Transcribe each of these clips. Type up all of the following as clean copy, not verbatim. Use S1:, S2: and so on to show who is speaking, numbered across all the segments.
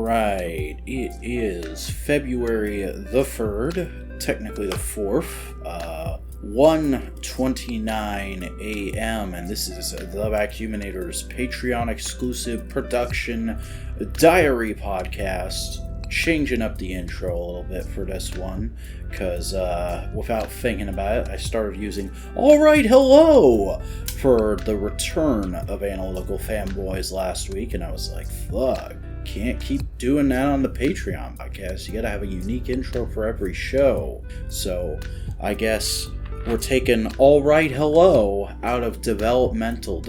S1: Alright, it is February the 3rd, technically the 4th, 1:29 a.m., and this is the Vacuuminator's Patreon exclusive production diary podcast. Changing up the intro a little bit for this one, because without thinking about it, I started using Alright Hello for the return of Analytical Fanboys last week, and I was like, fuck, can't keep doing that on the Patreon podcast. You gotta have a unique intro for every show. So I guess we're taking Alright Hello out of the developmental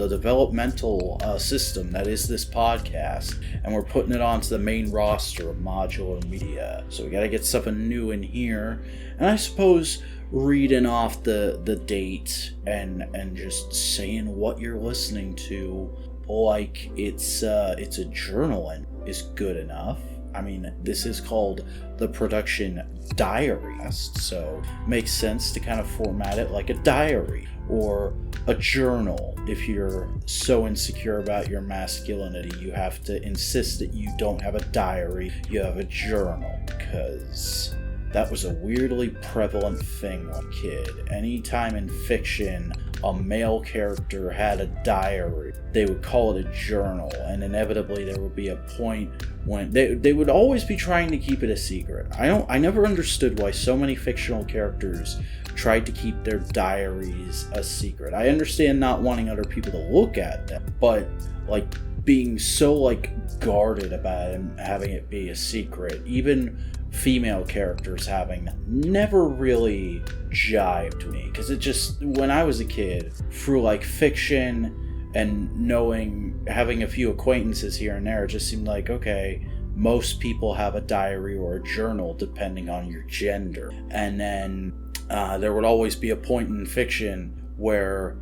S1: system that is this podcast, and we're putting it onto the main roster of modular media. So we gotta get something new in here, and I suppose reading off the date and just saying what you're listening to like it's a journal and is good enough. I mean, this is called the production diary, so makes sense to kind of format it like a diary or a journal. If you're so insecure about your masculinity, you have to insist that you don't have a diary, you have a journal, because that was a weirdly prevalent thing when a kid. Anytime in fiction a male character had a diary, they would call it a journal, and inevitably there would be a point when they would always be trying to keep it a secret. I never understood why so many fictional characters tried to keep their diaries a secret. I understand not wanting other people to look at them, but like being so guarded about it and having it be a secret, even female characters having them, never really jived to me, because it just, when I was a kid, through fiction and having a few acquaintances here and there, it just seemed like, okay, most people have a diary or a journal depending on your gender. And then there would always be a point in fiction where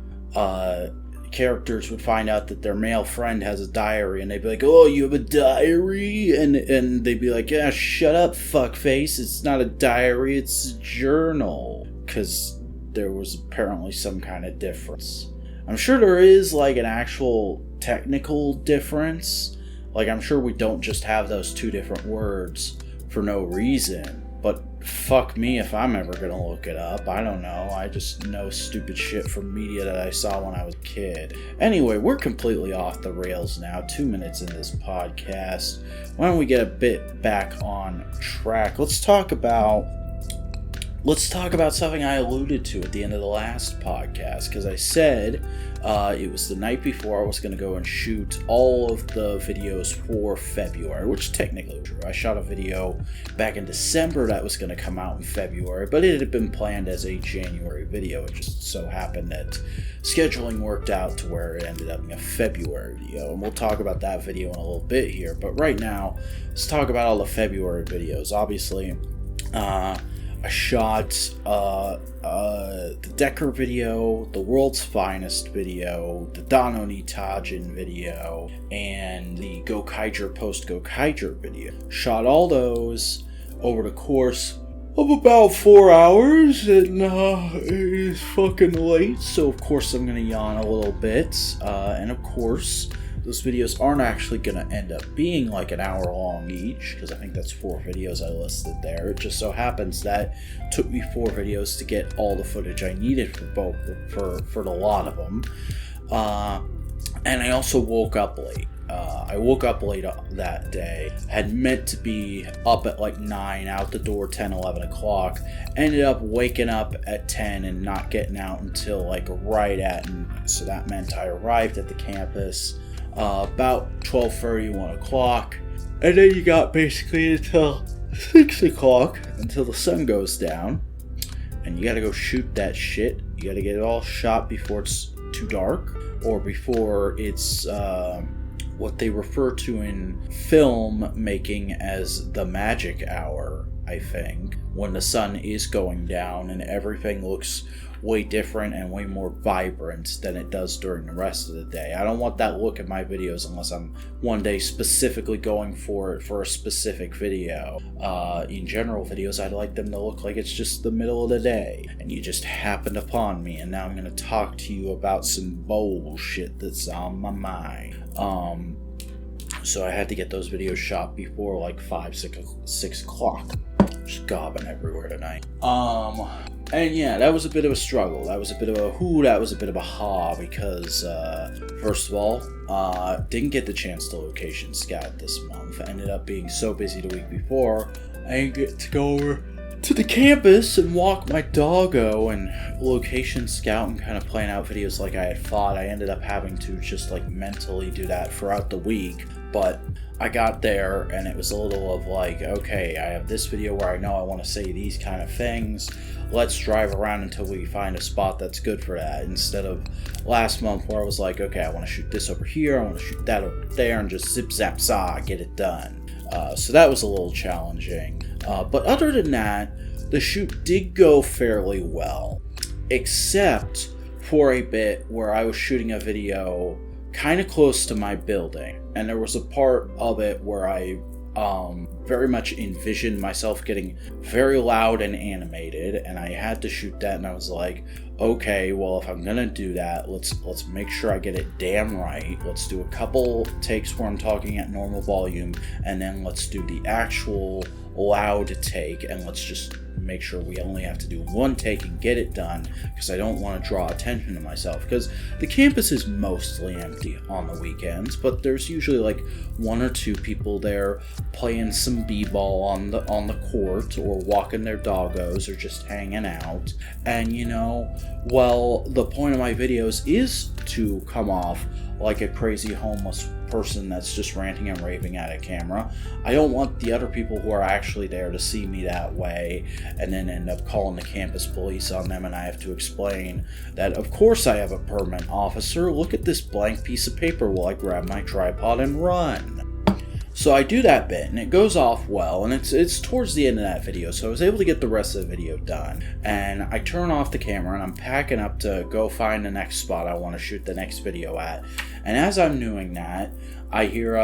S1: characters would find out that their male friend has a diary, and they'd be like, oh, you have a diary? And they'd be like, yeah, shut up, fuckface, it's not a diary, it's a journal. Because there was apparently some kind of difference. I'm sure there is an actual technical difference. I'm sure we don't just have those two different words for no reason. But fuck me if I'm ever gonna look it up. I don't know. I just know stupid shit from media that I saw when I was a kid. Anyway, we're completely off the rails now. 2 minutes in this podcast. Why don't we get a bit back on track? Let's talk about something I alluded to at the end of the last podcast, because I said it was the night before I was going to go and shoot all of the videos for February, which technically was true. I shot a video back in December that was going to come out in February, but it had been planned as a January video. It just so happened that scheduling worked out to where it ended up being a February video, and we'll talk about that video in a little bit here. But right now, let's talk about all the February videos. Obviously, I shot the Decker video, the World's Finest video, the Dano ni Tajin video, and the Gokaiger Post Gokaiger video. Shot all those over the course of about 4 hours, and it is fucking late, so of course I'm gonna yawn a little bit, and of course those videos aren't actually going to end up being an hour long each, because I think that's 4 videos I listed there. It just so happens that it took me 4 videos to get all the footage I needed for both, for the lot of them. And I also woke up late. I woke up late that day, had meant to be up at 9, out the door 10, 11 o'clock, ended up waking up at 10 and not getting out until right at noon. So that meant I arrived at the campus about 12:30, 1 o'clock, and then you got basically until 6 o'clock until the sun goes down, and you gotta go shoot that shit. You gotta get it all shot before it's too dark, or before it's what they refer to in film making as the magic hour, I think, when the sun is going down and everything looks way different and way more vibrant than it does during the rest of the day. I don't want that look in my videos unless I'm one day specifically going for it for a specific video. In general videos, I'd like them to look like it's just the middle of the day and you just happened upon me, and now I'm going to talk to you about some bullshit that's on my mind. So I had to get those videos shot before like 6 o'clock. Just gobbing everywhere tonight. And yeah, that was a bit of a struggle. That was a bit of a that was a bit of a ha, because first of all, didn't get the chance to location scout this month. Ended up being so busy the week before, I didn't get to go over to the campus and walk my doggo and location scout and kind of plan out videos like I had thought. I ended up having to just like mentally do that throughout the week. But I got there and it was a little of like, okay, I have this video where I know I want to say these kind of things. Let's drive around until we find a spot that's good for that. Instead of last month where I was like, okay, I want to shoot this over here, I want to shoot that over there, and just zip zap zah, get it done. So that was a little challenging. But other than that, the shoot did go fairly well. Except for a bit where I was shooting a video kind of close to my building. And there was a part of it where I very much envisioned myself getting very loud and animated, and I had to shoot that, and I was like, okay, well, if I'm gonna do that, let's make sure I get it damn right. Let's do a couple takes where I'm talking at normal volume, and then let's do the actual loud take, and let's just make sure we only have to do one take and get it done, because I don't want to draw attention to myself, because the campus is mostly empty on the weekends, but there's usually like 1 or 2 people there playing some b-ball on the court, or walking their doggos, or just hanging out. And well, the point of my videos is to come off like a crazy homeless person that's just ranting and raving at a camera. I don't want the other people who are actually there to see me that way and then end up calling the campus police on them, and I have to explain that of course I have a permit, officer. Look at this blank piece of paper while I grab my tripod and run. So I do that bit, and it goes off well, and it's towards the end of that video, so I was able to get the rest of the video done. And I turn off the camera, and I'm packing up to go find the next spot I want to shoot the next video at. And as I'm doing that, I hear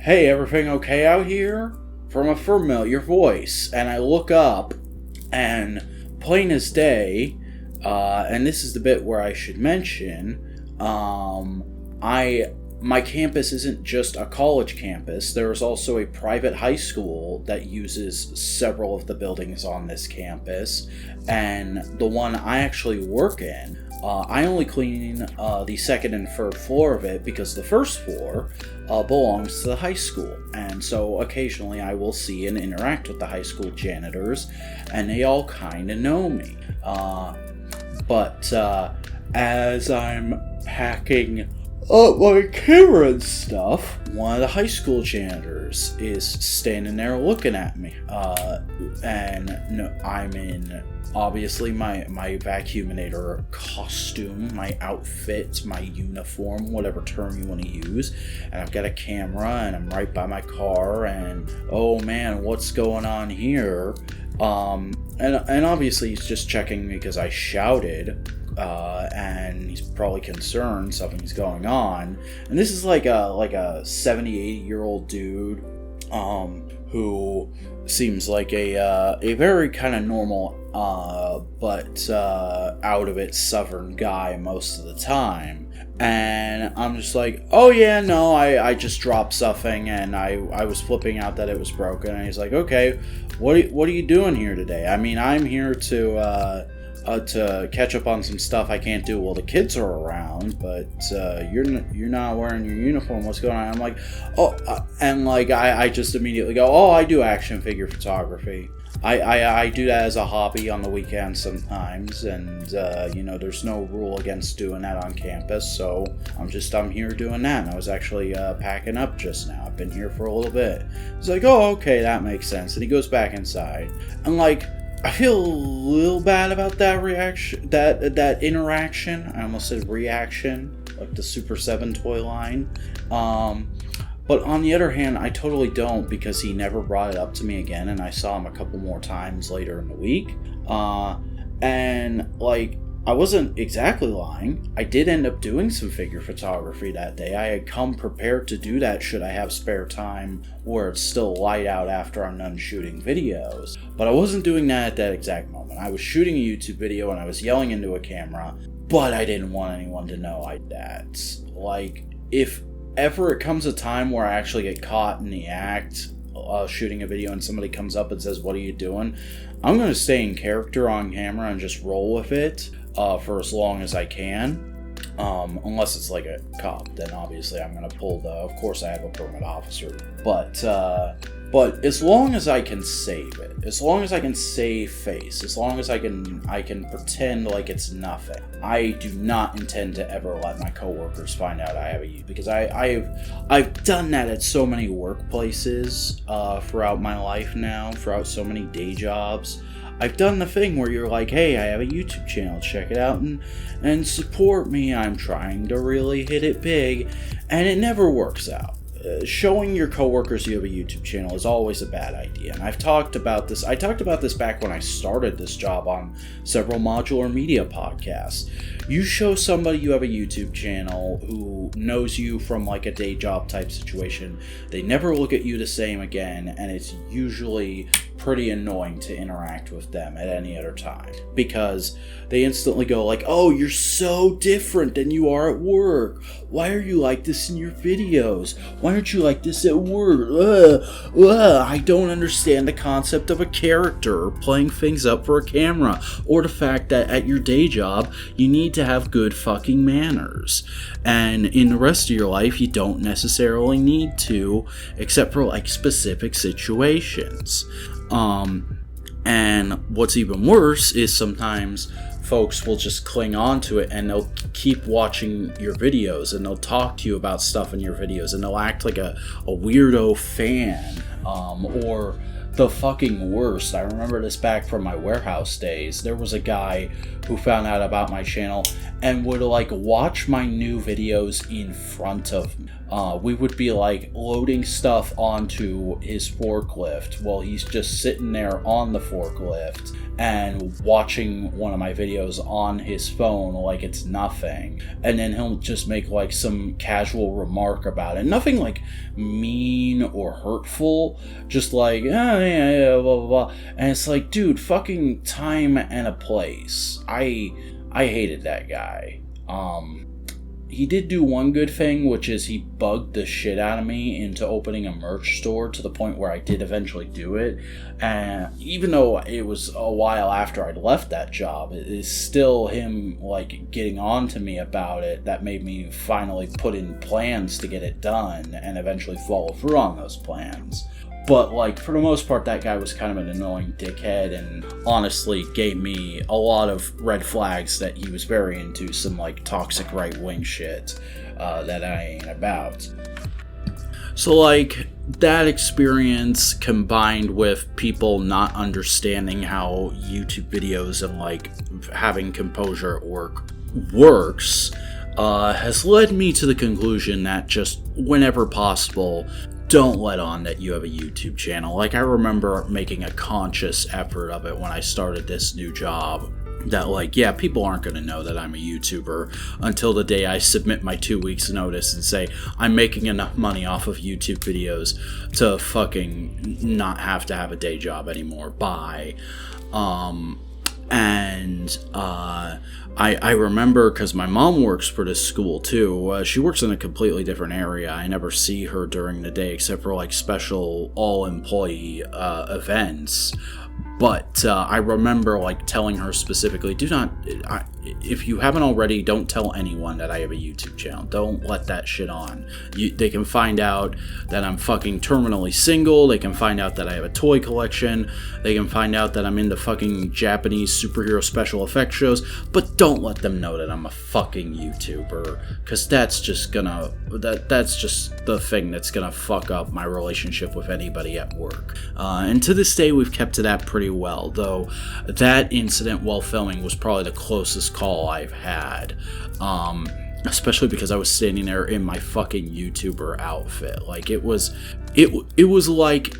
S1: hey, everything okay out here? From a familiar voice. And I look up, and plain as day, and this is the bit where I should mention, my campus isn't just a college campus. There is also a private high school that uses several of the buildings on this campus. And the one I actually work in, I only clean the second and third floor of it, because the first floor belongs to the high school. And so occasionally I will see and interact with the high school janitors, and they all kind of know me. But as I'm packing up my camera and stuff, one of the high school janitors is standing there looking at me. And no, I'm in, obviously, my vacuuminator costume, my outfit, my uniform, whatever term you want to use. And I've got a camera, and I'm right by my car, and oh man, what's going on here? And obviously he's just checking me because I shouted. And he's probably concerned something's going on. And this is like a 70, 80-year-old dude, who seems like a very kind of normal, but out of it southern guy most of the time. And I'm just like, oh yeah, no, I just dropped something, and I was flipping out that it was broken. And he's like, okay, what are you doing here today? I mean, I'm here to catch up on some stuff I can't do while the kids are around, but you're not wearing your uniform. What's going on? I'm like, oh, and like I just immediately go, oh, I do action figure photography. I do that as a hobby on the weekends sometimes, and there's no rule against doing that on campus, so I'm here doing that. And I was actually packing up just now. I've been here for a little bit. He's like, oh, okay, that makes sense. And he goes back inside, and like, I feel a little bad about that reaction, that interaction. I almost said reaction, like the Super 7 toy line. But on the other hand, I totally don't, because he never brought it up to me again, and I saw him a couple more times later in the week. And like, I wasn't exactly lying. I did end up doing some figure photography that day. I had come prepared to do that should I have spare time where it's still light out after I'm done shooting videos. But I wasn't doing that at that exact moment. I was shooting a YouTube video and I was yelling into a camera, but I didn't want anyone to know I did that. Like, if ever it comes a time where I actually get caught in the act shooting a video and somebody comes up and says, "What are you doing?" I'm going to stay in character on camera and just roll with it for as long as I can. Unless it's like a cop, then obviously I'm going to pull of course I have a permit officer. But as long as I can save it, as long as I can save face, as long as I can pretend like it's nothing, I do not intend to ever let my coworkers find out I have a YouTube, because I've done that at so many workplaces throughout my life now, throughout so many day jobs. I've done the thing where you're like, hey, I have a YouTube channel, check it out and support me. I'm trying to really hit it big, and it never works out. Showing your coworkers you have a YouTube channel is always a bad idea, and I've talked about this. I talked about this back when I started this job on several modular media podcasts. You show somebody you have a YouTube channel who knows you from like a day job type situation, they never look at you the same again, and it's usually pretty annoying to interact with them at any other time, because they instantly go like, "Oh, you're so different than you are at work. Why are you like this in your videos? Why aren't you like this at work? I don't understand the concept of a character or playing things up for a camera, or the fact that at your day job you need to have good fucking manners, and in the rest of your life you don't necessarily need to, except for like specific situations." And what's even worse is sometimes folks will just cling on to it, and they'll keep watching your videos, and they'll talk to you about stuff in your videos, and they'll act like a weirdo fan, or the fucking worst. I remember this back from my warehouse days. There was a guy who found out about my channel and would like watch my new videos in front of me. We would be like loading stuff onto his forklift while he's just sitting there on the forklift and watching one of my videos on his phone like it's nothing. And then he'll just make like some casual remark about it. Nothing like mean or hurtful, just like, oh, yeah, blah, blah, blah. And it's like, dude, fucking time and a place. I hated that guy. He did do one good thing, which is he bugged the shit out of me into opening a merch store, to the point where I did eventually do it. And even though it was a while after I'd left that job, it is still him like getting on to me about it that made me finally put in plans to get it done and eventually follow through on those plans. But, like, for the most part, that guy was kind of an annoying dickhead, and honestly gave me a lot of red flags that he was very into some, like, toxic right-wing shit that I ain't about. So, like, that experience combined with people not understanding how YouTube videos and, like, having composure at work works has led me to the conclusion that just whenever possible, don't let on that you have a YouTube channel. Like, I remember making a conscious effort of it when I started this new job. That, like, yeah, people aren't going to know that I'm a YouTuber until the day I submit my 2 weeks notice and say I'm making enough money off of YouTube videos to fucking not have to have a day job anymore. Bye. I remember, because my mom works for this school too. She works in a completely different area. I never see her during the day except for like special all-employee events. But I remember like telling her specifically, if you haven't already, don't tell anyone that I have a YouTube channel. Don't let that shit on. They can find out that I'm fucking terminally single. They can find out that I have a toy collection. They can find out that I'm into fucking Japanese superhero special effects shows. But don't let them know that I'm a fucking YouTuber, because that's just the thing that's gonna fuck up my relationship with anybody at work. And to this day, we've kept to that pretty well, though that incident while filming was probably the closest call I've had, especially because I was standing there in my fucking YouTuber outfit. Like, it was like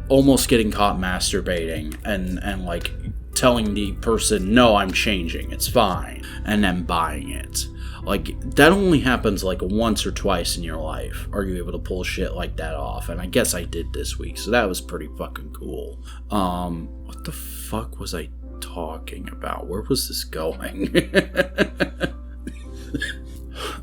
S1: almost getting caught masturbating and like telling the person, no, I'm changing, it's fine, and then buying it. Like, that only happens like once or twice in your life. Are you able to pull shit like that off? And I guess I did this week, so that was pretty fucking cool. What the fuck was I talking about? Where was this going?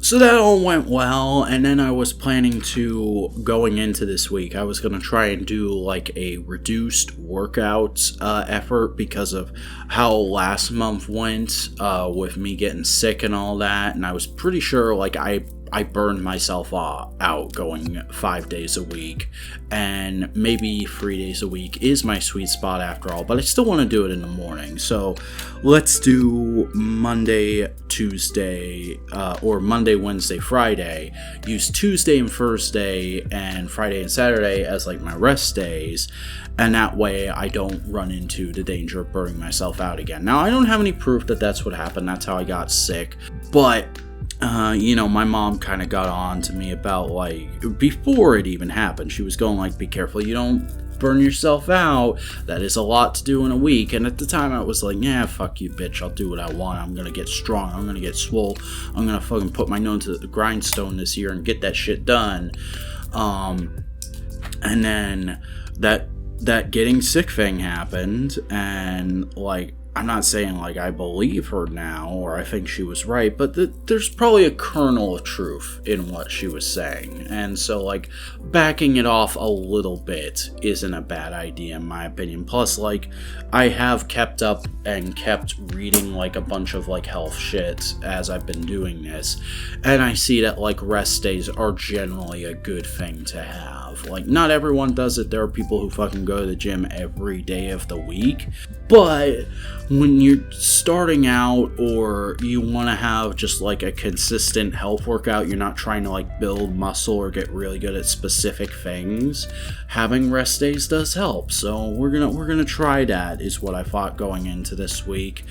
S1: So that all went well, and then I was planning to, going into this week, I was going to try and do like a reduced workout effort because of how last month went with me getting sick and all that, and I was pretty sure like I burned myself out going 5 days a week, and maybe 3 days a week is my sweet spot after all, but I still want to do it in the morning. So let's do Monday, Tuesday, or Monday, Wednesday, Friday. Use Tuesday and Thursday and Friday and Saturday as like my rest days, and that way I don't run into the danger of burning myself out again. Now, I don't have any proof that that's what happened. That's how I got sick, but my mom kind of got on to me about, like, before it even happened, she was going, like, be careful you don't burn yourself out. That is a lot to do in a week. And at the time, I was like, yeah, fuck you, bitch. I'll do what I want. I'm gonna get strong. I'm gonna get swole. I'm gonna fucking put my nose to the grindstone this year and get that shit done. And then that getting sick thing happened, and, like, I'm not saying, like, I believe her now, or I think she was right, but there's probably a kernel of truth in what she was saying. And so, like, backing it off a little bit isn't a bad idea, in my opinion. Plus, like, I have kept up and kept reading, like, a bunch of, like, health shit as I've been doing this. And I see that, like, rest days are generally a good thing to have. Like, not everyone does it. There are people who fucking go to the gym every day of the week. But when you're starting out, or you want to have just like a consistent health workout, you're not trying to like build muscle or get really good at specific things, having rest days does help. So we're gonna try that, is what I thought going into this week.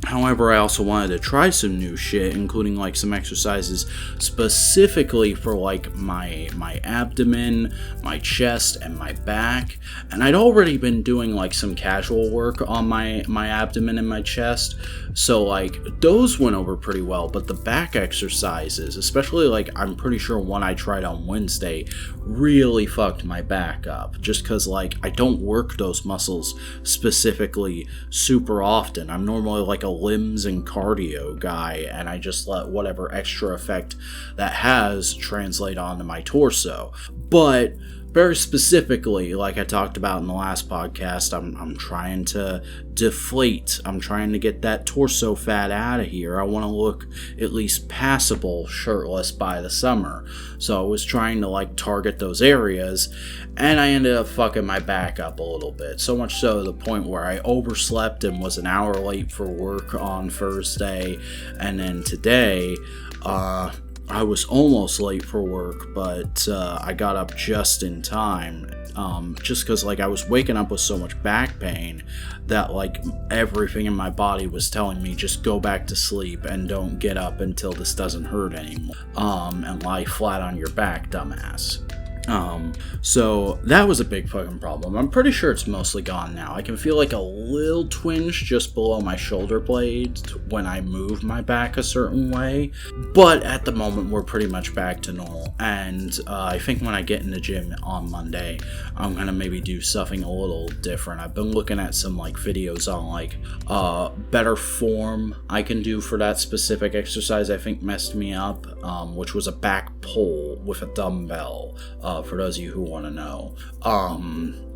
S1: However, I also wanted to try some new shit, including like some exercises specifically for like my abdomen, my chest, and my back. And I'd already been doing like some casual work on my abdomen and my chest, so like those went over pretty well. But the back exercises, especially like I'm pretty sure one I tried on Wednesday, really fucked my back up, just because like I don't work those muscles specifically super often. I'm normally like a limbs and cardio guy, and I just let whatever extra effect that has translate onto my torso. But very specifically, like I talked about in the last podcast, I'm trying to deflate. I'm trying to get that torso fat out of here. I want to look at least passable shirtless by the summer. So I was trying to like target those areas, and I ended up fucking my back up a little bit. So much so to the point where I overslept and was an hour late for work on Thursday. And then today, I was almost late for work, but I got up just in time, just because like I was waking up with so much back pain that like everything in my body was telling me just go back to sleep and don't get up until this doesn't hurt anymore, and lie flat on your back, dumbass. So that was a big fucking problem. I'm pretty sure it's mostly gone now. I can feel like a little twinge just below my shoulder blades when I move my back a certain way, but at the moment we're pretty much back to normal. And I think when I get in the gym on Monday, I'm gonna maybe do something a little different. I've been looking at some like videos on like better form I can do for that specific exercise I think messed me up, which was a back pull with a dumbbell, for those of you who want to know.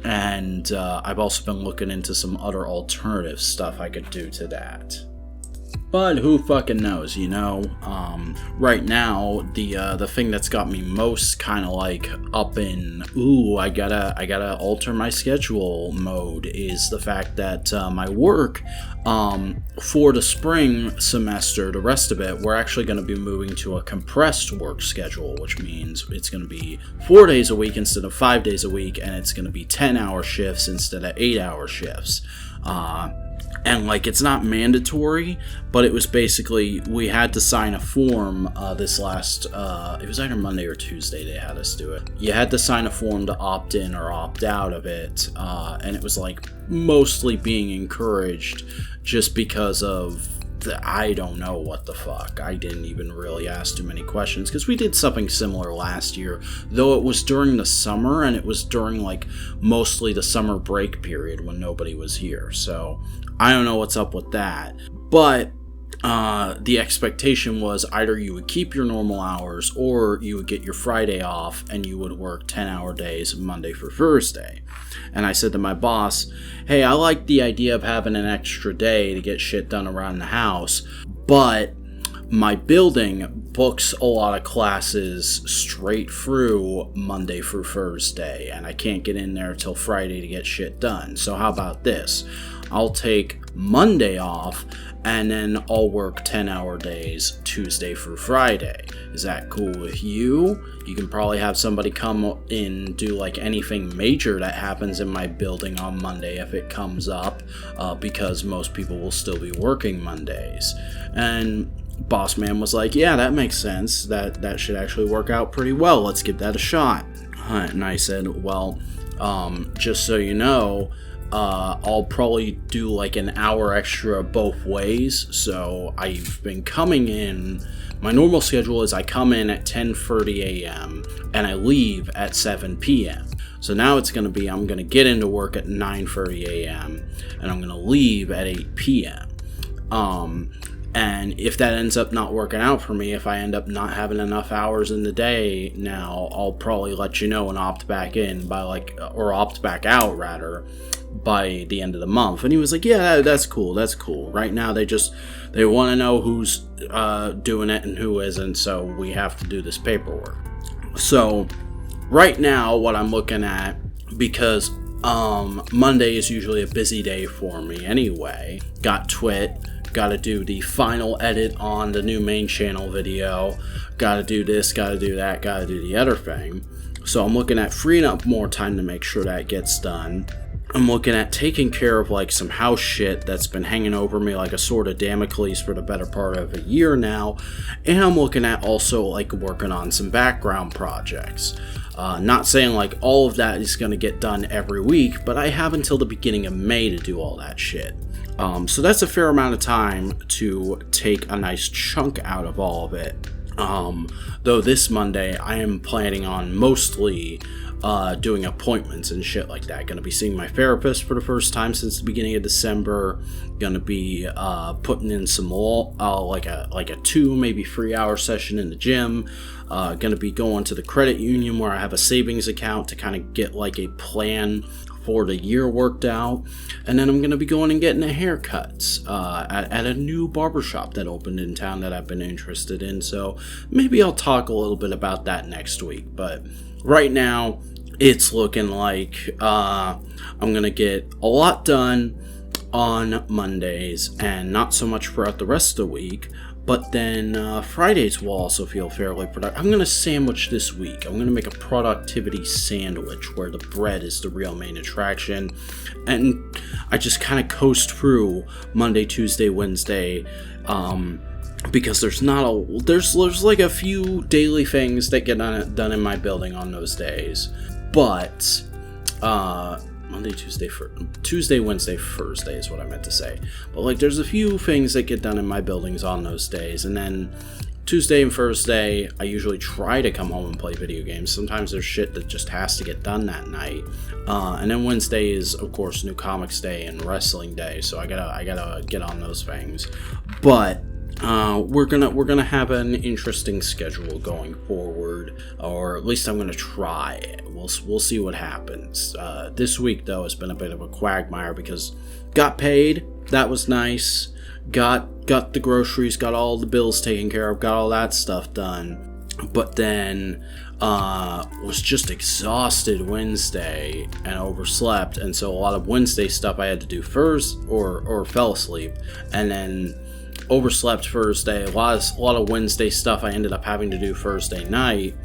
S1: And I've also been looking into some other alternative stuff I could do to that. But who fucking knows, you know? Right now, the thing that's got me most kind of like up in, I gotta alter my schedule mode is the fact that my work, for the spring semester, the rest of it, we're actually going to be moving to a compressed work schedule, which means it's going to be 4 days a week instead of 5 days a week, and it's going to be 10-hour shifts instead of 8-hour shifts. And like it's not mandatory, but it was basically we had to sign a form this last it was either Monday or Tuesday they had us do it. You had to sign a form to opt in or opt out of it, and it was like mostly being encouraged just because of I don't know what the fuck. I didn't even really ask too many questions because we did something similar last year, though it was during the summer and it was during like mostly the summer break period when nobody was here. So I don't know what's up with that. But the expectation was either you would keep your normal hours or you would get your Friday off and you would work 10-hour days Monday for Thursday. And I said to my boss, hey, I like the idea of having an extra day to get shit done around the house, but my building books a lot of classes straight through Monday through Thursday, and I can't get in there till Friday to get shit done. So how about this? I'll take Monday off, and then I'll work 10-hour days Tuesday through Friday. Is that cool with you? You can probably have somebody come in, do like anything major that happens in my building on Monday if it comes up, because most people will still be working Mondays. And boss man was like, yeah, that makes sense. That should actually work out pretty well. Let's give that a shot. And I said, well, just so you know, I'll probably do like an hour extra both ways. So I've been coming in, my normal schedule is I come in at 10:30 a.m. and I leave at 7 p.m. So now it's going to be, I'm going to get into work at 9:30 a.m. and I'm going to leave at 8 p.m. And if that ends up not working out for me, if I end up not having enough hours in the day now, I'll probably let you know and opt back in or opt back out rather, by the end of the month. And he was like, yeah, that's cool. Right now they want to know who's doing it and who isn't, so we have to do this paperwork. So right now what I'm looking at, because Monday is usually a busy day for me anyway, got to do the final edit on the new main channel video, gotta do this, gotta do that, gotta do the other thing. So I'm looking at freeing up more time to make sure that gets done. I'm looking at taking care of like some house shit that's been hanging over me like a sword of Damocles for the better part of a year now. And I'm looking at also like working on some background projects. Not saying like all of that is going to get done every week, but I have until the beginning of May to do all that shit. So that's a fair amount of time to take a nice chunk out of all of it. Though this Monday I am planning on mostly doing appointments and shit like that. Gonna be seeing my therapist for the first time since the beginning of December. Gonna be putting in some like a 2, maybe 3 hour session in the gym. Gonna be going to the credit union where I have a savings account to kind of get like a plan for the year worked out. And then I'm gonna be going and getting a haircut at a new barbershop that opened in town that I've been interested in. So maybe I'll talk a little bit about that next week. But right now, it's looking like I'm going to get a lot done on Mondays and not so much throughout the rest of the week. But then Fridays will also feel fairly productive. I'm going to sandwich this week. I'm going to make a productivity sandwich where the bread is the real main attraction. And I just kind of coast through Monday, Tuesday, Wednesday, because there's like a few daily things that get done in my building on those days. But Monday, Tuesday, Wednesday, Thursday is what I meant to say. But like there's a few things that get done in my buildings on those days. And then Tuesday and Thursday, I usually try to come home and play video games. Sometimes there's shit that just has to get done that night. And then Wednesday is, of course, New Comics Day and Wrestling Day. So I gotta get on those things. But we're gonna have an interesting schedule going forward, or at least I'm gonna try it. We'll see what happens. This week though has been a bit of a quagmire because got paid, that was nice. Got the groceries, got all the bills taken care of, got all that stuff done. But then was just exhausted Wednesday and overslept, and so a lot of Wednesday stuff I had to do first or fell asleep, and then overslept Thursday. A lot of Wednesday stuff I ended up having to do Thursday night,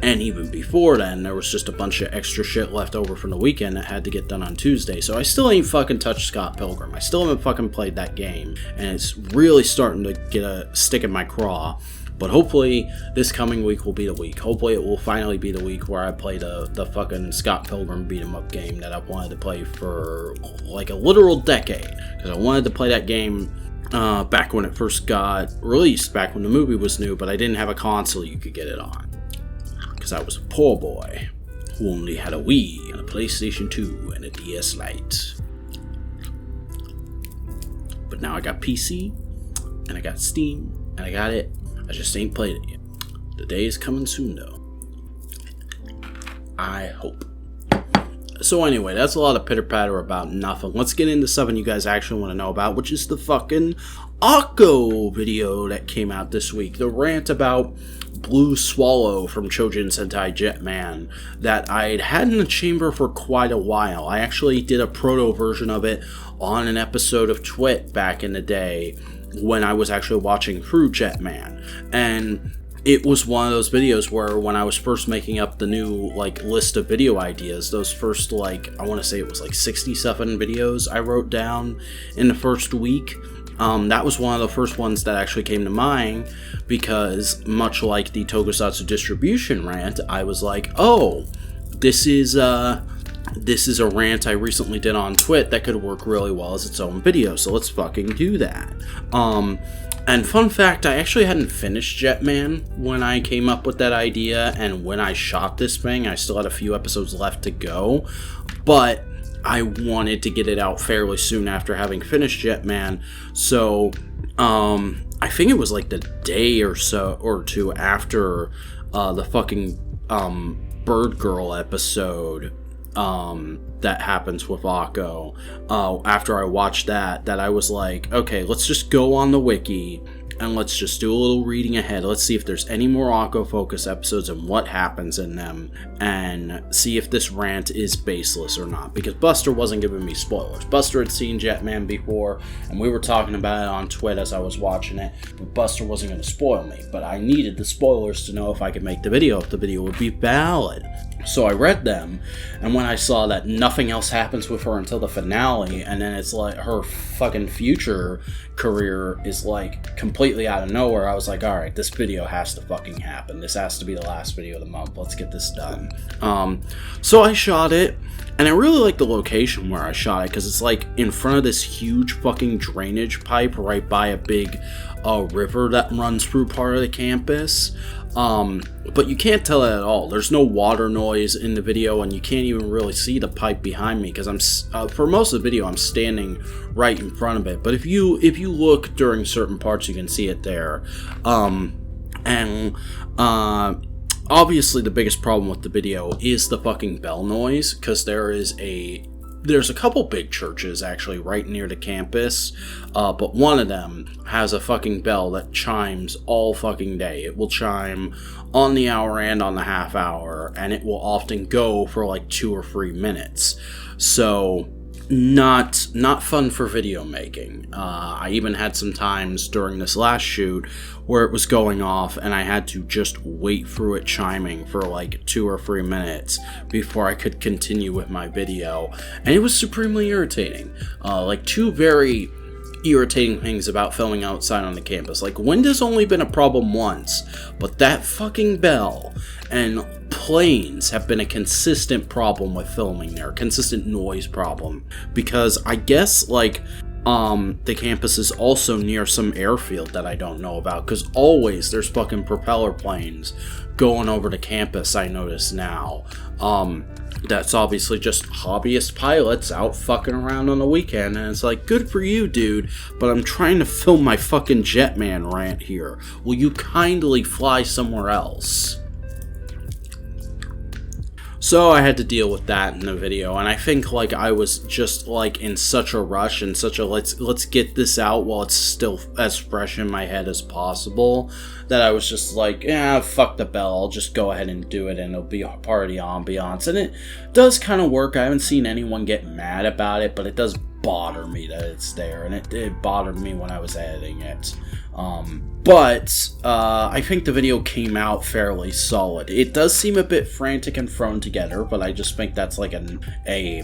S1: and even before then there was just a bunch of extra shit left over from the weekend that had to get done on Tuesday. So I still ain't fucking touched Scott Pilgrim. I still haven't fucking played that game, and it's really starting to get a stick in my craw. But hopefully this coming week will be the week. Hopefully it will finally be the week where I play the fucking Scott Pilgrim beat 'em up game that I've wanted to play for like a literal decade, because I wanted to play that game back when it first got released, back when the movie was new, but I didn't have a console you could get it on, because I was a poor boy who only had a Wii and a PlayStation 2 and a DS Lite. But now I got PC, and I got Steam, and I got it. I just ain't played it yet. The day is coming soon, though. I hope. So anyway, that's a lot of pitter-patter about nothing. Let's get into something you guys actually want to know about, which is the fucking Akko video that came out this week. The rant about Blue Swallow from Chojin Sentai Jetman that I'd had in the chamber for quite a while. I actually did a proto version of it on an episode of Twit back in the day when I was actually watching through Jetman. And it was one of those videos where when I was first making up the new list of video ideas, those first I want to say it was 67 videos I wrote down in the first week. That was one of the first ones that actually came to mind because much like the Tokusatsu distribution rant, I was like, oh, this is a rant I recently did on Twit that could work really well as its own video, so let's fucking do that. And fun fact, I actually hadn't finished Jetman when I came up with that idea, and when I shot this thing, I still had a few episodes left to go, but I wanted to get it out fairly soon after having finished Jetman, so I think it was the day or so or two after the fucking Bird Girl episode that happens with Akko, after I watched that I was like, okay, let's just go on the wiki and let's just do a little reading ahead. Let's see if there's any more Akko focus episodes and what happens in them, and see if this rant is baseless or not, because Buster wasn't giving me spoilers. Buster had seen Jetman before, and we were talking about it on Twitter as I was watching it, but Buster wasn't going to spoil me, but I needed the spoilers to know if I could make the video, if the video would be valid. So I read them, and when I saw that nothing else happens with her until the finale, and then it's her fucking future career is completely out of nowhere, I was like, alright, this video has to fucking happen. This has to be the last video of the month. Let's get this done. So I shot it, and I really like the location where I shot it, because it's in front of this huge fucking drainage pipe right by a big river that runs through part of the campus. But you can't tell it at all. There's no water noise in the video, and you can't even really see the pipe behind me because I'm for most of the video I'm standing right in front of it. But if you look during certain parts, you can see it there. Obviously the biggest problem with the video is the fucking bell noise, because there's a couple big churches actually right near the campus, but one of them has a fucking bell that chimes all fucking day. It will chime on the hour and on the half hour, and it will often go for 2 or 3 minutes. So not fun for video making. I even had some times during this last shoot where it was going off and I had to just wait through it chiming for 2 or 3 minutes before I could continue with my video, and it was supremely irritating. Two very irritating things about filming outside on the campus. Wind has only been a problem once, but that fucking bell and planes have been a consistent problem with filming there, consistent noise problem, because I guess the campus is also near some airfield that I don't know about, because always there's fucking propeller planes going over the campus, I notice now. That's obviously just hobbyist pilots out fucking around on the weekend, and it's good for you, dude, but I'm trying to film my fucking Jetman rant here. Will you kindly fly somewhere else? So I had to deal with that in the video, and I think I was just in such a rush and such a let's get this out while it's still as fresh in my head as possible, that I was just fuck the bell, I'll just go ahead and do it and it'll be a party ambiance. And it does kind of work. I haven't seen anyone get mad about it, but it does bother me that it's there, and it bothered me when I was editing it. But I think the video came out fairly solid. It does seem a bit frantic and thrown together, but I just think that's a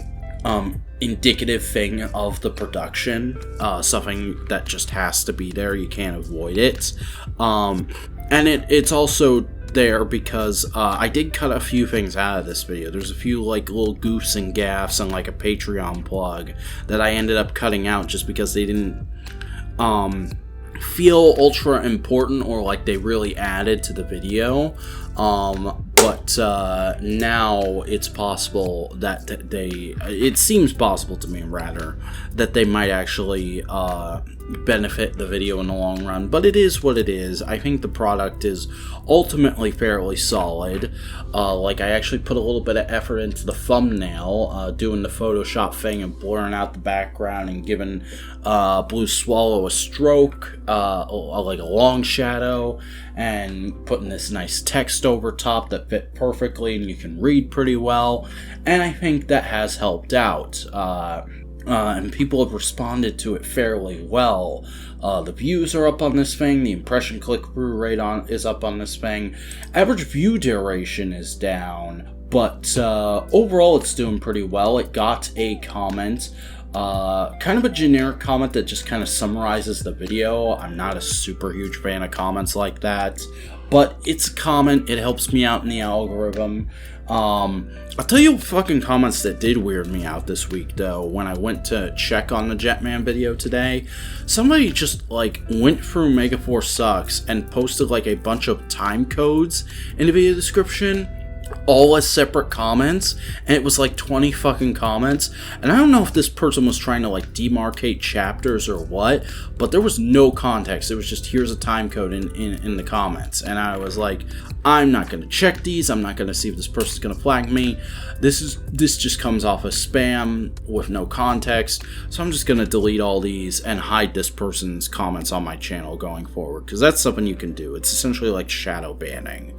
S1: indicative thing of the production, something that just has to be there. You can't avoid it. And it's also there because I did cut a few things out of this video. There's a few little goofs and gaffes and a Patreon plug that I ended up cutting out just because they didn't feel ultra important or they really added to the video. But now it's possible that it seems possible to me rather, that they might actually benefit the video in the long run, but it is what it is. I think the product is ultimately fairly solid. Like, I actually put a little bit of effort into the thumbnail, doing the Photoshop thing and blurring out the background and giving Blue Swallow a stroke, like a long shadow, and putting this nice text over top that fit perfectly and you can read pretty well, and I think that has helped out. And people have responded to it fairly well. The views are up on this thing, the impression click-through rate is up on this thing, average view duration is down, but overall it's doing pretty well. It got a comment, kind of a generic comment that just kind of summarizes the video. I'm not a super huge fan of comments like that, but it's a comment, it helps me out in the algorithm. I'll tell you fucking comments that did weird me out this week, though. When I went to check on the Jetman video today, somebody just, like, went through Megaforce Sucks and posted, like, a bunch of time codes in the video description, all as separate comments, and it was like 20 fucking comments, and I don't know if this person was trying to like demarcate chapters or what, but there was no context. It was just, here's a time code in the comments, and I was like, I'm not going to check these, I'm not going to see if this person's going to flag me. This just comes off as spam with no context, so I'm just going to delete all these and hide this person's comments on my channel going forward, because that's something you can do. It's essentially like shadow banning.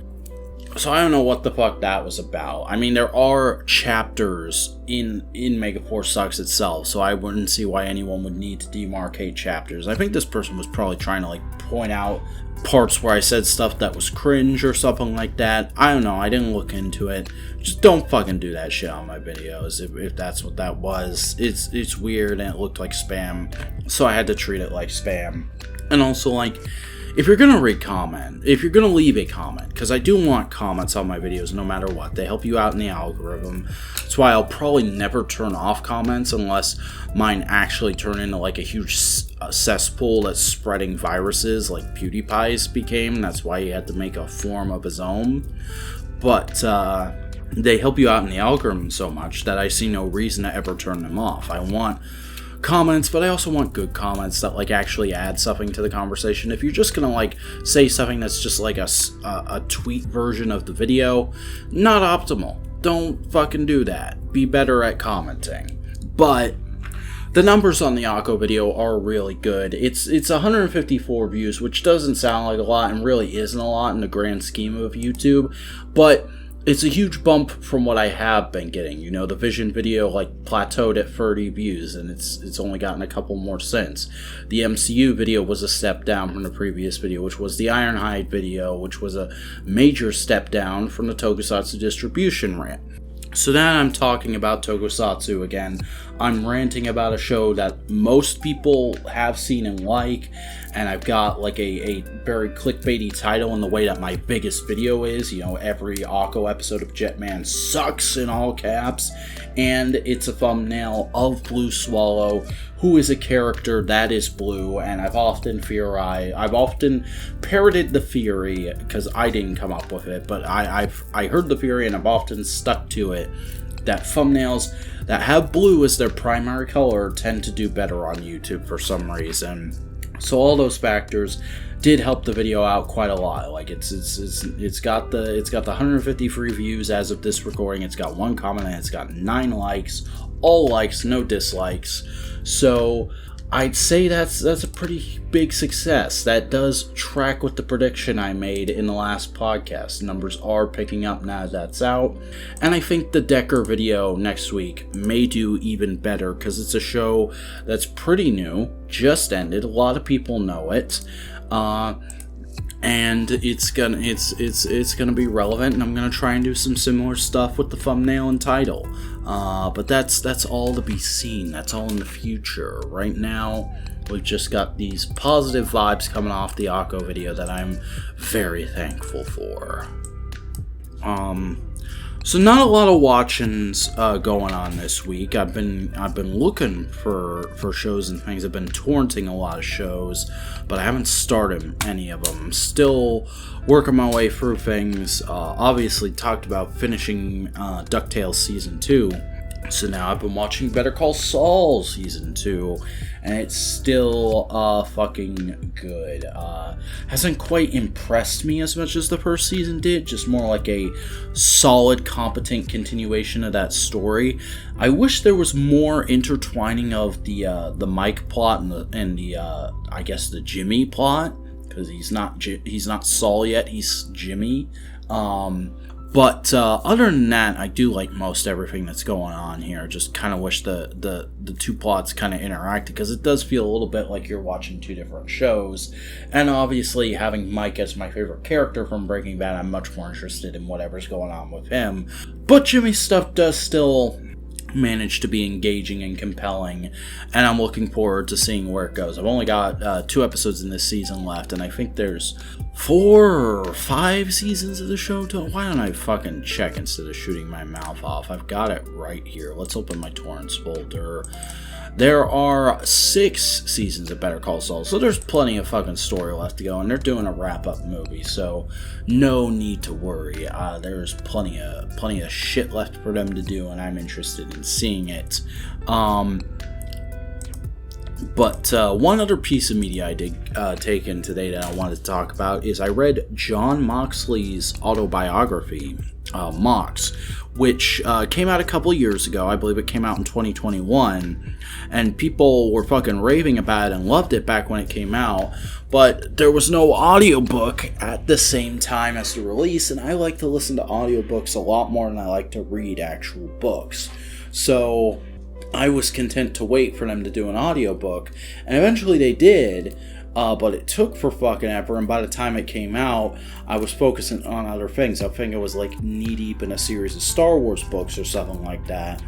S1: So I don't know what the fuck that was about. I mean, there are chapters in Megaforce Sucks itself, so I wouldn't see why anyone would need to demarcate chapters. I think this person was probably trying to, like, point out parts where I said stuff that was cringe or something like that. I don't know, I didn't look into it. Just don't fucking do that shit on my videos, if that's what that was. It's weird, and it looked like spam, so I had to treat it like spam. And also, like, if you're gonna if you're gonna leave a comment, because I do want comments on my videos no matter what. They help you out in the algorithm. That's why I'll probably never turn off comments unless mine actually turn into like a huge cesspool that's spreading viruses like PewDiePie's became. That's why he had to make a form of his own. But they help you out in the algorithm so much that I see no reason to ever turn them off. I want comments, but I also want good comments that like actually add something to the conversation. If you're just gonna like say something that's just like a tweet version of the video, not optimal. Don't fucking do that. Be better at commenting. But the numbers on the Akko video are really good. It's 154 views, which doesn't sound like a lot and really isn't a lot in the grand scheme of YouTube, but it's a huge bump from what I have been getting. You know, the Vision video like plateaued at 30 views, and it's only gotten a couple more since. The MCU video was a step down from the previous video, which was the Ironhide video, which was a major step down from the Tokusatsu distribution rant. So now I'm talking about Tokusatsu again. I'm ranting about a show that most people have seen and like, and I've got like a very clickbaity title in the way that my biggest video is. You know, every Akko episode of Jetman sucks in all caps, and it's a thumbnail of Blue Swallow, who is a character that is blue, and I've often parroted the theory, because I didn't come up with it, but I heard the theory and I've often stuck to it, that thumbnails that have blue as their primary color tend to do better on YouTube for some reason. So all those factors did help the video out quite a lot. Like it's got the 153 views as of this recording. It's got 1 comment and it's got 9 likes, all likes, no dislikes. So I'd say that's a pretty big success. That does track with the prediction I made in the last podcast. Numbers are picking up now that's out. And I think the Decker video next week may do even better, because it's a show that's pretty new, just ended, a lot of people know it. And it's gonna be relevant, and I'm gonna try and do some similar stuff with the thumbnail and title. But that's all to be seen. That's all in the future. Right now, we've just got these positive vibes coming off the Akko video that I'm very thankful for. So not a lot of watchings going on this week. I've been looking for shows and things. I've been torrenting a lot of shows, but I haven't started any of them. I'm still working my way through things. Obviously talked about finishing DuckTales Season 2. So now I've been watching Better Call Saul Season 2, and it's still fucking good. Hasn't quite impressed me as much as the first season did, just more like a solid, competent continuation of that story. I wish there was more intertwining of the Mike plot and the I guess the Jimmy plot, because he's not Saul yet, he's Jimmy. But other than that, I do like most everything that's going on here. Just kind of wish the two plots kind of interacted, because it does feel a little bit like you're watching two different shows. And obviously, having Mike as my favorite character from Breaking Bad, I'm much more interested in whatever's going on with him. But Jimmy's stuff does still manage to be engaging and compelling, and I'm looking forward to seeing where it goes. I've only got 2 episodes in this season left, and I think there's 4 or 5 seasons of the show. Why don't I fucking check instead of shooting my mouth off? I've got it right here. Let's open my torrents folder. There are 6 seasons of Better Call Saul, so there's plenty of fucking story left to go, and they're doing a wrap-up movie, so no need to worry. There's plenty of shit left for them to do, and I'm interested in seeing it. But one other piece of media I did take in today that I wanted to talk about is I read John Moxley's autobiography, Mox, which came out a couple years ago. I believe it came out in 2021, and people were fucking raving about it and loved it back when it came out, but there was no audiobook at the same time as the release, and I like to listen to audiobooks a lot more than I like to read actual books. So I was content to wait for them to do an audiobook, and eventually they did, but it took for fucking ever, and by the time it came out, I was focusing on other things. I think I was like knee-deep in a series of Star Wars books or something like that,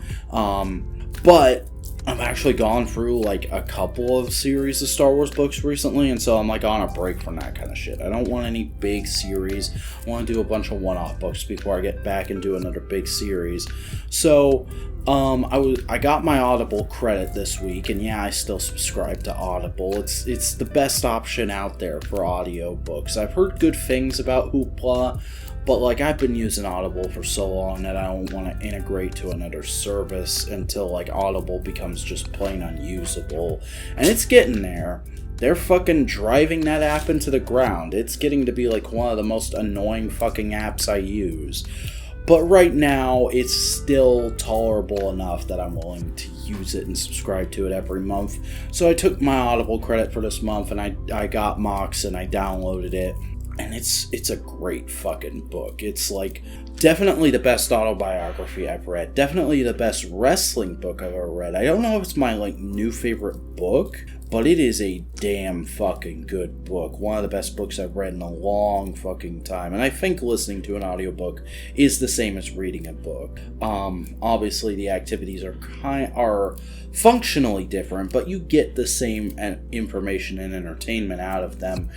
S1: but I've actually gone through like a couple of series of Star Wars books recently, and so I'm like on a break from that kind of shit. I don't want any big series. I want to do a bunch of one-off books before I get back and do another big series. So I got my Audible credit this week, and yeah, I still subscribe to Audible. It's the best option out there for audiobooks. I've heard good things about Hoopla, but like I've been using Audible for so long that I don't want to integrate to another service until like Audible becomes just plain unusable. And it's getting there. They're fucking driving that app into the ground. It's getting to be like one of the most annoying fucking apps I use. But right now, it's still tolerable enough that I'm willing to use it and subscribe to it every month. So I took my Audible credit for this month, and I got Mox, and I downloaded it. And it's a great fucking book. It's like definitely the best autobiography I've read. Definitely the best wrestling book I've ever read. I don't know if it's my like new favorite book, but it is a damn fucking good book. One of the best books I've read in a long fucking time. And I think listening to an audiobook is the same as reading a book. Obviously the activities are functionally different, but you get the same information and entertainment out of them.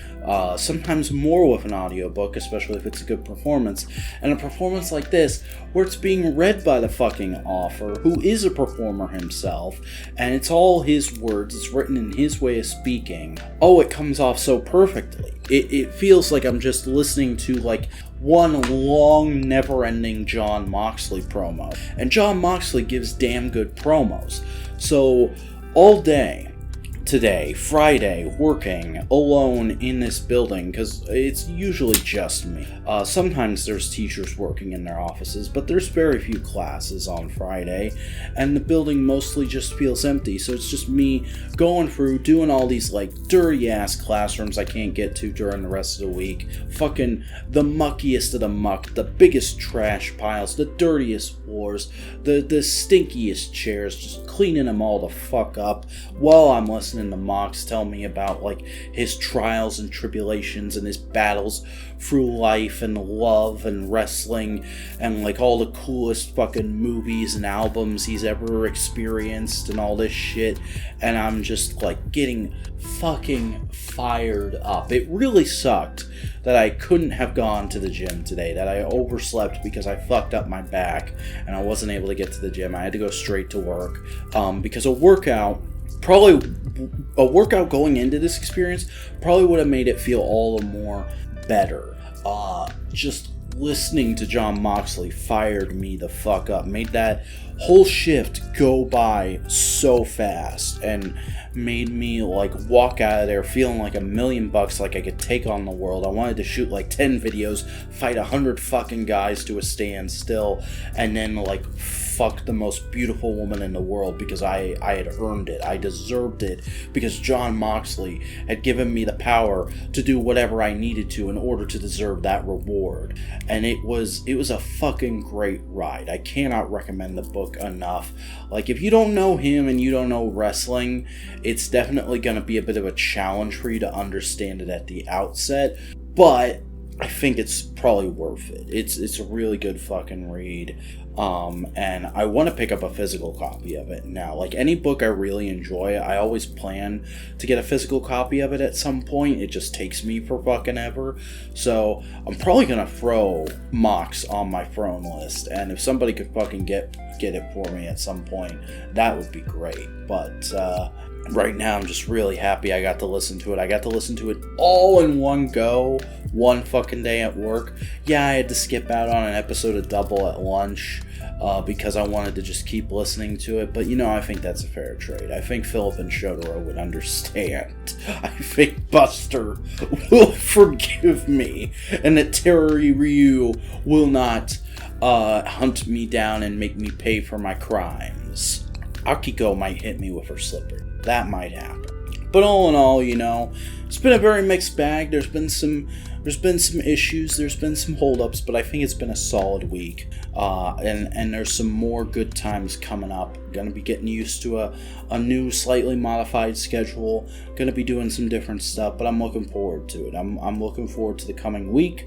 S1: Sometimes more with an audiobook, especially if it's a good performance. And a performance like this, where it's being read by the fucking author, who is a performer himself, and it's all his words, it's written in his way of speaking. Oh, it comes off so perfectly. It feels like I'm just listening to like one long, never-ending John Moxley promo. And John Moxley gives damn good promos. So, all day today, Friday, working alone in this building, because it's usually just me. Sometimes there's teachers working in their offices, but there's very few classes on Friday, and the building mostly just feels empty, so it's just me going through, doing all these, like, dirty-ass classrooms I can't get to during the rest of the week, fucking the muckiest of the muck, the biggest trash piles, the dirtiest floors, the stinkiest chairs, just cleaning them all the fuck up while I'm listening to Mox tell me about like his trials and tribulations and his battles through life and love and wrestling and like all the coolest fucking movies and albums he's ever experienced and all this shit, and I'm just like getting fucking fired up. It really sucked that I couldn't have gone to the gym today, that I overslept because I fucked up my back and I wasn't able to get to the gym. I had to go straight to work because a workout going into this experience probably would have made it feel all the more better. Just listening to John Moxley fired me the fuck up. Made that whole shift go by so fast and made me like walk out of there feeling like $1,000,000, like I could take on the world. I wanted to shoot like 10 videos, fight 100 fucking guys to a standstill, and then like fuck the most beautiful woman in the world because I had earned it. I deserved it because John Moxley had given me the power to do whatever I needed to in order to deserve that reward. And it was a fucking great ride. I cannot recommend the book enough. Like, if you don't know him and you don't know wrestling, it's definitely going to be a bit of a challenge for you to understand it at the outset, but I think it's probably worth it. It's a really good fucking read. And I want to pick up a physical copy of it now. Like any book I really enjoy, I always plan to get a physical copy of it at some point. It just takes me for fucking ever. So I'm probably gonna throw Mox on my throne list, and if somebody could fucking get it for me at some point, that would be great. But right now I'm just really happy I got to listen to it. I got to listen to it all in one go, one fucking day at work. Yeah, I had to skip out on an episode of Double at lunch because I wanted to just keep listening to it. But, you know, I think that's a fair trade. I think Philip and Shotaro would understand. I think Buster will forgive me, and that Terry Ryu will not hunt me down and make me pay for my crimes. Akiko might hit me with her slipper. That might happen. But all in all, you know, it's been a very mixed bag. There's been some issues, there's been some holdups, but I think it's been a solid week. And there's some more good times coming up. Gonna be getting used to a new, slightly modified schedule. Gonna be doing some different stuff, but I'm looking forward to it. I'm looking forward to the coming week.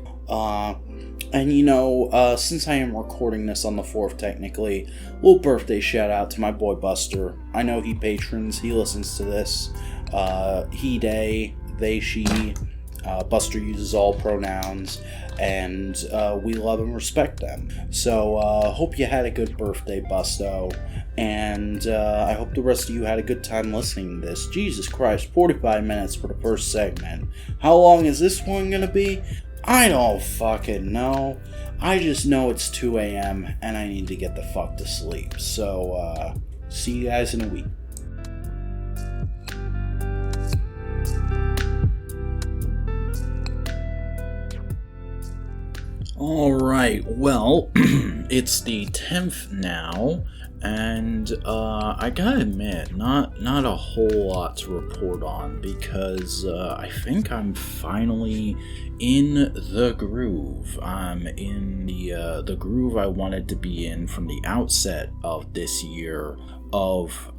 S1: And you know, since I am recording this on the 4th technically, little birthday shout out to my boy Buster. I know he patrons, he listens to this. He, they, she. Buster uses all pronouns, and we love and respect them. So hope you had a good birthday, Busto, and I hope the rest of you had a good time listening to this. Jesus Christ, 45 minutes for the first segment. How long is this one gonna be? I don't fucking know. I just know it's 2 a.m. and I need to get the fuck to sleep. So see you guys in a week. Alright, well, it's the 10th now, and I gotta admit, not a whole lot to report on, because I think I'm finally in the groove. I'm in the groove I wanted to be in from the outset of this year, of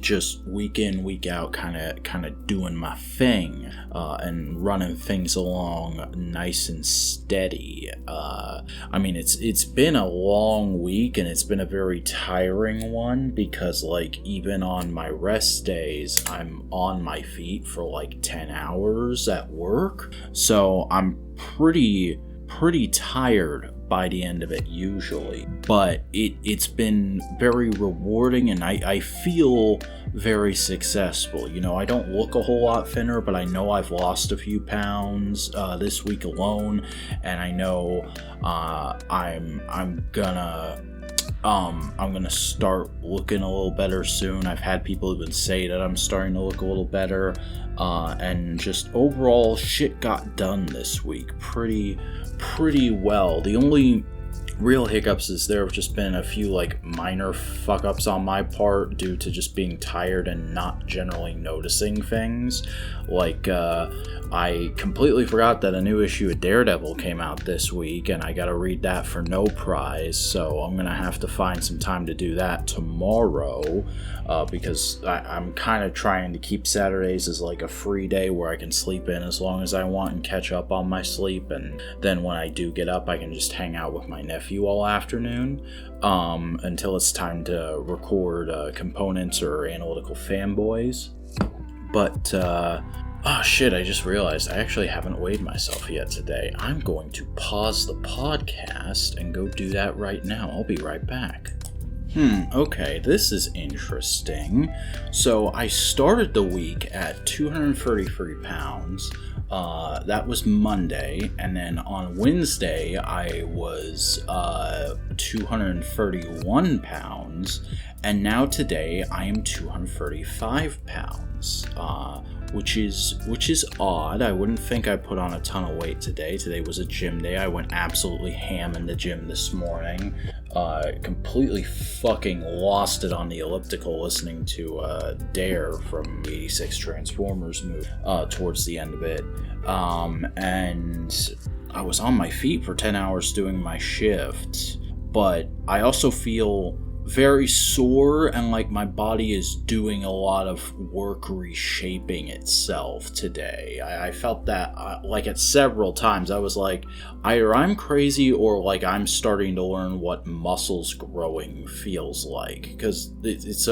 S1: just week in, week out, kind of doing my thing, and running things along nice and steady. I mean, it's been a long week, and it's been a very tiring one, because like even on my rest days, I'm on my feet for like 10 hours at work, so I'm pretty tired by the end of it usually, but it's been very rewarding, and I feel very successful. You know, I don't look a whole lot thinner, but I know I've lost a few pounds this week alone, and I know I'm gonna start looking a little better soon. I've had people even say that I'm starting to look a little better, and just overall shit got done this week pretty well. The only real hiccups is there have just been a few like minor fuck ups on my part due to just being tired and not generally noticing things. Like I completely forgot that a new issue of Daredevil came out this week, and I gotta read that for no prize, so I'm gonna have to find some time to do that tomorrow, because I'm kind of trying to keep Saturdays as like a free day where I can sleep in as long as I want and catch up on my sleep, and then when I do get up I can just hang out with my nephew all afternoon until it's time to record Components or Analytical Fanboys. But oh shit, I just realized I actually haven't weighed myself yet today. I'm going to pause the podcast and go do that right now. I'll be right back. Okay, this is interesting. So I started the week at 233 pounds. That was Monday, and then on Wednesday I was 231 pounds, and now today I am 235 pounds, which is odd. I wouldn't think I put on a ton of weight today. Today was a gym day. I went absolutely ham in the gym this morning. Completely fucking lost it on the elliptical listening to Dare from 86 Transformers movie towards the end of it. And I was on my feet for 10 hours doing my shift, but I also feel very sore and like my body is doing a lot of work reshaping itself today. I felt that like at several times. I was like, either I'm crazy or like I'm starting to learn what muscles growing feels like, because it's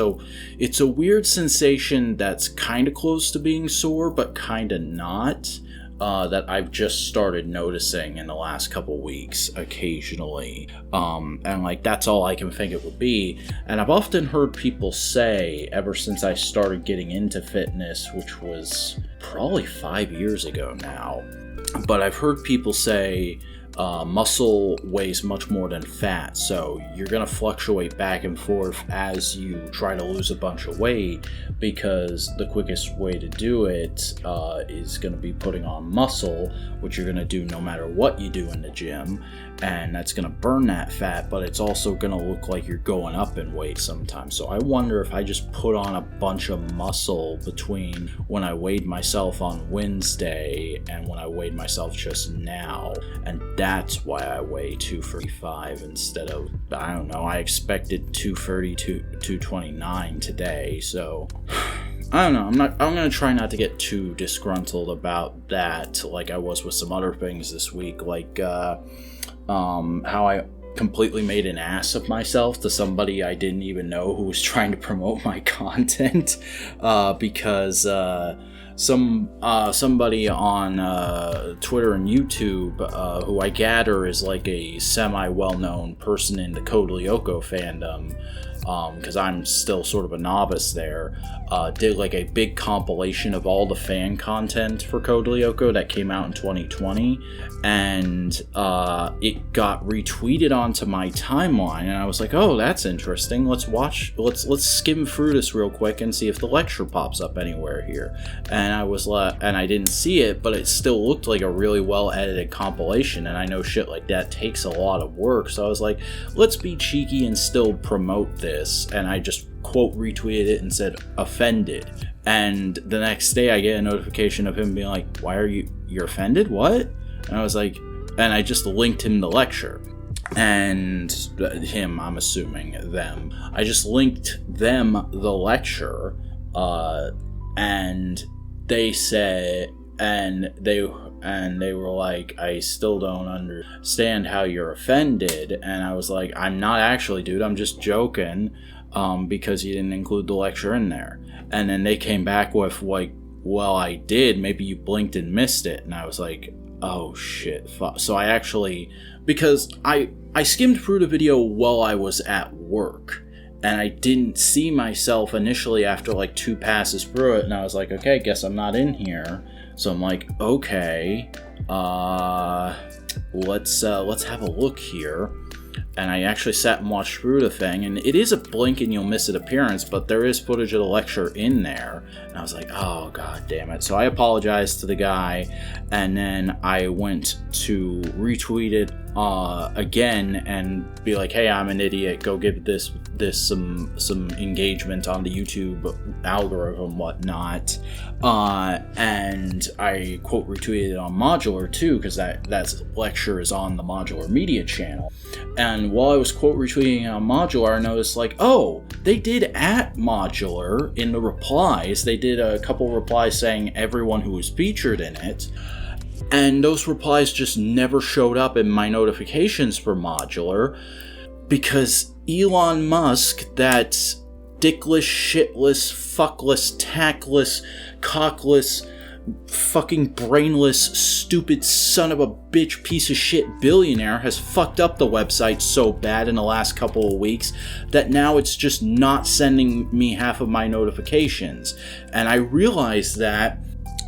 S1: a weird sensation that's kind of close to being sore but kind of not. That I've just started noticing in the last couple weeks occasionally. And like that's all I can think it would be. And I've often heard people say, ever since I started getting into fitness, which was probably 5 years ago now, but I've heard people say muscle weighs much more than fat, so you're going to fluctuate back and forth as you try to lose a bunch of weight, because the quickest way to do it is going to be putting on muscle, which you're going to do no matter what you do in the gym, and that's going to burn that fat, but it's also going to look like you're going up in weight sometimes. So I wonder if I just put on a bunch of muscle between when I weighed myself on Wednesday and when I weighed myself just now, and that's why I weigh 235 instead of, I don't know, I expected 230 to 229 today, so I don't know. I'm gonna try not to get too disgruntled about that like I was with some other things this week, like how I completely made an ass of myself to somebody I didn't even know who was trying to promote my content, because somebody on Twitter and YouTube, who I gather is like a semi-well-known person in the Code Lyoko fandom, because I'm still sort of a novice there, did like a big compilation of all the fan content for Code Lyoko that came out in 2020, and it got retweeted onto my timeline, and I was like, oh, that's interesting. Let's skim through this real quick and see if the lecture pops up anywhere here. And I was and I didn't see it, but it still looked like a really well edited compilation, and I know shit like that takes a lot of work, so I was like, let's be cheeky and still promote this, and I just quote retweeted it and said offended, and the next day I get a notification of him being like, why are you're offended, what? And I was like, and I just linked him the lecture, and him, I'm assuming them, I just linked them the lecture, and they said, and they were like, I still don't understand how you're offended. And I was like, I'm not actually, dude, I'm just joking, because you didn't include the lecture in there. And then they came back with like, well, I did, maybe you blinked and missed it. And I was like, oh shit, fuck. So I actually, because I skimmed through the video while I was at work, and I didn't see myself initially after like 2 passes through it, and I was like, okay, guess I'm not in here. So I'm like, okay, let's have a look here. And I actually sat and watched through the thing, and it is a blink and you'll miss it appearance, but there is footage of the lecture in there. And I was like, oh, god damn it. So I apologized to the guy, and then I went to retweet it again and be like, hey, I'm an idiot, go give this some engagement on the YouTube algorithm, whatnot. And I quote retweeted it on Modular too, because that lecture is on the Modular Media channel. And while I was quote retweeting on Modular, I noticed like, oh, they did at Modular in the replies, they did a couple replies saying everyone who was featured in it. And those replies just never showed up in my notifications for Modular, because Elon Musk, that dickless, shitless, fuckless, tactless, cockless, fucking brainless, stupid son of a bitch piece of shit billionaire, has fucked up the website so bad in the last couple of weeks that now it's just not sending me half of my notifications. And I realized that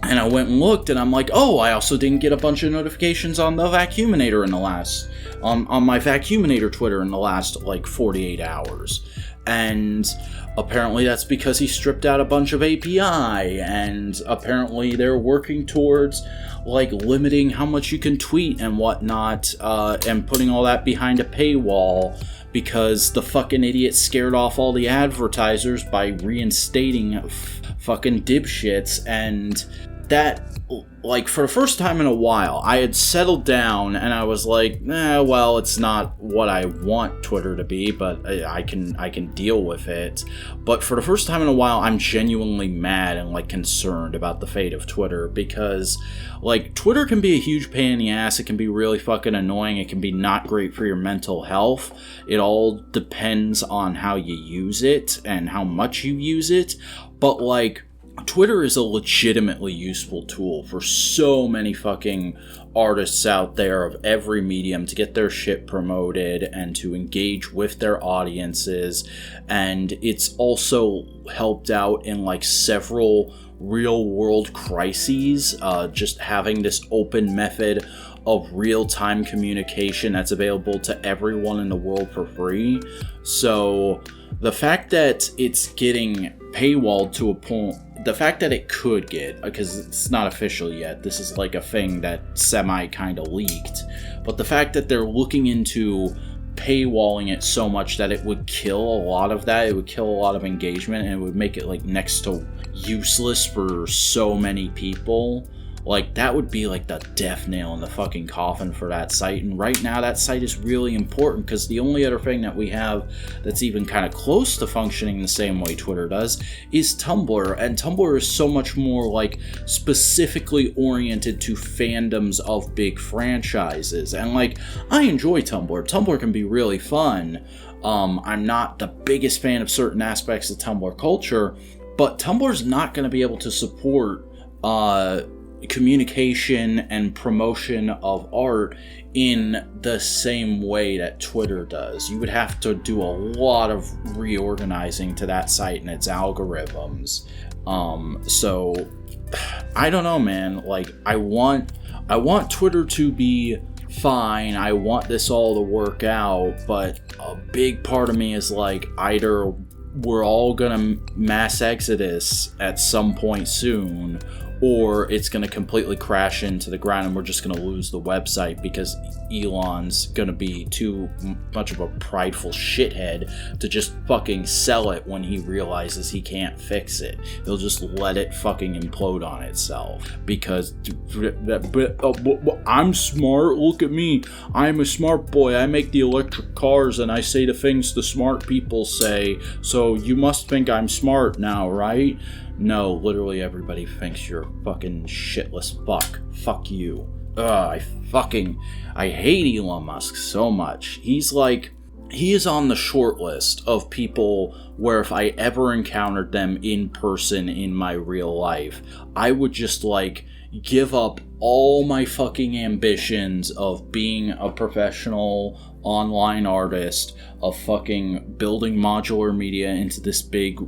S1: And I went and looked, and I'm like, oh, I also didn't get a bunch of notifications on the Vacuuminator on my Vacuuminator Twitter in the last, like, 48 hours. And apparently that's because he stripped out a bunch of API, and apparently they're working towards, like, limiting how much you can tweet and whatnot, and putting all that behind a paywall, because the fucking idiot scared off all the advertisers by reinstating fucking dipshits. And that, like, for the first time in a while, I had settled down and I was like, well, it's not what I want Twitter to be, but I can deal with it. But for the first time in a while, I'm genuinely mad and, like, concerned about the fate of Twitter, because, like, Twitter can be a huge pain in the ass. It can be really fucking annoying. It can be not great for your mental health. It all depends on how you use it and how much you use it. But, like, Twitter is a legitimately useful tool for so many fucking artists out there of every medium to get their shit promoted and to engage with their audiences. And it's also helped out in, like, several real world crises, just having this open method of real-time communication that's available to everyone in the world for free. So the fact that it's getting paywalled to a point, the fact that it could get, because it's not official yet, this is like a thing that semi kind of leaked, but the fact that they're looking into paywalling it so much that it would kill a lot of that, it would kill a lot of engagement, and it would make it, like, next to useless for so many people. Like, that would be like the death nail in the fucking coffin for that site. And right now that site is really important, because the only other thing that we have that's even kind of close to functioning the same way Twitter does is Tumblr. And Tumblr is so much more, like, specifically oriented to fandoms of big franchises. And, like, I enjoy Tumblr. Tumblr can be really fun. I'm not the biggest fan of certain aspects of Tumblr culture, but Tumblr's not going to be able to support communication and promotion of art in the same way that Twitter does. You would have to do a lot of reorganizing to that site and its algorithms. So I don't know, man. Like, I want Twitter to be fine. I want this all to work out, but a big part of me is like, either we're all gonna mass exodus at some point soon, or it's going to completely crash into the ground and we're just going to lose the website because Elon's going to be too much of a prideful shithead to just fucking sell it when he realizes he can't fix it. He'll just let it fucking implode on itself because I'm smart. Look at me. I'm a smart boy. I make the electric cars and I say the things the smart people say. So you must think I'm smart now, right? No, literally everybody thinks you're fucking shitless fuck. Fuck you. I hate Elon Musk so much. He is on the short list of people where if I ever encountered them in person in my real life, I would just, like, give up all my fucking ambitions of being a professional online artist, of fucking building modular media into this big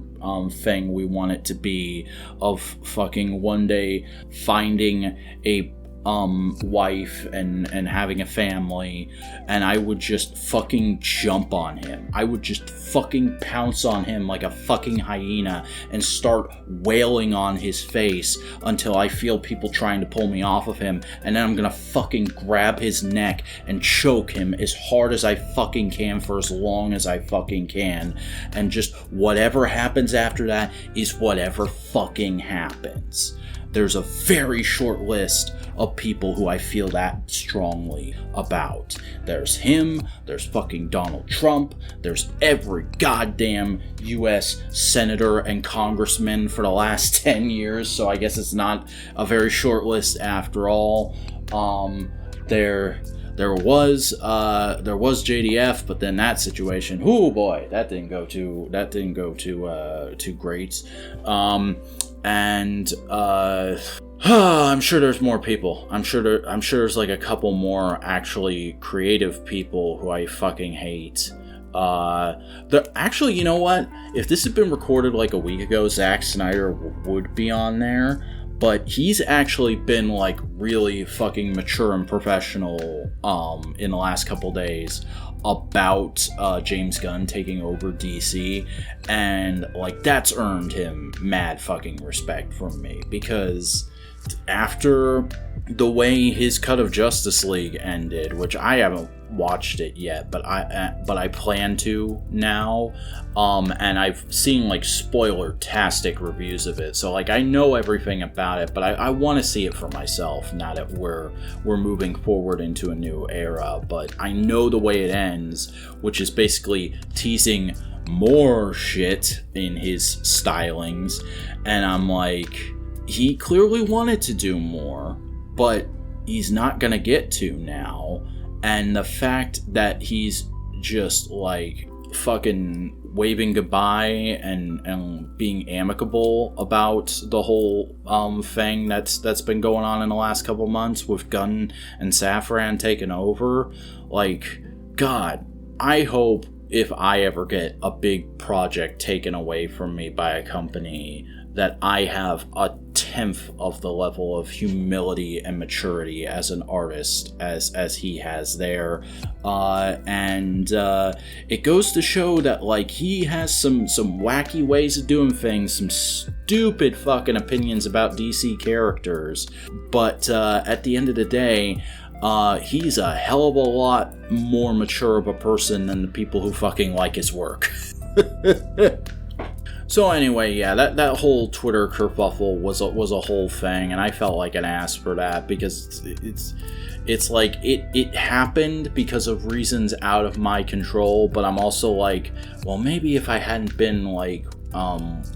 S1: thing we want it to be, of fucking one day finding a wife and having a family, and I would just fucking jump on him. I would just fucking pounce on him like a fucking hyena and start wailing on his face until I feel people trying to pull me off of him, and then I'm gonna fucking grab his neck and choke him as hard as I fucking can for as long as I fucking can, and just whatever happens after that is whatever fucking happens. There's a very short list of people who I feel that strongly about. There's him, there's fucking Donald Trump, there's every goddamn US senator and congressman for the last 10 years, so I guess it's not a very short list after all. There was JDF, but then that situation, oh boy, that didn't go too great. I'm sure there's more people. I'm sure there's like a couple more actually creative people who I fucking hate. Actually, you know what? If this had been recorded like a week ago, Zack Snyder would be on there. but he's actually been like really fucking mature and professional in the last couple days about James Gunn taking over DC, and like that's earned him mad fucking respect from me, because after the way his cut of Justice League ended, which I haven't watched it yet, but I plan to now, and I've seen like spoiler-tastic reviews of it, so like I know everything about it, but I want to see it for myself now that we're moving forward into a new era. But I know the way it ends, which is basically teasing more shit in his stylings, and I'm like, he clearly wanted to do more, but he's not gonna get to now. And the fact that he's just like fucking waving goodbye and being amicable about the whole thing that's been going on in the last couple months with Gunn and Safran taking over, like, God, I hope if I ever get a big project taken away from me by a company, that I have a 10th of the level of humility and maturity as an artist as he has there. And it goes to show that like he has some wacky ways of doing things, some stupid fucking opinions about DC characters, but at the end of the day, he's a hell of a lot more mature of a person than the people who fucking like his work. So anyway, yeah, that whole Twitter kerfuffle was a whole thing, and I felt like an ass for that, because it's like it happened because of reasons out of my control, but I'm also like, well, maybe if I hadn't been like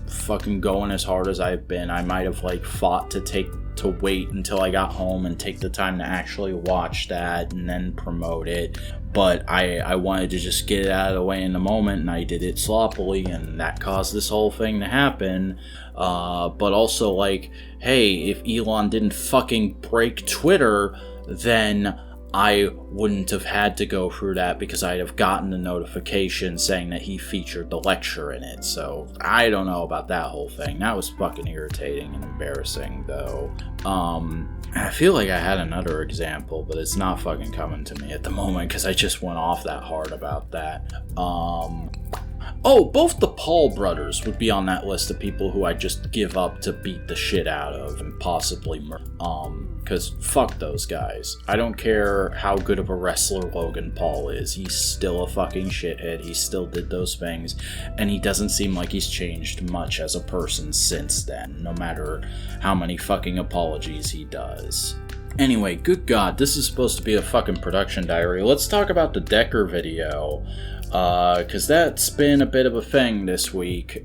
S1: fucking going as hard as I've been, I might have like fought to wait until I got home and take the time to actually watch that and then promote it. But I wanted to just get it out of the way in the moment, and I did it sloppily, and that caused this whole thing to happen. But also, like, hey, if Elon didn't fucking break Twitter, then I wouldn't have had to go through that, because I'd have gotten the notification saying that he featured the lecture in it. So I don't know about that whole thing. That was fucking irritating and embarrassing, though. I feel like I had another example, but it's not fucking coming to me at the moment, because I just went off that hard about that. Oh, both the Paul brothers would be on that list of people who I'd just give up to beat the shit out of and possibly murder. Because fuck those guys. I don't care how good of a wrestler Logan Paul is. He's still a fucking shithead. He still did those things. And he doesn't seem like he's changed much as a person since then, no matter how many fucking apologies he does. Anyway, good God, this is supposed to be a fucking production diary. Let's talk about the Decker video. Because that's been a bit of a thing this week.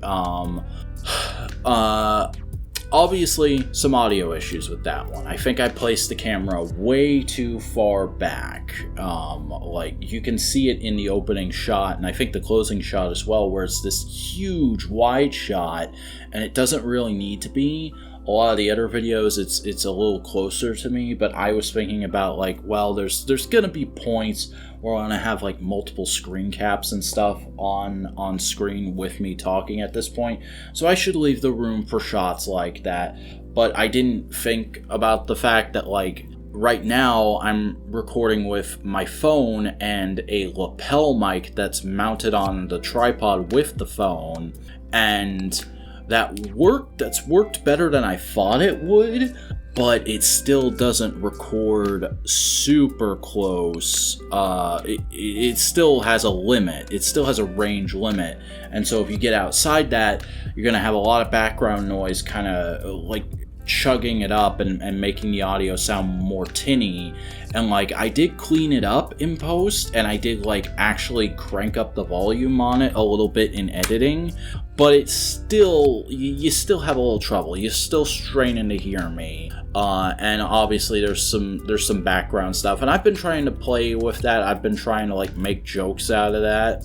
S1: Obviously, some audio issues with that one. I think I placed the camera way too far back. Like, you can see it in the opening shot, and I think the closing shot as well, where it's this huge wide shot, and it doesn't really need to be. A lot of the other videos, it's a little closer to me, but I was thinking about, like, well, there's gonna be points where I'm gonna have, like, multiple screen caps and stuff on screen with me talking at this point, so I should leave the room for shots like that. But I didn't think about the fact that, like, right now I'm recording with my phone and a lapel mic that's mounted on the tripod with the phone, and that's worked better than I thought it would, but it still doesn't record super close. It still has a limit. It still has a range limit. And so if you get outside that, you're going to have a lot of background noise kind of like chugging it up and making the audio sound more tinny. And like, I did clean it up in post, and I did like actually crank up the volume on it a little bit in editing, but it's still, you still have a little trouble. You're still straining to hear me. And obviously there's some background stuff, and I've been trying to play with that. I've been trying to like make jokes out of that.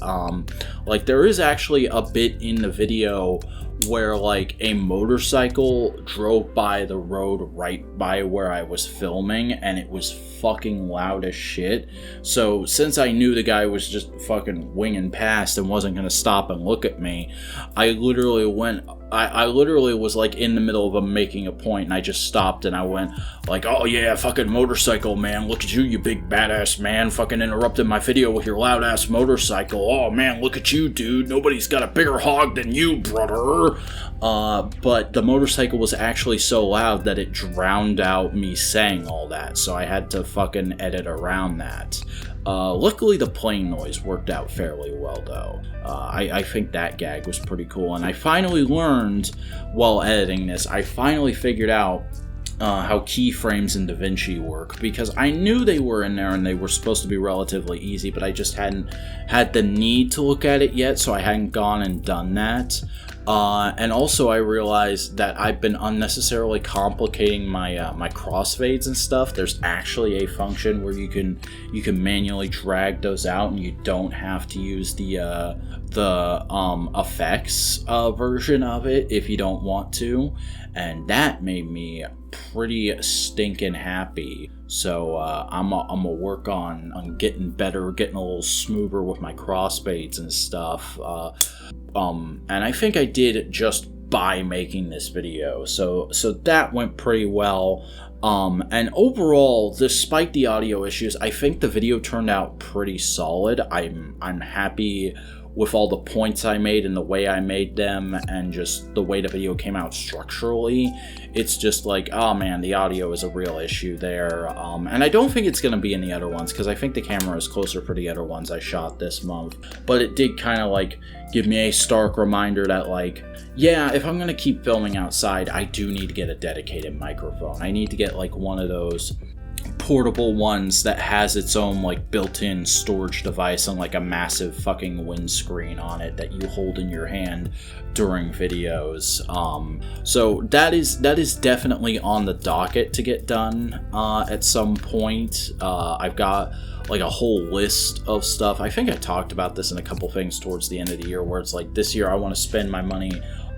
S1: Like, there is actually a bit in the video where like a motorcycle drove by the road right by where I was filming, and it was fucking loud as shit. So since I knew the guy was just fucking winging past and wasn't gonna stop and look at me, I literally was like in the middle of him making a point, and I just stopped and I went like, oh yeah, fucking motorcycle man, look at you big badass man, fucking interrupted my video with your loud ass motorcycle. Oh man, look at you, dude, nobody's got a bigger hog than you, brother. But the motorcycle was actually so loud that it drowned out me saying all that, so I had to fucking edit around that. Luckily the plane noise worked out fairly well though. I think that gag was pretty cool, and I finally learned while editing this, I finally figured out how keyframes in DaVinci work, because I knew they were in there and they were supposed to be relatively easy, but I just hadn't had the need to look at it yet, so I hadn't gone and done that. And also I realized that I've been unnecessarily complicating my crossfades and stuff. There's actually a function where you can manually drag those out, and you don't have to use the effects version of it if you don't want to, and that made me pretty stinking happy. So I'm a work on getting better, getting a little smoother with my crossfades and stuff. And I think I did just by making this video. So that went pretty well. And overall, despite the audio issues, I think the video turned out pretty solid. I'm happy with all the points I made and the way I made them, and just the way the video came out structurally. It's just like, oh man, the audio is a real issue there. And I don't think it's going to be in the other ones, because I think the camera is closer for the other ones I shot this month. But it did kind of like give me a stark reminder that like, yeah, if I'm going to keep filming outside, I do need to get a dedicated microphone. I need to get like one of those portable ones that has its own like built-in storage device and like a massive fucking windscreen on it that you hold in your hand during videos. So that is definitely on the docket to get done at some point. I've got like a whole list of stuff. I think I talked about this in a couple things towards the end of the year, where it's like, this year I want to spend my money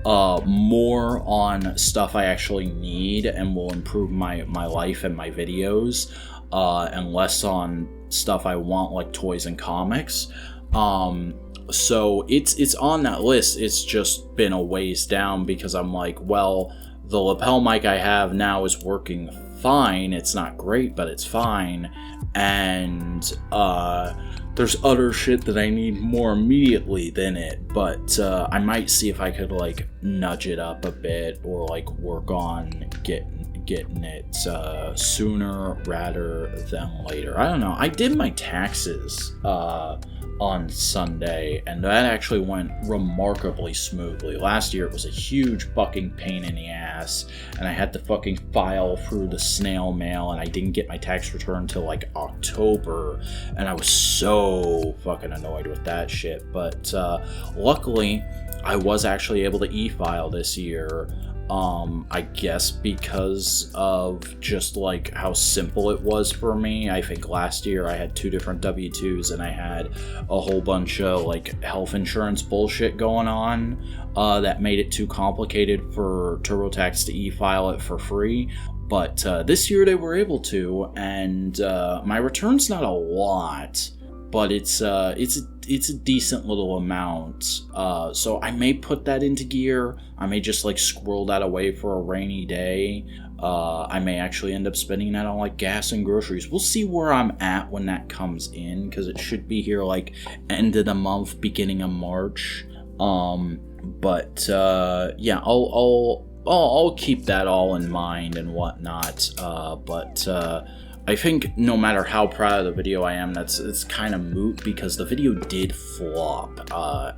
S1: more on stuff I actually need and will improve my life and my videos, and less on stuff I want, like toys and comics. So it's on that list. It's just been a ways down, because I'm like, well, the lapel mic I have now is working fine. It's not great, but it's fine. And there's other shit that I need more immediately than it, but I might see if I could like nudge it up a bit, or like work on getting it sooner rather than later. I don't know. I did my taxes on Sunday, and that actually went remarkably smoothly. Last year it was a huge fucking pain in the ass, and I had to fucking file through the snail mail, and I didn't get my tax return until like October, and I was so fucking annoyed with that shit. But luckily I was actually able to e-file this year. I guess because of just like how simple it was for me. I think last year I had 2 different W-2s, and I had a whole bunch of like health insurance bullshit going on that made it too complicated for TurboTax to e-file it for free. But this year they were able to, and my return's not a lot, but it's a decent little amount. So I may put that into gear. I may just like squirrel that away for a rainy day. I may actually end up spending that on like gas and groceries. We'll see where I'm at when that comes in, because it should be here like end of the month, beginning of March. But yeah, I'll keep that all in mind and whatnot. But I think no matter how proud of the video I am, it's kind of moot, because the video did flop,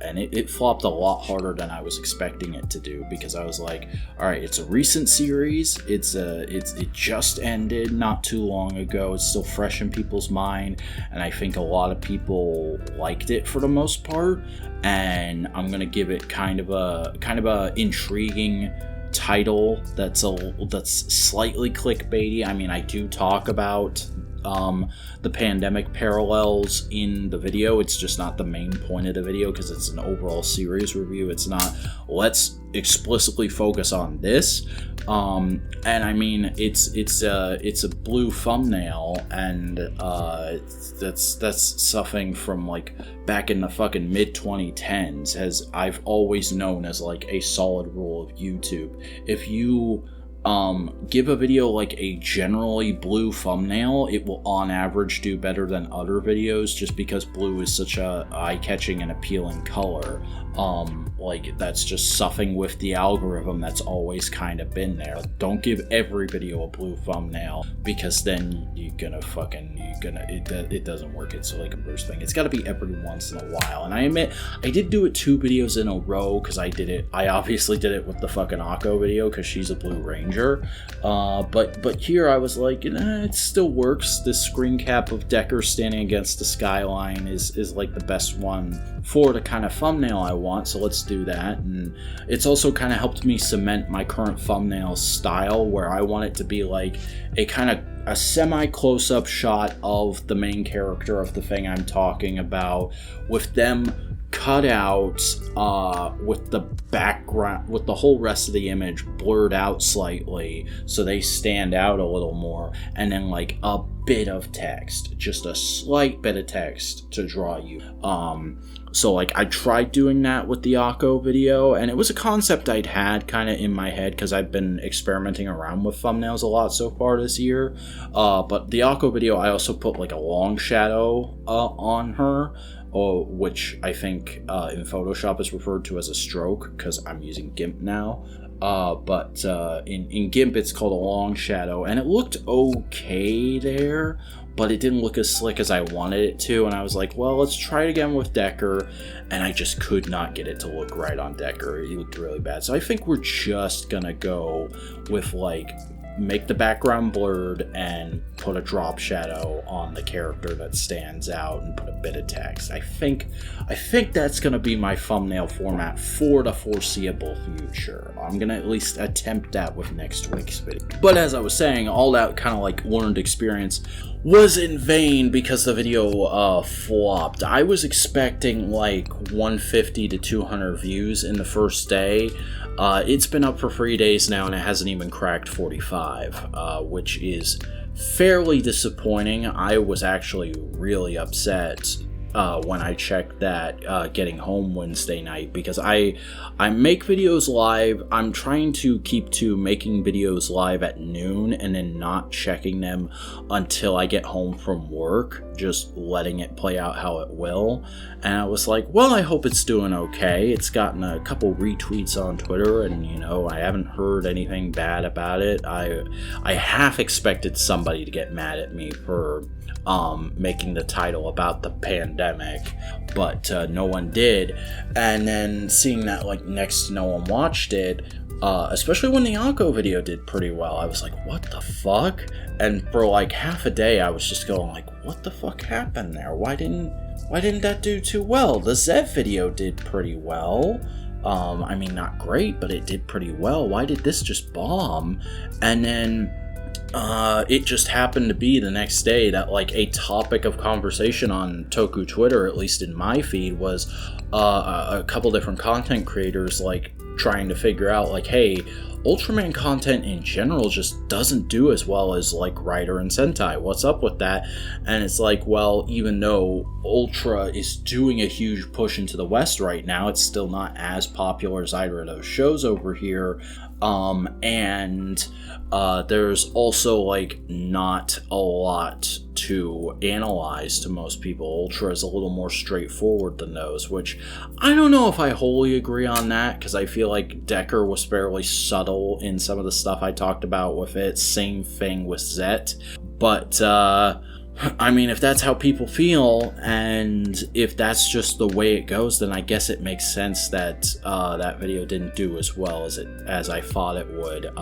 S1: and it flopped a lot harder than I was expecting it to do, because I was like, all right, it's a recent series, it just ended not too long ago, it's still fresh in people's mind, and I think a lot of people liked it for the most part, and I'm gonna give it kind of a intriguing title that's slightly clickbaity. I mean, I do talk about the pandemic parallels in the video. It's just not the main point of the video because it's an overall series review. It's not, let's explicitly focus on this. And I mean, it's a blue thumbnail, and that's something from like back in the fucking mid 2010s, as I've always known as like a solid rule of YouTube. If you give a video like a generally blue thumbnail, it will on average do better than other videos, just because blue is such a eye-catching and appealing color. Like, that's just something with the algorithm that's always kind of been there. Don't give every video a blue thumbnail, because then it doesn't work. It's like a burst thing. It's got to be every once in a while. And I admit, I did do it 2 videos in a row, because I obviously did it with the fucking Akko video, because she's a Blue Ranger. But here I was like, it still works. This screen cap of Decker standing against the skyline is like the best one for the kind of thumbnail I want, so let's do that. And it's also kind of helped me cement my current thumbnail style, where I want it to be like a kind of a semi close-up shot of the main character of the thing I'm talking about, with them cut out with the background, with the whole rest of the image blurred out slightly so they stand out a little more, and then like a bit of text, just a slight bit of text to draw you. So like I tried doing that with the Akko video, and it was a concept I'd had kind of in my head because I've been experimenting around with thumbnails a lot so far this year. But the Akko video, I also put like a long shadow on her, which I think in Photoshop is referred to as a stroke, because I'm using GIMP now. But in GIMP it's called a long shadow, and it looked okay there, but it didn't look as slick as I wanted it to, and I was like, well, let's try it again with Decker, and I just could not get it to look right on Decker. It looked really bad. So I think we're just gonna go with like, make the background blurred and put a drop shadow on the character that stands out and put a bit of text. I think that's gonna be my thumbnail format for the foreseeable future. I'm gonna at least attempt that with next week's video. But as I was saying, all that kind of like learned experience was in vain because the video flopped. I was expecting like 150 to 200 views in the first day. It's been up for 3 days now, and it hasn't even cracked 45, which is fairly disappointing. I was actually really upset when I checked that getting home Wednesday night, because I make videos live. I'm trying to keep to making videos live at noon and then not checking them until I get home from work, just letting it play out how it will. And I was like, well, I hope it's doing okay. It's gotten a couple retweets on Twitter, and I haven't heard anything bad about it. I half expected somebody to get mad at me for making the title about the pandemic, but no one did. And then seeing that like next to no one watched it, especially when the Akko video did pretty well, I was like, what the fuck? And for like half a day I was just going like, what the fuck happened there? Why didn't that do too well? The Zev video did pretty well. I mean, not great, but it did pretty well. Why did this just bomb? And then it just happened to be the next day that like a topic of conversation on Toku Twitter, at least in my feed, was a couple different content creators like trying to figure out like, hey, Ultraman content in general just doesn't do as well as like Rider and Sentai. What's up with that? And it's like, well, even though Ultra is doing a huge push into the West right now, it's still not as popular as either of those shows over here. And there's also like not a lot to analyze to most people. Ultra is a little more straightforward than those, which I don't know if I wholly agree on that, because I feel like Decker was fairly subtle in some of the stuff I talked about with it. Same thing with Zet. But I mean, if that's how people feel, and if that's just the way it goes, then I guess it makes sense that that video didn't do as well as I thought it would.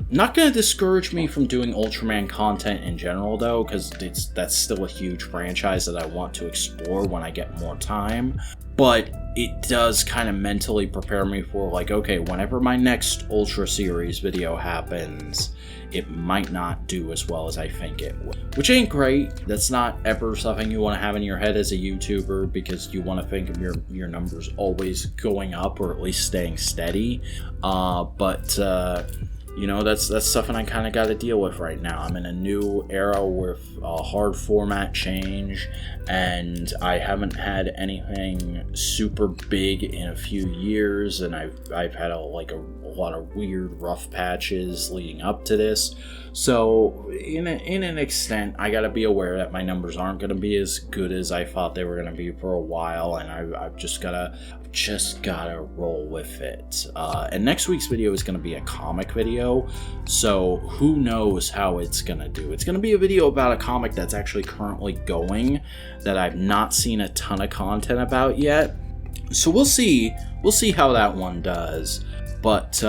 S1: Not gonna discourage me from doing Ultraman content in general, though, because that's still a huge franchise that I want to explore when I get more time. but it does kind of mentally prepare me for, like, okay, whenever my next Ultra Series video happens, it might not do as well as I think it would. Which ain't great. That's not ever something you want to have in your head as a YouTuber, because you want to think of your numbers always going up, or at least staying steady. You know, that's something I kind of got to deal with right now. I'm in a new era with a hard format change, and I haven't had anything super big in a few years, and I've had a lot of weird rough patches leading up to this. So in an extent, I got to be aware that my numbers aren't going to be as good as I thought they were going to be for a while, and I've just gotta roll with it. And next week's video is going to be a comic video, so who knows how it's going to do. It's going to be a video about a comic that's actually currently going, that I've not seen a ton of content about yet. So we'll see how that one does. But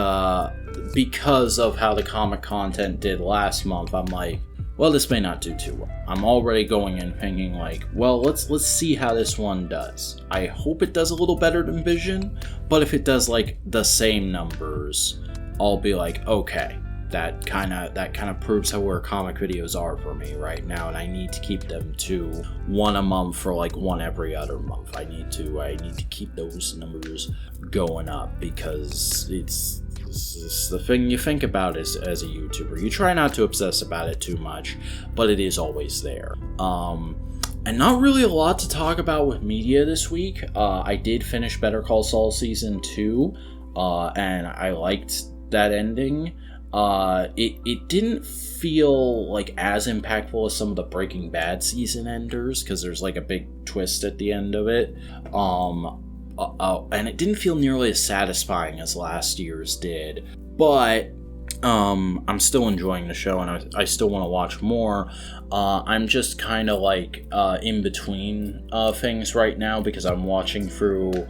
S1: because of how the comic content did last month, I'm like, well, this may not do too well. I'm already going in thinking like, well, let's see how this one does. I hope it does a little better than Vision, but if it does like the same numbers, I'll be like, okay, that kind of proves how where comic videos are for me right now, and I need to keep them to one a month for like one every other month. I need to keep those numbers going up, because it's the thing you think about as a YouTuber. You try not to obsess about it too much, but it is always there. And not really a lot to talk about with media this week. I did finish Better Call Saul Season 2, and I liked that ending. It didn't feel like as impactful as some of the Breaking Bad season enders, because there's like a big twist at the end of it. And it didn't feel nearly as satisfying as last year's did, but I'm still enjoying the show, and I still want to watch more. I'm just kind of like in between things right now, because I'm watching through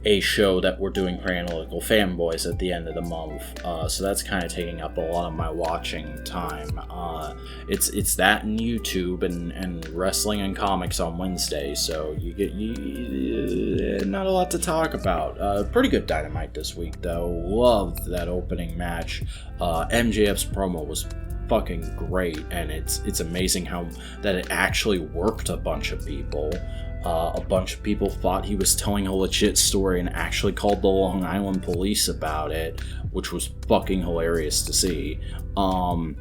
S1: a show that we're doing for Analytical Fanboys at the end of the month, so that's kind of taking up a lot of my watching time. It's that and YouTube and wrestling and comics on Wednesday, so you get not a lot to talk about. Pretty good Dynamite this week though. Loved that opening match. MJF's promo was fucking great, and it's amazing how that it actually worked a bunch of people. A bunch of people thought he was telling a legit story and actually called the Long Island police about it, which was fucking hilarious to see. I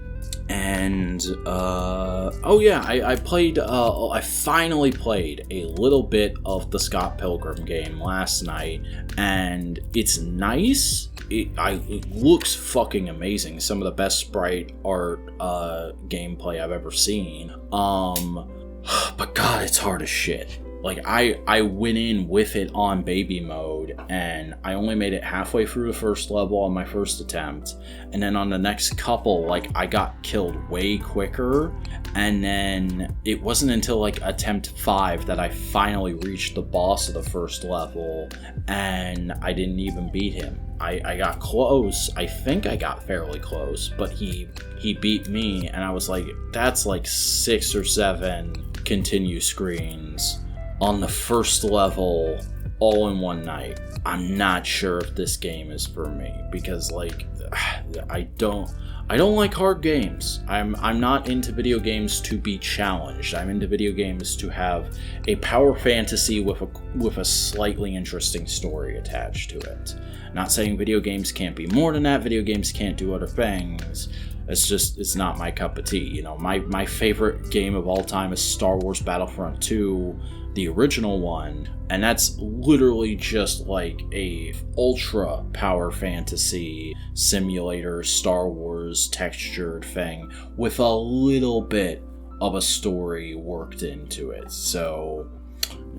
S1: finally played a little bit of the Scott Pilgrim game last night, and it's nice. It looks fucking amazing. Some of the best sprite art gameplay I've ever seen. But God, it's hard as shit. Like, I went in with it on baby mode, and I only made it halfway through the first level on my first attempt, and then on the next couple, like, I got killed way quicker, and then it wasn't until, like, attempt 5 that I finally reached the boss of the first level, and I didn't even beat him. I got close. I think I got fairly close, but he beat me, and I was like, that's like 6 or 7 continue screens on the first level all in one night. I'm not sure if this game is for me, because like I don't like hard games. I'm not into video games to be challenged. I'm into video games to have a power fantasy with a slightly interesting story attached to it. Not saying video games can't be more than that. Video games can't do other things. It's not my cup of tea. You know, my favorite game of all time is Star Wars Battlefront 2, the original one, and that's literally just like a ultra power fantasy simulator Star Wars textured thing with a little bit of a story worked into it. So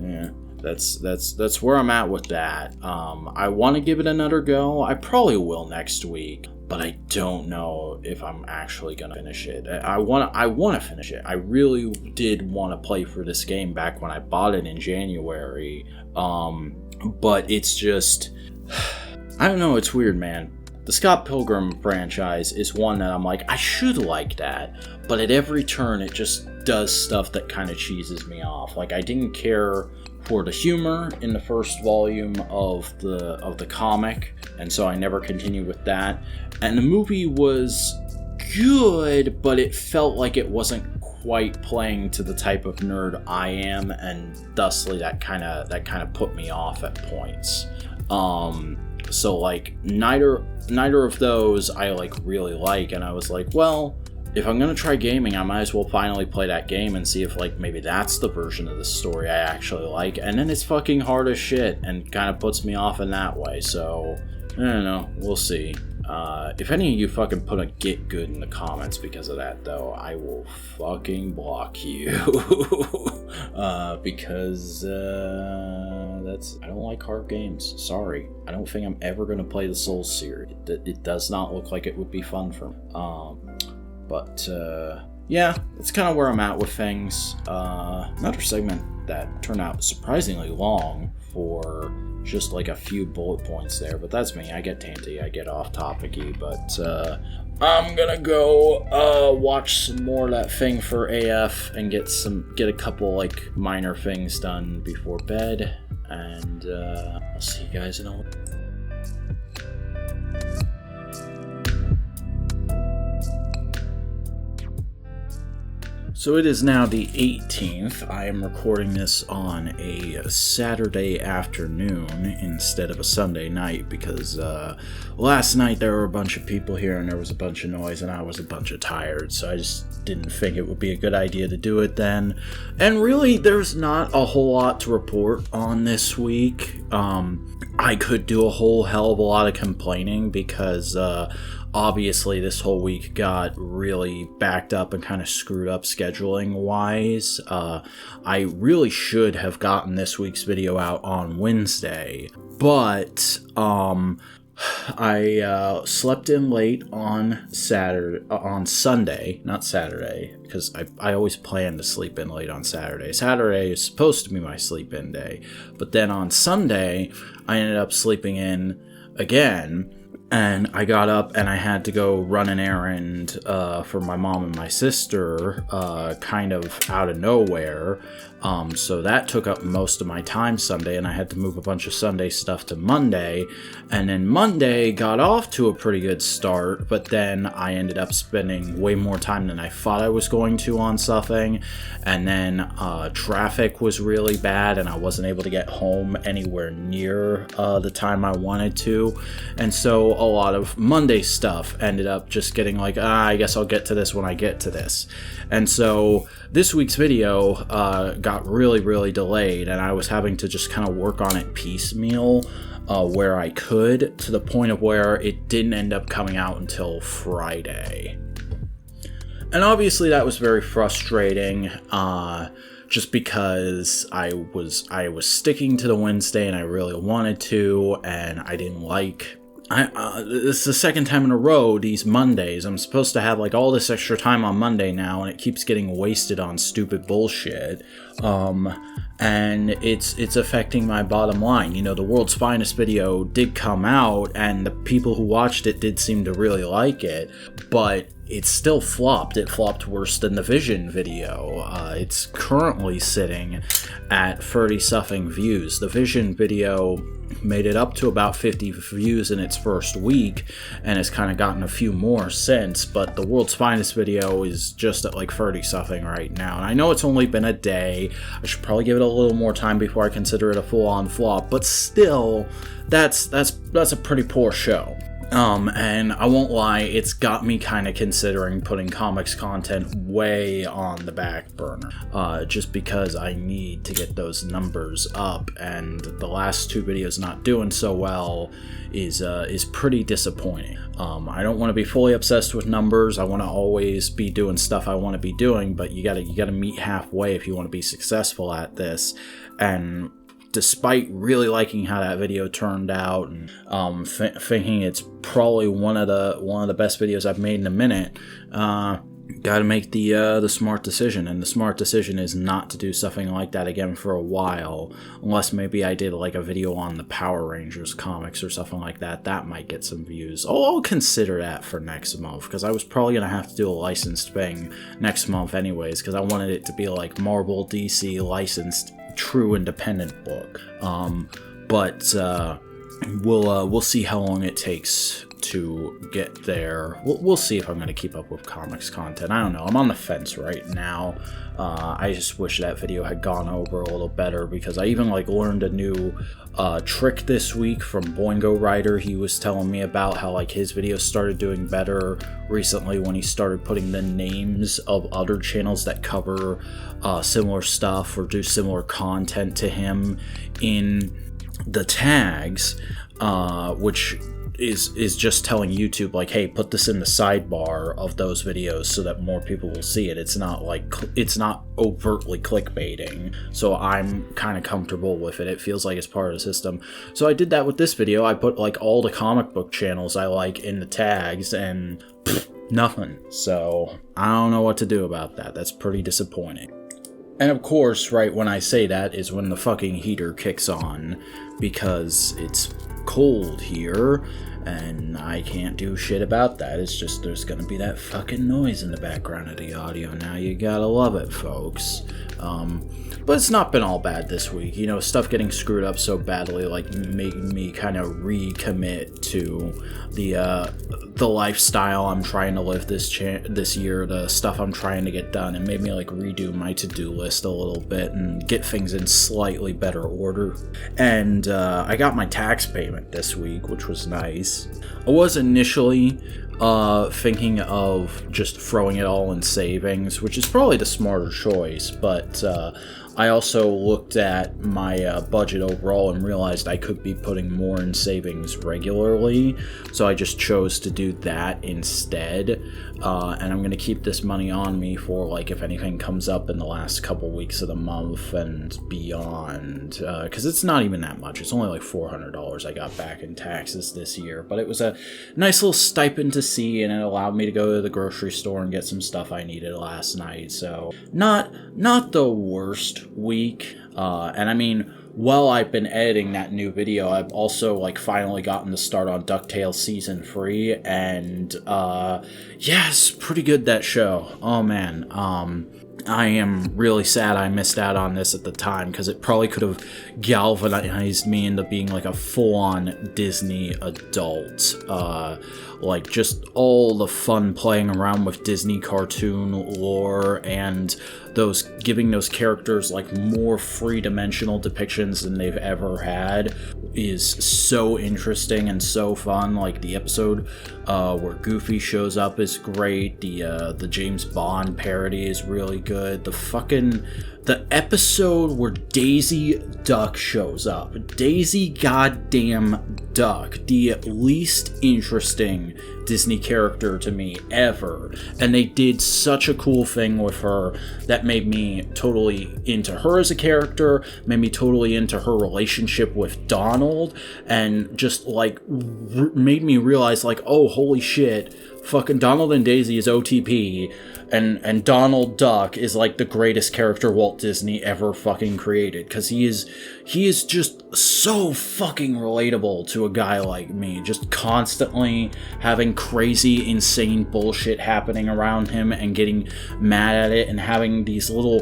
S1: yeah, that's where I'm at with that. I want to give it another go. I probably will next week, but I don't know if I'm actually gonna finish it. I want to finish it. I really did want to play for this game back when I bought it in January. But it's just, I don't know. It's weird, man. The Scott Pilgrim franchise is one that I'm like, I should like that, but at every turn it just does stuff that kind of cheeses me off. Like, I didn't care for the humor in the first volume of the comic, and so I never continued with that. And the movie was good, but it felt like it wasn't quite playing to the type of nerd I am, and thusly that kind of put me off at points. So like neither of those I like really like, and I was like, well, if I'm gonna try gaming, I might as well finally play that game and see if like maybe that's the version of the story I actually like. And then it's fucking hard as shit and kind of puts me off in that way. So I don't know, we'll see. If any of you fucking put a get good in the comments because of that, though, I will fucking block you. Because I don't like hard games. Sorry. I don't think I'm ever going to play the Souls series. It does not look like it would be fun for me. But yeah, it's kind of where I'm at with things. Another segment that turned out surprisingly long for just like a few bullet points there, but that's me. I get tanty, I get off topicy, but I'm gonna go watch some more of that thing for AF and get a couple like minor things done before bed, and I'll see you guys in a while. So it is now the 18th. I am recording this on a Saturday afternoon instead of a Sunday night because last night there were a bunch of people here and there was a bunch of noise and I was a bunch of tired, so I just didn't think it would be a good idea to do it then. And really, there's not a whole lot to report on this week. I could do a whole hell of a lot of complaining because obviously this whole week got really backed up and kind of screwed up scheduling wise. I really should have gotten this week's video out on Wednesday, but I slept in late on Sunday, not Saturday, because I always plan to sleep in late on Saturday. Saturday is supposed to be my sleep in day, but then on Sunday I ended up sleeping in again. And I got up and I had to go run an errand for my mom and my sister, kind of out of nowhere. So that took up most of my time Sunday, and I had to move a bunch of Sunday stuff to Monday. And then Monday got off to a pretty good start, but then I ended up spending way more time than I thought I was going to on something. And then traffic was really bad, and I wasn't able to get home anywhere near the time I wanted to. And so a lot of Monday stuff ended up just getting like, I guess I'll get to this when I get to this. And so this week's video got really delayed, and I was having to just kind of work on it piecemeal where I could, to the point of where it didn't end up coming out until Friday. And obviously that was very frustrating, just because I was sticking to the Wednesday and I really wanted to, and I didn't like... this is the second time in a row these Mondays. I'm supposed to have like all this extra time on Monday now, and it keeps getting wasted on stupid bullshit. And it's affecting my bottom line. You know, the World's Finest video did come out, and the people who watched it did seem to really like it, but it still flopped. It flopped worse than the Vision video. It's currently sitting at 30-something views. The Vision video made it up to about 50 views in its first week, and has kind of gotten a few more since, but the World's Finest video is just at like 30-something right now. And I know it's only been a day. I should probably give it a little more time before I consider it a full-on flop, but still, that's a pretty poor show. And I won't lie, it's got me kind of considering putting comics content way on the back burner, just because I need to get those numbers up, and the last two videos not doing so well is pretty disappointing. I don't want to be fully obsessed with numbers. I want to always be doing stuff I want to be doing, but you gotta meet halfway if you want to be successful at this. And despite really liking how that video turned out and thinking it's probably one of the best videos I've made in a minute, gotta make the smart decision, and the smart decision is not to do something like that again for a while, unless maybe I did like a video on the Power Rangers comics or something like that. That might get some views. I'll consider that for next month, because I was probably gonna have to do a licensed thing next month anyways, because I wanted it to be like Marvel DC licensed true independent book. But we'll see how long it takes to get there. We'll see if I'm going to keep up with comics content. I don't know. I'm on the fence right now. I just wish that video had gone over a little better, because I even learned a new trick this week from Boingo Rider. He was telling me about how his videos started doing better recently when he started putting the names of other channels that cover similar stuff or do similar content to him in the tags, which is just telling YouTube hey, put this in the sidebar of those videos so that more people will see it. It's not it's not overtly clickbaiting, so I'm kind of comfortable with it. It feels like it's part of the system. So I did that with this video. I put all the comic book channels I like in the tags, and nothing. So I don't know what to do about that. That's pretty disappointing. And of course, right when I say that is when the fucking heater kicks on, because it's cold here and I can't do shit about that. It's just there's gonna be that fucking noise in the background of the audio. Now you gotta love it, folks. But it's not been all bad this week. Stuff getting screwed up so badly making me kind of recommit to the lifestyle I'm trying to live this year, the stuff I'm trying to get done. It made me redo my to-do list a little bit and get things in slightly better order. And I got my tax payment this week, which was nice. I was initially thinking of just throwing it all in savings, which is probably the smarter choice, but I also looked at my budget overall and realized I could be putting more in savings regularly, so I just chose to do that instead. And I'm going to keep this money on me for if anything comes up in the last couple weeks of the month and beyond, because it's not even that much. It's only $400 I got back in taxes this year, but it was a nice little stipend to see, and it allowed me to go to the grocery store and get some stuff I needed last night. So not the worst week. And I mean, while I've been editing that new video, I've also finally gotten to start on DuckTales Season 3, and yes, pretty good, that show. Oh man, I am really sad I missed out on this at the time, because it probably could have galvanized me into being a full-on Disney adult. Just all the fun playing around with Disney cartoon lore and giving those characters more three-dimensional depictions than they've ever had is so interesting and so fun. The episode where Goofy shows up is great. The James Bond parody is really good. The episode where Daisy Duck shows up. Daisy goddamn Duck. The least interesting Disney character to me ever. And they did such a cool thing with her that made me totally into her as a character, made me totally into her relationship with Donald, and just made me realize oh, holy shit, fucking Donald and Daisy is OTP, and Donald Duck is the greatest character Walt Disney ever fucking created, because he is just so fucking relatable to a guy like me, just constantly having crazy, insane bullshit happening around him and getting mad at it and having these little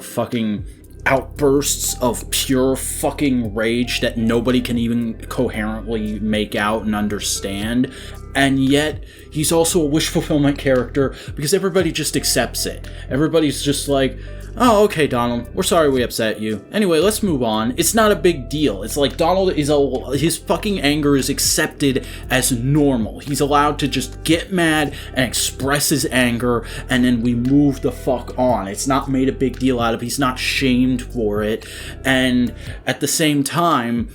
S1: fucking outbursts of pure fucking rage that nobody can even coherently make out and understand. And yet, he's also a wish fulfillment character because everybody just accepts it. Everybody's just oh, okay, Donald, we're sorry we upset you. Anyway, let's move on. It's not a big deal. It's Donald his fucking anger is accepted as normal. He's allowed to just get mad and express his anger, and then we move the fuck on. It's not made a big deal out of. He's not shamed for it. And at the same time,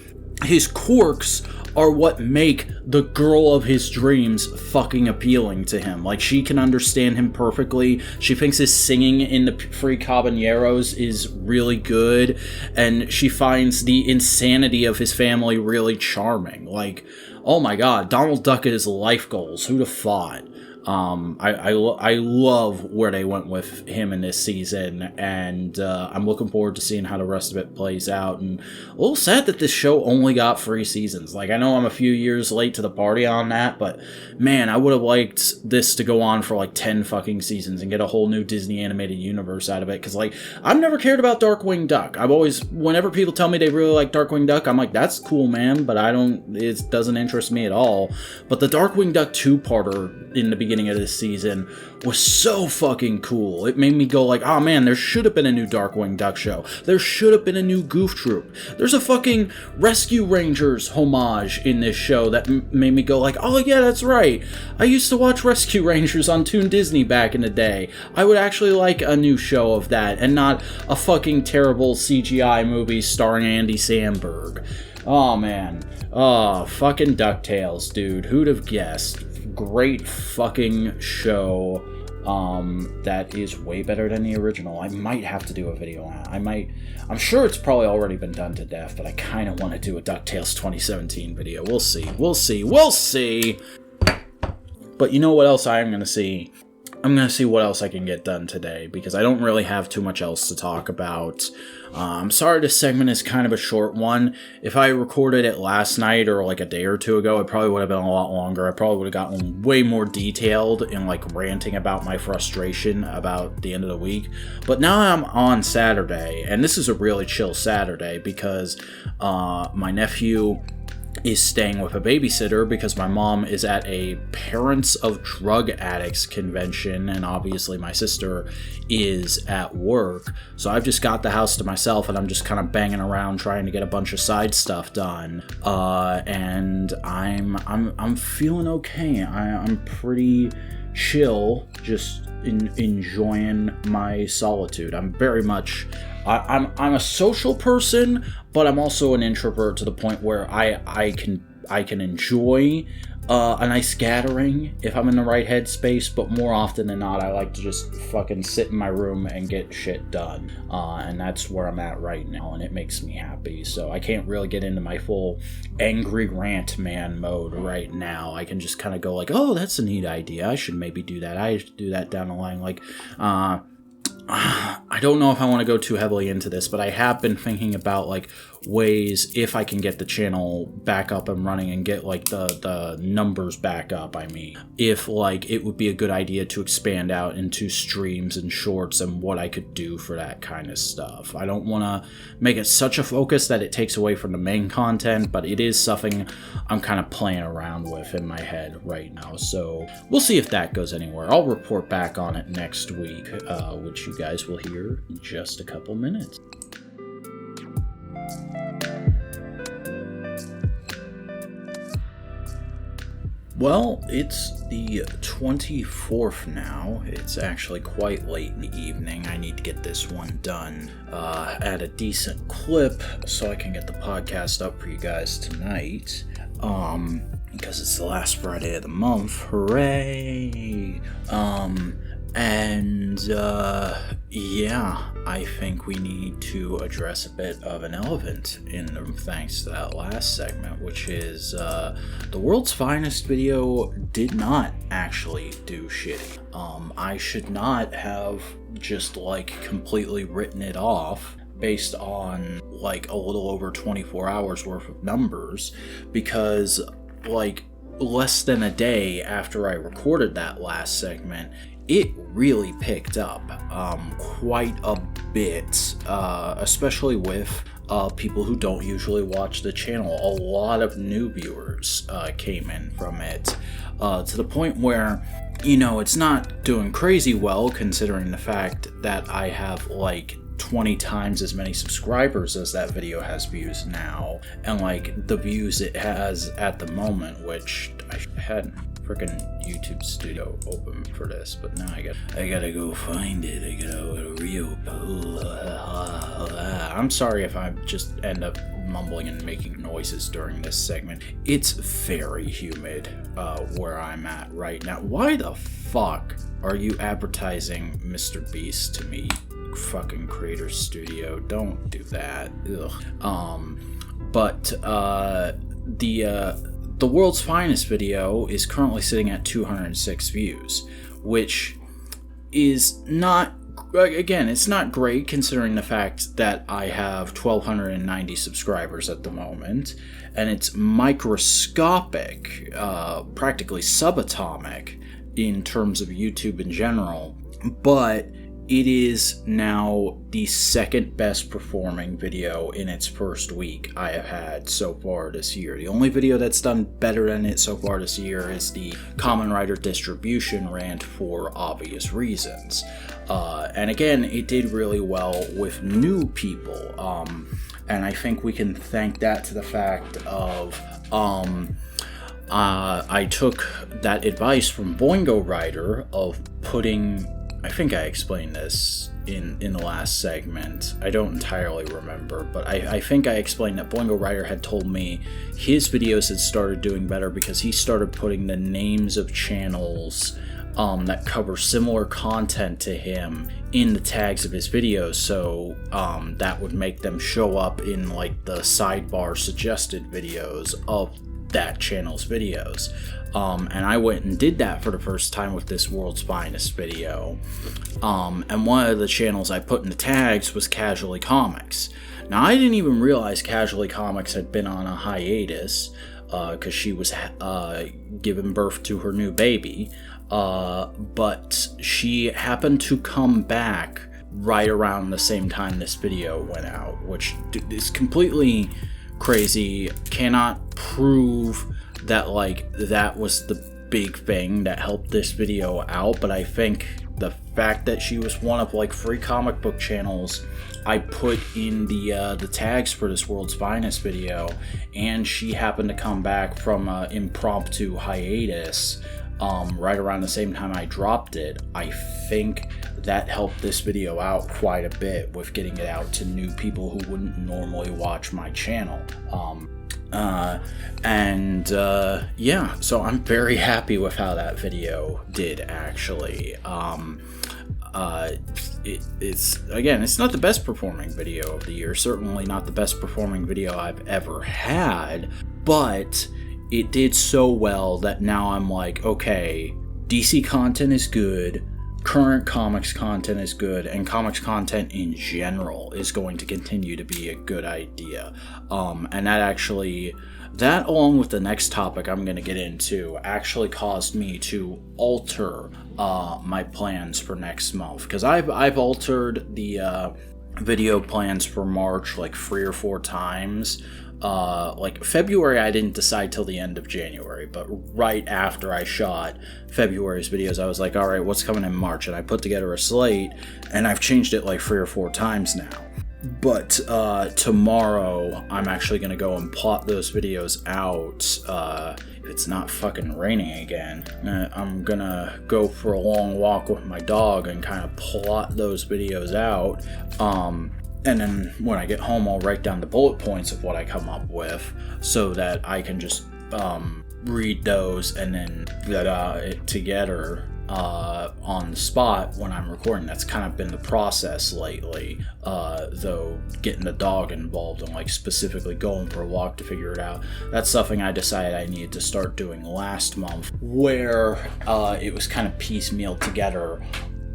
S1: his quirks are what make the girl of his dreams fucking appealing to him. She can understand him perfectly. She thinks his singing in the Free Caballeros is really good, and she finds the insanity of his family really charming. Oh my god, Donald Duck is life goals. Who'd have thought? I love where they went with him in this season, and I'm looking forward to seeing how the rest of it plays out. And a little sad that this show only got 3 seasons. Like, I know I'm a few years late to the party on that, but man, I would have liked this to go on for like 10 fucking seasons and get a whole new Disney animated universe out of it. Because, like, I've never cared about Darkwing Duck. I've always, whenever people tell me they really like Darkwing Duck, I'm like, that's cool, man, but it doesn't interest me at all. But the Darkwing Duck 2-parter in the beginning of this season was so fucking cool. It made me go like, oh man, there should have been a new Darkwing Duck show. There should have been a new Goof Troop. There's a fucking Rescue Rangers homage in this show that made me go like, oh yeah, that's right. I used to watch Rescue Rangers on Toon Disney back in the day. I would actually like a new show of that and not a fucking terrible CGI movie starring Andy Samberg. Oh man. Oh, fucking DuckTales, dude. Who'd have guessed? Great fucking show that is way better than the original. I might have to do a video on it. I'm sure it's probably already been done to death, but I kind of want to do a DuckTales 2017 video. We'll see. But you know what else I am going to see? I'm going to see what else I can get done today, because I don't really have too much else to talk about. I'm sorry this segment is kind of a short one. If I recorded it last night or like a day or two ago, it probably would have been a lot longer. I probably would have gotten way more detailed in like ranting about my frustration about the end of the week. But now I'm on Saturday, and this is a really chill Saturday because my nephew is staying with a babysitter because my mom is at a Parents of Drug Addicts convention, and obviously my sister is at work. So I've just got the house to myself, and I'm just kind of banging around trying to get a bunch of side stuff done. And I'm feeling okay. I'm pretty chill, just enjoying my solitude. I'm very much I'm a social person, but I'm also an introvert to the point where I can enjoy a nice gathering if I'm in the right headspace, but more often than not, I like to just fucking sit in my room and get shit done. And that's where I'm at right now, and it makes me happy. So I can't really get into my full angry rant man mode right now. I can just kind of go like, oh, that's a neat idea. I should maybe do that. I should do that down the line. Like, I don't know if I want to go too heavily into this, but I have been thinking about like ways if I can get the channel back up and running and get like the numbers back up. I mean, if like it would be a good idea to expand out into streams and shorts and what I could do for that kind of stuff. I don't want to make it such a focus that it takes away from the main content, but it is something I'm kind of playing around with in my head right now. So we'll see if that goes anywhere. I'll report back on it next week, which you guys will hear in just a couple minutes. Well, it's the 24th now. It's actually quite late in the evening. I need to get this one done at a decent clip so I can get the podcast up for you guys tonight. Because it's the last Friday of the month. Hooray! Yeah, I think we need to address a bit of an elephant in the room thanks to that last segment, which is the world's finest video did not actually do shitty. I should not have just like completely written it off based on like a little over 24 hours worth of numbers, because like less than a day after I recorded that last segment, it really picked up quite a bit, especially with people who don't usually watch the channel. A lot of new viewers came in from it, to the point where, you know, it's not doing crazy well considering the fact that I have like 20 times as many subscribers as that video has views now, and like the views it has at the moment, which I hadn't freaking YouTube Studio open for this, but now I gotta go find it. I gotta reopen. I'm sorry if I just end up mumbling and making noises during this segment. It's very humid where I'm at right now. Why the fuck are you advertising Mr. Beast to me, fucking Creator Studio? Don't do that. Ugh. But the world's finest video is currently sitting at 206 views, which is not, again, it's not great considering the fact that I have 1,290 subscribers at the moment, and it's microscopic, practically subatomic in terms of YouTube in general, but it is now the second best performing video in its first week I have had so far this year. The only video that's done better than it so far this year is the Common Writer Distribution rant, for obvious reasons. And again, it did really well with new people. And I think we can thank that to the fact of I took that advice from Boingo Writer of putting, I think I explained this in the last segment. I don't entirely remember, but I think I explained that Boingo Writer had told me his videos had started doing better because he started putting the names of channels that cover similar content to him in the tags of his videos, so that would make them show up in like the sidebar suggested videos of that channel's videos. And I went and did that for the first time with this World's Finest video. And one of the channels I put in the tags was Casually Comics. Now, I didn't even realize Casually Comics had been on a hiatus because she was giving birth to her new baby. But she happened to come back right around the same time this video went out, which is completely crazy. Cannot prove that like that was the big thing that helped this video out, but I think the fact that she was one of like 3 comic book channels I put in the tags for this World's Finest video, and she happened to come back from an impromptu hiatus right around the same time I dropped it, I think that helped this video out quite a bit with getting it out to new people who wouldn't normally watch my channel. Yeah, so I'm very happy with how that video did, actually. It's again, it's not the best performing video of the year, certainly not the best performing video I've ever had, but it did so well that now I'm like, okay, DC content is good, current comics content is good, and comics content in general is going to continue to be a good idea. And that along with the next topic I'm going to get into actually caused me to alter my plans for next month, because I've altered the video plans for March like 3 or 4 times. Like February I didn't decide till the end of January, but right after I shot February's videos I was like, alright, what's coming in March? And I put together a slate, and I've changed it like 3 or 4 times now. But tomorrow I'm actually going to go and plot those videos out. If it's not fucking raining again, I'm going to go for a long walk with my dog and kind of plot those videos out. And then when I get home, I'll write down the bullet points of what I come up with so that I can just read those and then get it together on the spot when I'm recording. That's kind of been the process lately, though getting the dog involved and like specifically going for a walk to figure it out, that's something I decided I needed to start doing last month, where it was kind of piecemeal together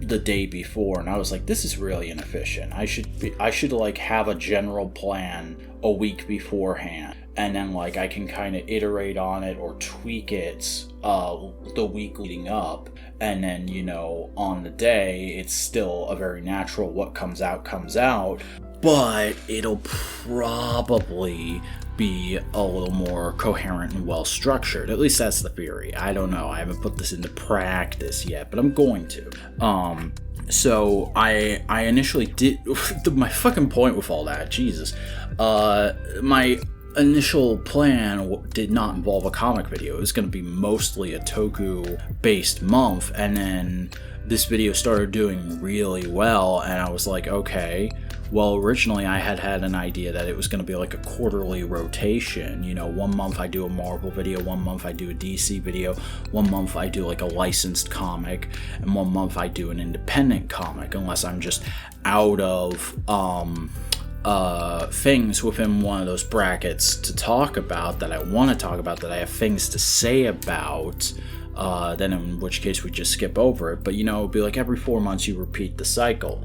S1: the day before, and I was like, this is really inefficient. I should like have a general plan a week beforehand, and then like I can kind of iterate on it or tweak it the week leading up, and then, you know, on the day it's still a very natural what comes out, but it'll probably be a little more coherent and well structured. At least that's the theory. I don't know. I haven't put this into practice yet, but I'm going to. So I initially did my fucking point with all that. Jesus. My initial plan did not involve a comic video. It was going to be mostly a toku-based month, and then this video started doing really well, and I was like, okay. Well, originally I had an idea that it was going to be like a quarterly rotation. You know, 1 month I do a Marvel video, 1 month I do a DC video, 1 month I do like a licensed comic, and 1 month I do an independent comic, unless I'm just out of things within one of those brackets to talk about, that I want to talk about, that I have things to say about, then in which case we just skip over it. But it'd be like every 4 months you repeat the cycle.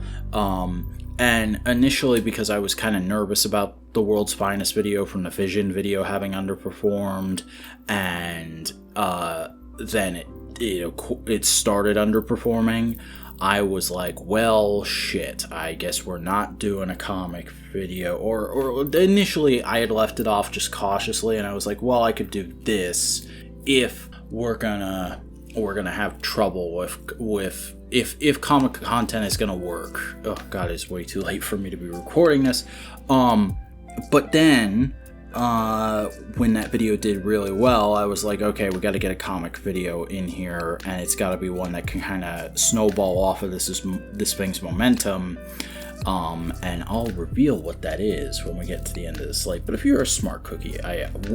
S1: And initially, because I was kind of nervous about the World's Finest video from the Vision video having underperformed, and then it started underperforming, I was like, well, shit, I guess we're not doing a comic video. Or initially I had left it off just cautiously, and I was like, well, I could do this if we're gonna have trouble with if comic content is gonna work. Oh god, it's way too late for me to be recording this. But then when that video did really well, I was like, okay, we got to get a comic video in here, and it's got to be one that can kind of snowball off of this thing's momentum. And I'll reveal what that is when we get to the end of the slate. But if you're a smart cookie,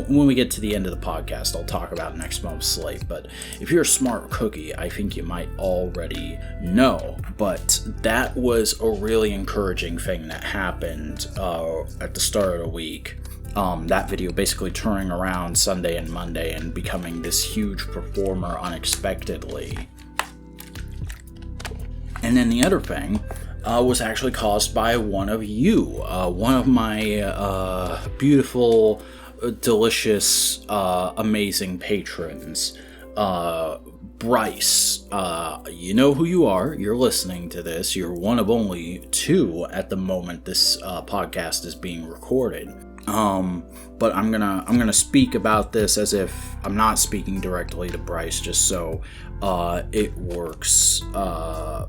S1: when we get to the end of the podcast, I'll talk about next month's slate. But if you're a smart cookie, I think you might already know. But that was a really encouraging thing that happened at the start of the week. That video basically turning around Sunday and Monday and becoming this huge performer unexpectedly. And then the other thing was actually caused by one of you, one of my beautiful, delicious, amazing patrons, Bryce. You know who you are. You're listening to this. You're one of only two at the moment this podcast is being recorded. But I'm gonna speak about this as if I'm not speaking directly to Bryce, just so it works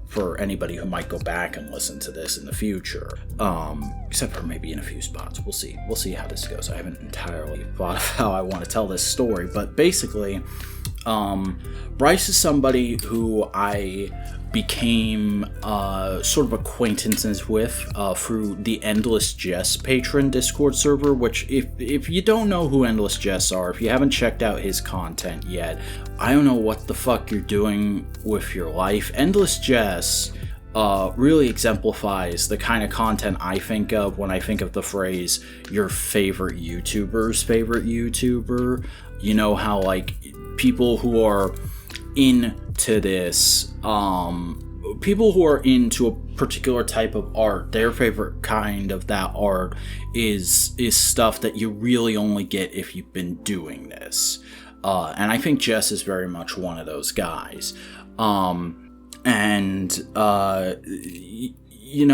S1: for anybody who might go back and listen to this in the future. Except for maybe in a few spots. We'll see how this goes. I haven't entirely thought of how I want to tell this story, but basically, Bryce is somebody who I became sort of acquaintances with through the Endless Jest patron Discord server, which if you don't know who Endless Jests are, if you haven't checked out his content yet, I don't know what the fuck you're doing with your life. Endless Jests really exemplifies the kind of content I think of when I think of the phrase your favorite YouTuber's favorite YouTuber. You know how like people who are into this, people who are into a particular type of art, their favorite kind of that art is stuff that you really only get if you've been doing this. And I think Jess is very much one of those guys.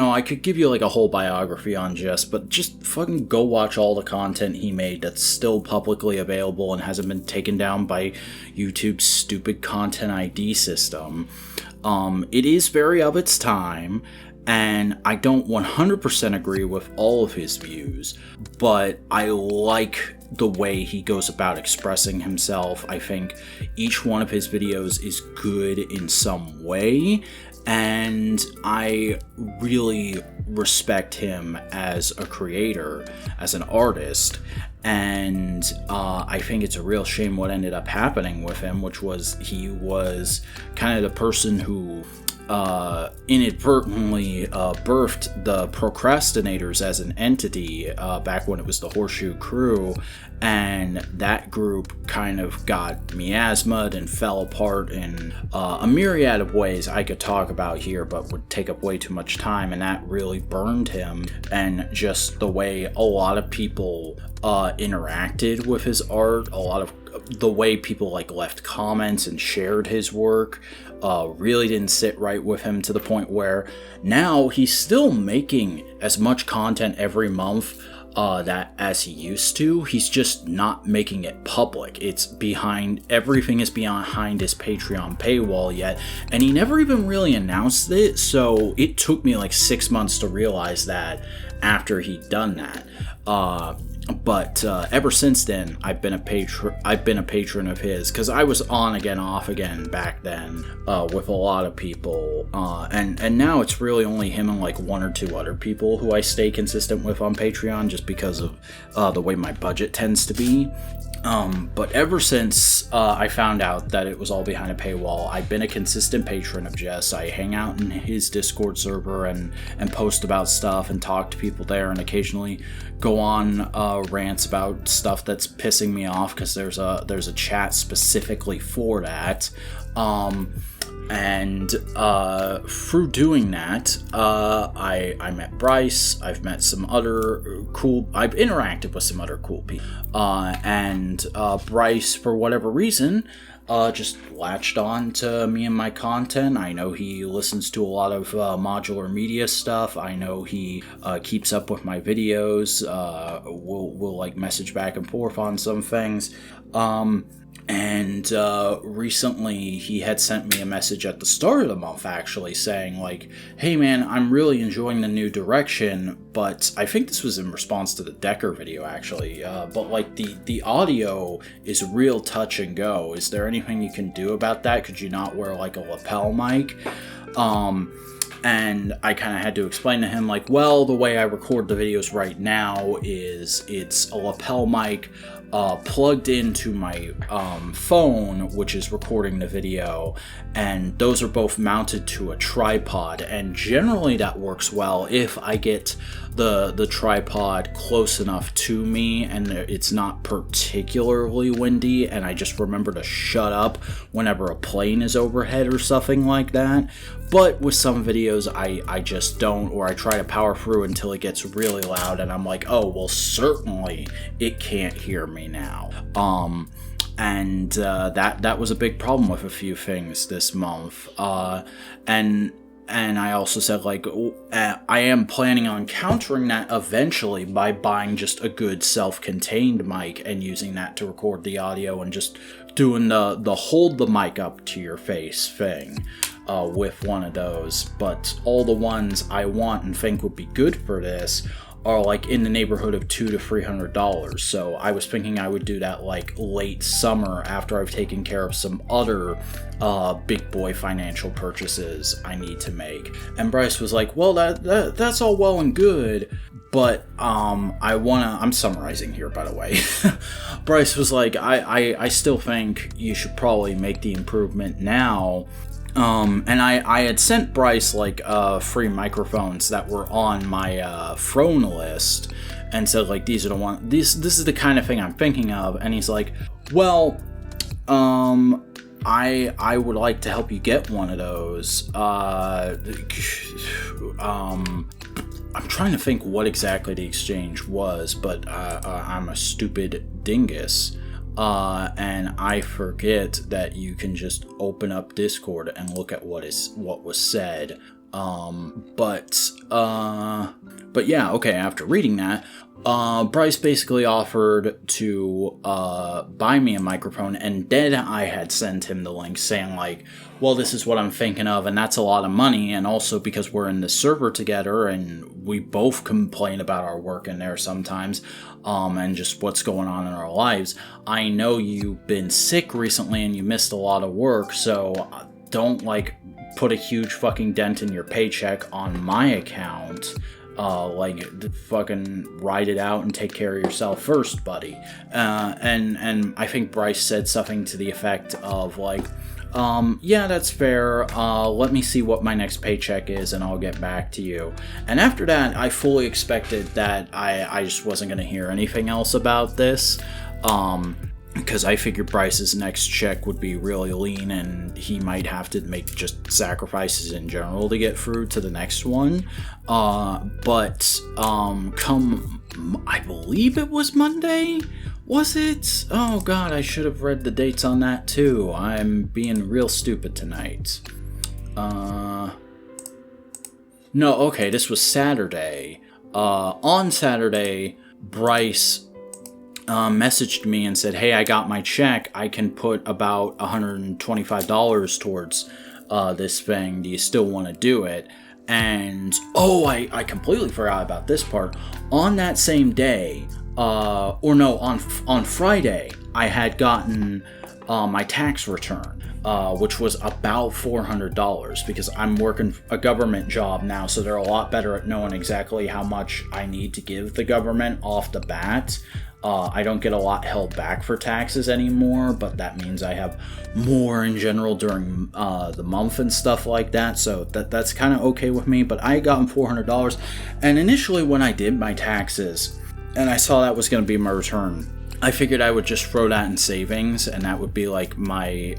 S1: I could give you like a whole biography on Jess, but just fucking go watch all the content he made that's still publicly available and hasn't been taken down by YouTube's stupid content ID system. It is very of its time, and I don't 100% agree with all of his views, but I like the way he goes about expressing himself. I think each one of his videos is good in some way, and I really respect him as a creator, as an artist, and I think it's a real shame what ended up happening with him, which was he was kind of the person who inadvertently birthed the Procrastinators as an entity back when it was the Horseshoe Crew, and that group kind of got miasmaed and fell apart in a myriad of ways I could talk about here, but would take up way too much time, and that really burned him. And just the way a lot of people interacted with his art, a lot of the way people like left comments and shared his work really didn't sit right with him, to the point where now he's still making as much content every month that as he used to. He's just not making it public. Everything is behind his Patreon paywall yet, and he never even really announced it, so it took me like 6 months to realize that after he'd done that. But ever since then, I've been a patron of his, because I was on again, off again back then with a lot of people, and now it's really only him and like one or two other people who I stay consistent with on Patreon, just because of the way my budget tends to be. But ever since I found out that it was all behind a paywall, I've been a consistent patron of Jess. I hang out in his Discord server and post about stuff and talk to people there, and occasionally go on rants about stuff that's pissing me off, because there's a chat specifically for that. And through doing that, I met Bryce. I've met some other I've interacted with some other cool people. And Bryce, for whatever reason, just latched on to me and my content. I know he listens to a lot of modular media stuff. I know he keeps up with my videos. We'll like message back and forth on some things. And recently he had sent me a message at the start of the month, actually, saying like, hey man, I'm really enjoying the new direction, but I think this was in response to the Decker video, actually, but like the audio is real touch and go. Is there anything you can do about that? Could you not wear like a lapel mic? And I kind of had to explain to him, like, well, the way I record the videos right now is it's a lapel mic plugged into my phone, which is recording the video, and those are both mounted to a tripod, and generally that works well if I get the tripod close enough to me and it's not particularly windy, and I just remember to shut up whenever a plane is overhead or something like that. But with some videos I just don't, or I try to power through until it gets really loud and I'm like, oh well, certainly it can't hear me now. And that was a big problem with a few things this month. And I also said, like, I am planning on countering that eventually by buying just a good self-contained mic and using that to record the audio, and just doing the hold the mic up to your face thing with one of those. But all the ones I want and think would be good for this are like in the neighborhood of $200 to $300. So I was thinking I would do that like late summer, after I've taken care of some other big boy financial purchases I need to make. And Bryce was like, well, that's all well and good, but I'm summarizing here, by the way. Bryce was like, I still think you should probably make the improvement now. And I had sent Bryce like free microphones that were on my throne list, and said like, these are the one, this is the kind of thing I'm thinking of. And he's like, well, I would like to help you get one of those. I'm trying to think what exactly the exchange was, but I'm a stupid dingus. And I forget that you can just open up Discord and look at what was said. But yeah, okay, after reading that, Bryce basically offered to buy me a microphone, and then I had sent him the link saying like, well, this is what I'm thinking of, and that's a lot of money, and also because we're in the server together and we both complain about our work in there sometimes, and just what's going on in our lives. I know you've been sick recently and you missed a lot of work, so don't like put a huge fucking dent in your paycheck on my account. Fucking ride it out and take care of yourself first, buddy. And I think Bryce said something to the effect of like, yeah, that's fair. Let me see what my next paycheck is and I'll get back to you. And after that, I fully expected that I just wasn't going to hear anything else about this. Because I figured Bryce's next check would be really lean and he might have to make just sacrifices in general to get through to the next one. But come, I believe it was Monday? Was it? Oh god, I should have read the dates on that too. I'm being real stupid tonight. No, okay, this was Saturday. On Saturday, Bryce messaged me and said, hey, I got my check. I can put about $125 towards this thing. Do you still want to do it? And, I completely forgot about this part. On that same day, or no, on Friday, I had gotten my tax return, which was about $400, because I'm working a government job now, so they're a lot better at knowing exactly how much I need to give the government off the bat. I don't get a lot held back for taxes anymore, but that means I have more in general during the month and stuff like that, so that's kind of okay with me. But I had gotten $400, and initially when I did my taxes, and I saw that was going to be my return, I figured I would just throw that in savings, and that would be like my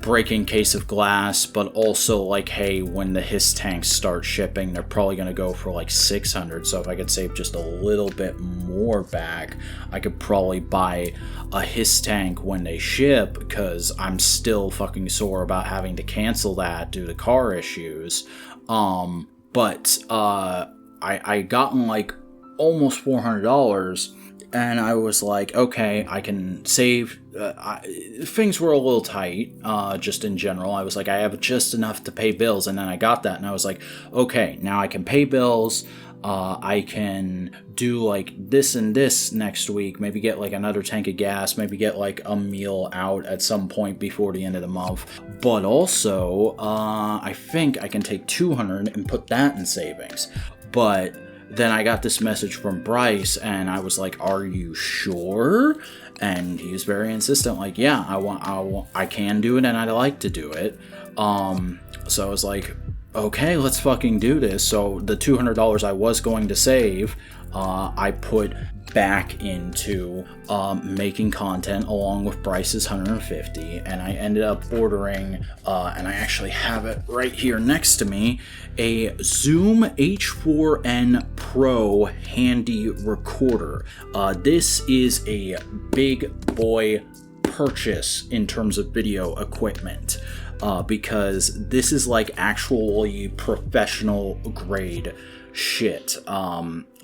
S1: breaking case of glass, but also like, hey, when the HISS tanks start shipping, they're probably going to go for like $600, so if I could save just a little bit more back, I could probably buy a HISS tank when they ship, because I'm still fucking sore about having to cancel that due to car issues. But I gotten like almost $400, and I was like, okay, I can save. Things were a little tight, just in general. I was like, I have just enough to pay bills, and then I got that, and I was like, okay, now I can pay bills. I can do like this and this next week, maybe get like another tank of gas, maybe get like a meal out at some point before the end of the month. But also, I think I can take $200 and put that in savings. But then I got this message from Bryce, and I was like, are you sure? And he was very insistent, like, yeah, I can do it, and I'd like to do it. So I was like, okay, let's fucking do this. So the $200 I was going to save, I put back into making content along with Bryce's $150, and I ended up ordering, and I actually have it right here next to me, a Zoom H4n Pro handy recorder. This is a big boy purchase in terms of video equipment, because this is like actually professional grade shit.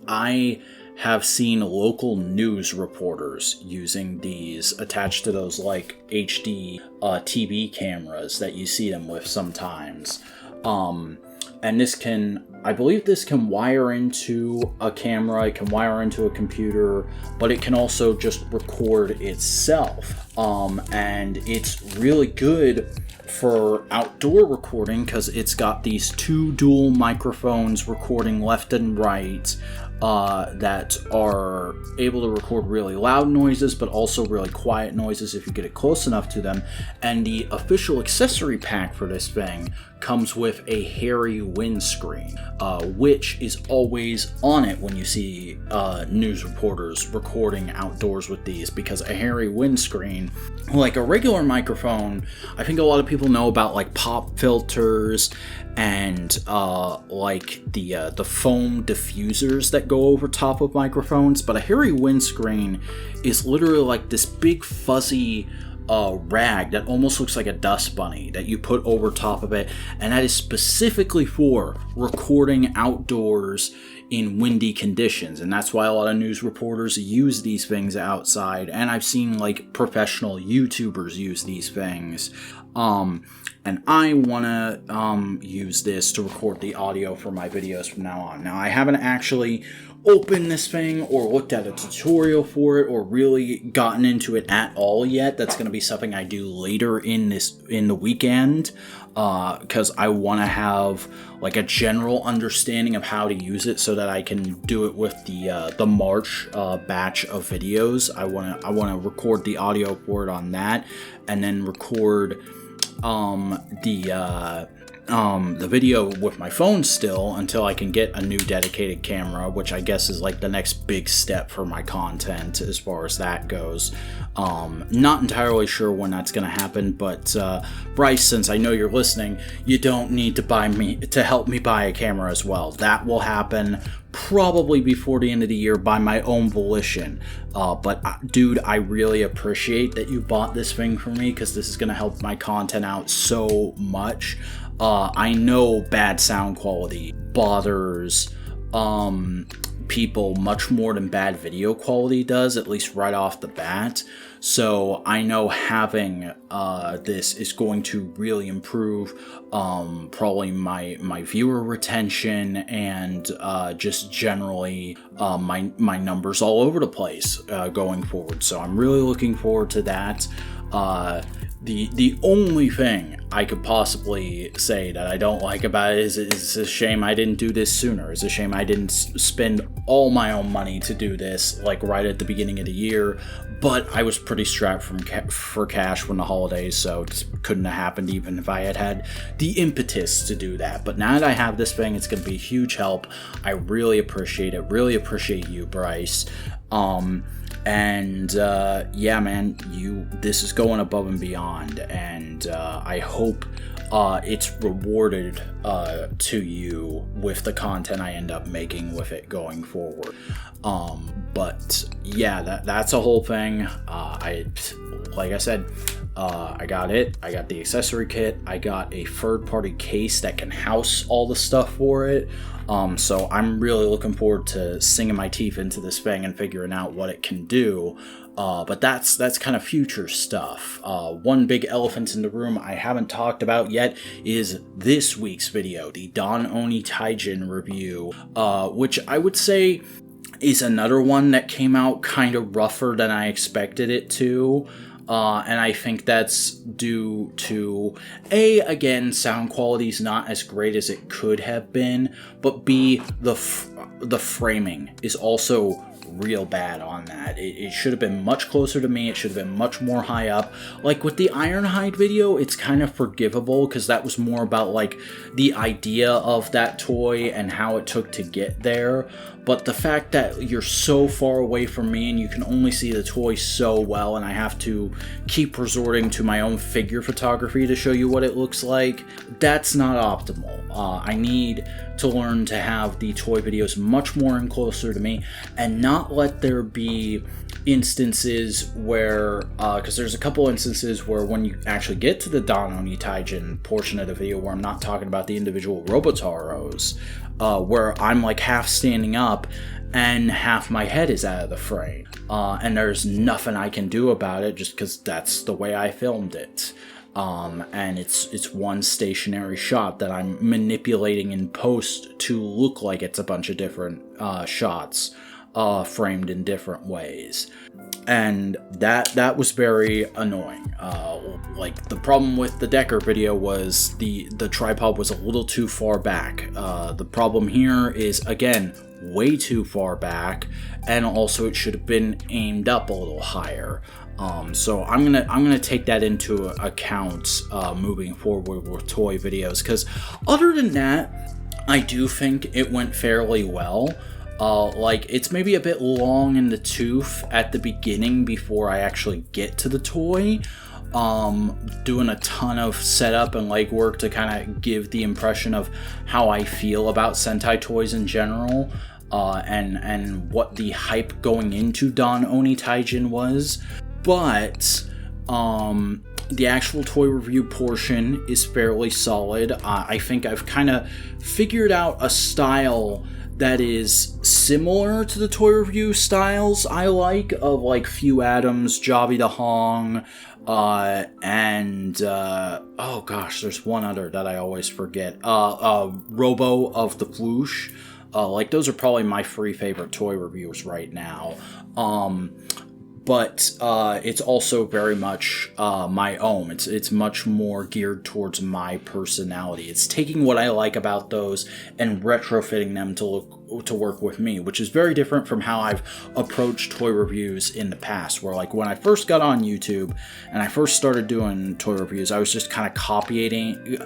S1: I have seen local news reporters using these attached to those like HD TV cameras that you see them with sometimes. And this can, I believe this can wire into a camera, it can wire into a computer, but it can also just record itself. And it's really good for outdoor recording, because it's got these two dual microphones recording left and right, that are able to record really loud noises, but also really quiet noises if you get it close enough to them. And the official accessory pack for this thing comes with a hairy windscreen, which is always on it when you see news reporters recording outdoors with these, because a hairy windscreen, like a regular microphone, I think a lot of people know about like pop filters and like the foam diffusers that go over top of microphones, but a hairy windscreen is literally like this big fuzzy rag that almost looks like a dust bunny that you put over top of it, and that is specifically for recording outdoors in windy conditions. And that's why a lot of news reporters use these things outside, and I've seen like professional YouTubers use these things. And I want to use this to record the audio for my videos from now on. Now, I haven't actually opened this thing or looked at a tutorial for it or really gotten into it at all yet. That's going to be something I do later in the weekend, because I want to have like a general understanding of how to use it so that I can do it with the March batch of videos. I want to record the audio for it on that, and then record the video with my phone still until I can get a new dedicated camera, which I guess is like the next big step for my content as far as that goes. Not entirely sure when that's going to happen, but Bryce, since I know you're listening, you don't need to help me buy a camera as well. That will happen probably before the end of the year by my own volition. But dude, I really appreciate that you bought this thing for me, because this is going to help my content out so much. I know bad sound quality bothers people much more than bad video quality does, at least right off the bat. So I know having this is going to really improve probably my viewer retention and just generally my numbers all over the place going forward. So I'm really looking forward to that. The only thing I could possibly say that I don't like about it is it's a shame I didn't do this sooner. It's a shame I didn't spend all my own money to do this, like right at the beginning of the year. But I was pretty strapped for cash when the holidays, so it couldn't have happened even if I had the impetus to do that. But now that I have this thing, it's going to be a huge help. I really appreciate it. Really appreciate you, Bryce. Yeah, man, this is going above and beyond, and I hope it's rewarded to you with the content I end up making with it going forward. But yeah, that's a whole thing. Like I said, I got it. I got the accessory kit. I got a third-party case that can house all the stuff for it. So I'm really looking forward to sinking my teeth into this thing and figuring out what it can do. But that's kind of future stuff. One big elephant in the room I haven't talked about yet is this week's video, the Don Oni Taijin review, which I would say is another one that came out kind of rougher than I expected it to. And I think that's due to, A, again, sound quality is not as great as it could have been, but B, the framing is also real bad on that. It should have been much closer to me. It should have been much more high up. Like with the Ironhide video, it's kind of forgivable because that was more about like the idea of that toy and how it took to get there. But the fact that you're so far away from me and you can only see the toy so well, and I have to keep resorting to my own figure photography to show you what it looks like, that's not optimal. I need to learn to have the toy videos much more and closer to me and not let there be instances where, because there's a couple instances where when you actually get to the Don Oni Taijin portion of the video where I'm not talking about the individual Robotaros, where I'm like half standing up and half my head is out of the frame. And there's nothing I can do about it just because that's the way I filmed it. And it's one stationary shot that I'm manipulating in post to look like it's a bunch of different shots framed in different ways. And that was very annoying. Like the problem with the Decker video was the tripod was a little too far back. The problem here is, again, way too far back, and also it should have been aimed up a little higher. So I'm gonna take that into account moving forward with toy videos, because other than that, I do think it went fairly well. Like it's maybe a bit long in the tooth at the beginning before I actually get to the toy. Doing a ton of setup and legwork to kind of give the impression of how I feel about Sentai toys in general, and what the hype going into Don Oni Taijin was. But the actual toy review portion is fairly solid. I think I've kind of figured out a style that is similar to the toy review styles I like, of like Few Adams, Jobby the Hong, and oh gosh, there's one other that I always forget. Robo of the Floosh. Like those are probably my three favorite toy reviews right now. But it's also very much my own. It's much more geared towards my personality. It's taking what I like about those and retrofitting them to work with me, which is very different from how I've approached toy reviews in the past, where like when I first got on YouTube and I first started doing toy reviews, I was just kind of copying.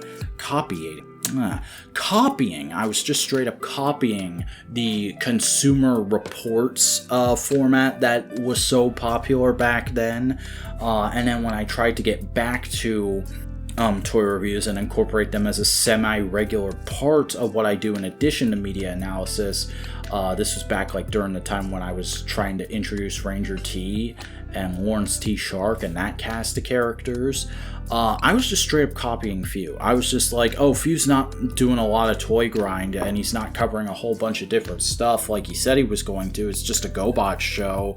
S1: I was just straight up copying the Consumer Reports format that was so popular back then. And then when I tried to get back to toy reviews and incorporate them as a semi-regular part of what I do in addition to media analysis. This was back like during the time when I was trying to introduce Ranger T and Lawrence T. Shark and that cast of characters. I was just straight up copying Few. I was just like, oh, Few's not doing a lot of toy grind and he's not covering a whole bunch of different stuff like he said he was going to. It's just a GoBot show.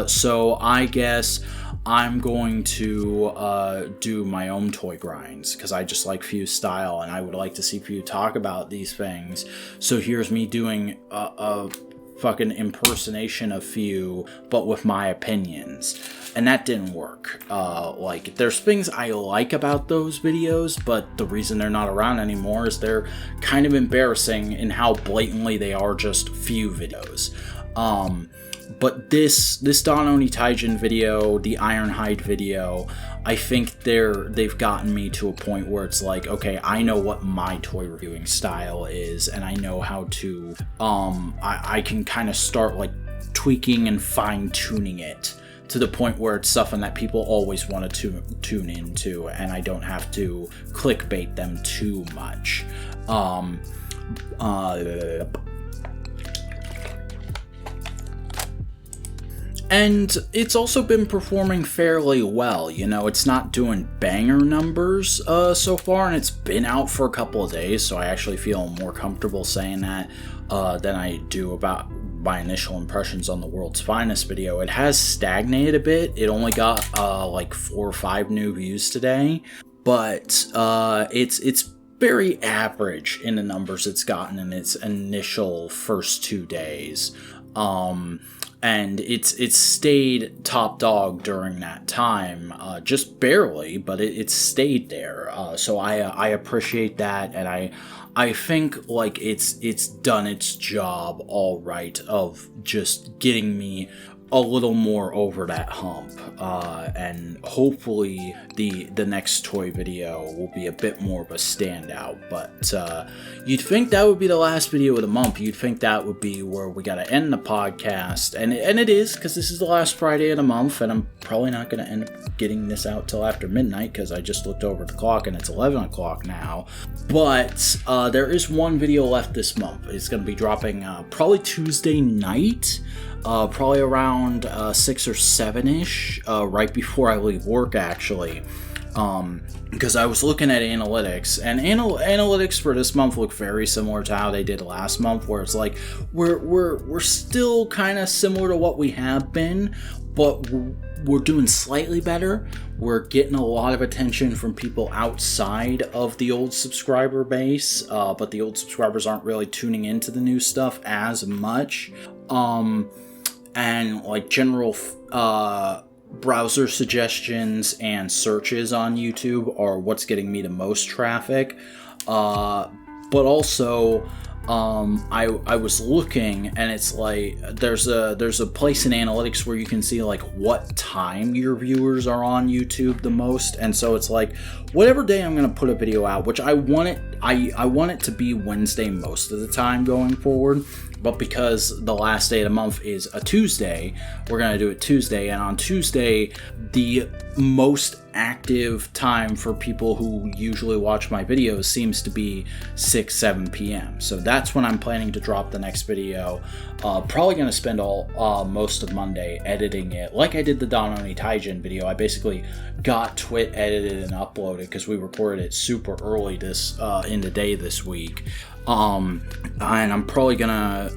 S1: So I guess I'm going to do my own toy grinds because I just like Few's style and I would like to see Few talk about these things. So here's me doing a fucking impersonation of Few, but with my opinions. And that didn't work. Like, there's things I like about those videos, but the reason they're not around anymore is they're kind of embarrassing in how blatantly they are just Few videos. But this Don Oni Taijin video, the Ironhide video, I think they've gotten me to a point where it's like, okay, I know what my toy reviewing style is, and I know how to, I can kind of start like tweaking and fine-tuning it to the point where it's something that people always want to tune into, and I don't have to clickbait them too much. And it's also been performing fairly well, you know, it's not doing banger numbers so far, and it's been out for a couple of days, so I actually feel more comfortable saying that than I do about my initial impressions on the World's Finest video. It has stagnated a bit. It only got like 4 or 5 new views today, but it's very average in the numbers it's gotten in its initial first 2 days. And it's stayed top dog during that time, just barely, but it stayed there. So I appreciate that, and I think like it's done its job all right of just getting me a little more over that hump, and hopefully the next toy video will be a bit more of a standout. But you'd think that would be the last video of the month. You'd think that would be where we gotta end the podcast, and it is, because this is the last Friday of the month, and I'm probably not gonna end up getting this out till after midnight because I just looked over the clock and it's 11 o'clock now. But there is one video left this month. It's gonna be dropping probably Tuesday night. Probably around 6 or 7-ish, right before I leave work, actually. Because I was looking at analytics, and analytics for this month look very similar to how they did last month, where it's like we're still kind of similar to what we have been, but we're doing slightly better. We're getting a lot of attention from people outside of the old subscriber base, but the old subscribers aren't really tuning into the new stuff as much. And like general browser suggestions and searches on YouTube are what's getting me the most traffic. But also, I was looking, and it's like there's a place in analytics where you can see like what time your viewers are on YouTube the most, and so it's like whatever day I'm gonna put a video out, which I want it to be Wednesday most of the time going forward. But because the last day of the month is a Tuesday, we're going to do it Tuesday. And on Tuesday, the most active time for people who usually watch my videos seems to be 6, 7 p.m. So that's when I'm planning to drop the next video. Probably going to spend most of Monday editing it. Like I did the Don Oni Taijin video, I basically got Twit edited and uploaded because we recorded it super early in the day this week. And I'm probably gonna,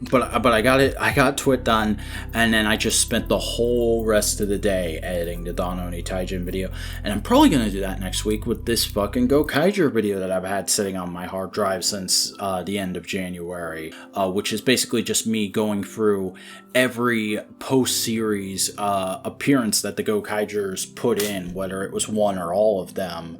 S1: but I got Twit done, and then I just spent the whole rest of the day editing the Don Oni Taijin video, and I'm probably gonna do that next week with this fucking Gokaiger video that I've had sitting on my hard drive since the end of January, which is basically just me going through every post-series appearance that the Gokaigers put in, whether it was one or all of them,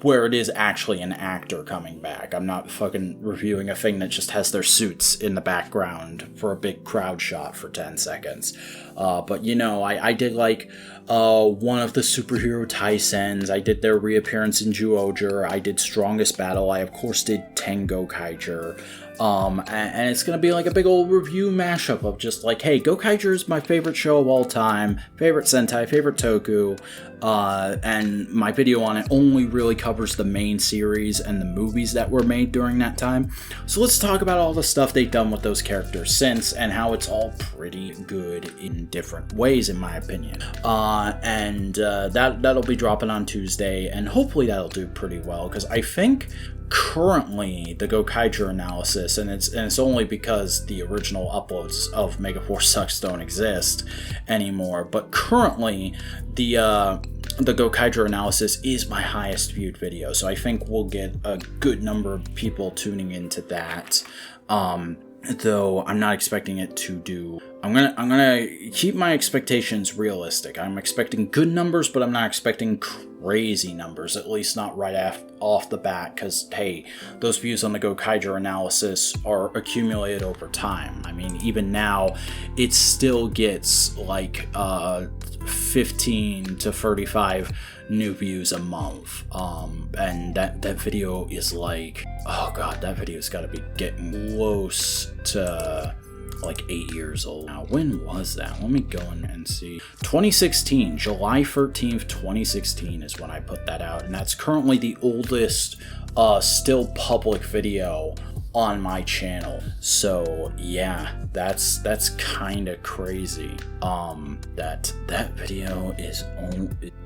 S1: where it is actually an actor coming back. I'm not fucking reviewing a thing that just has their suits in the background for a big crowd shot for 10 seconds. But, you know, I did, like, one of the superhero Taisens. I did their reappearance in Juoger. I did Strongest Battle. I, of course, did Tengo Kaiger. And it's gonna be like a big old review mashup of just like, hey, Gokaiger is my favorite show of all time, favorite Sentai, favorite Toku, and my video on it only really covers the main series and the movies that were made during that time. So let's talk about all the stuff they've done with those characters since, and how it's all pretty good in different ways, in my opinion. That'll be dropping on Tuesday, and hopefully that'll do pretty well, because I think currently the Gokaiger analysis, and it's only because the original uploads of Megaforce Sucks don't exist anymore, but currently the Gokaiger analysis is my highest viewed video, so I think we'll get a good number of people tuning into that. Though I'm not expecting it to do. I'm gonna keep my expectations realistic. I'm expecting good numbers, but I'm not expecting crazy numbers, at least not right off the bat, because hey, those views on the Gokaiger analysis are accumulated over time. I mean, even now, it still gets like 15 to 35 new views a month, and that video is like, oh god, that video's got to be getting close to like 8 years old now. When was that? Let me go in and see. 2016, July 13th, 2016 is when I put that out, and that's currently the oldest still public video on my channel. So yeah, that's kind of crazy. That video is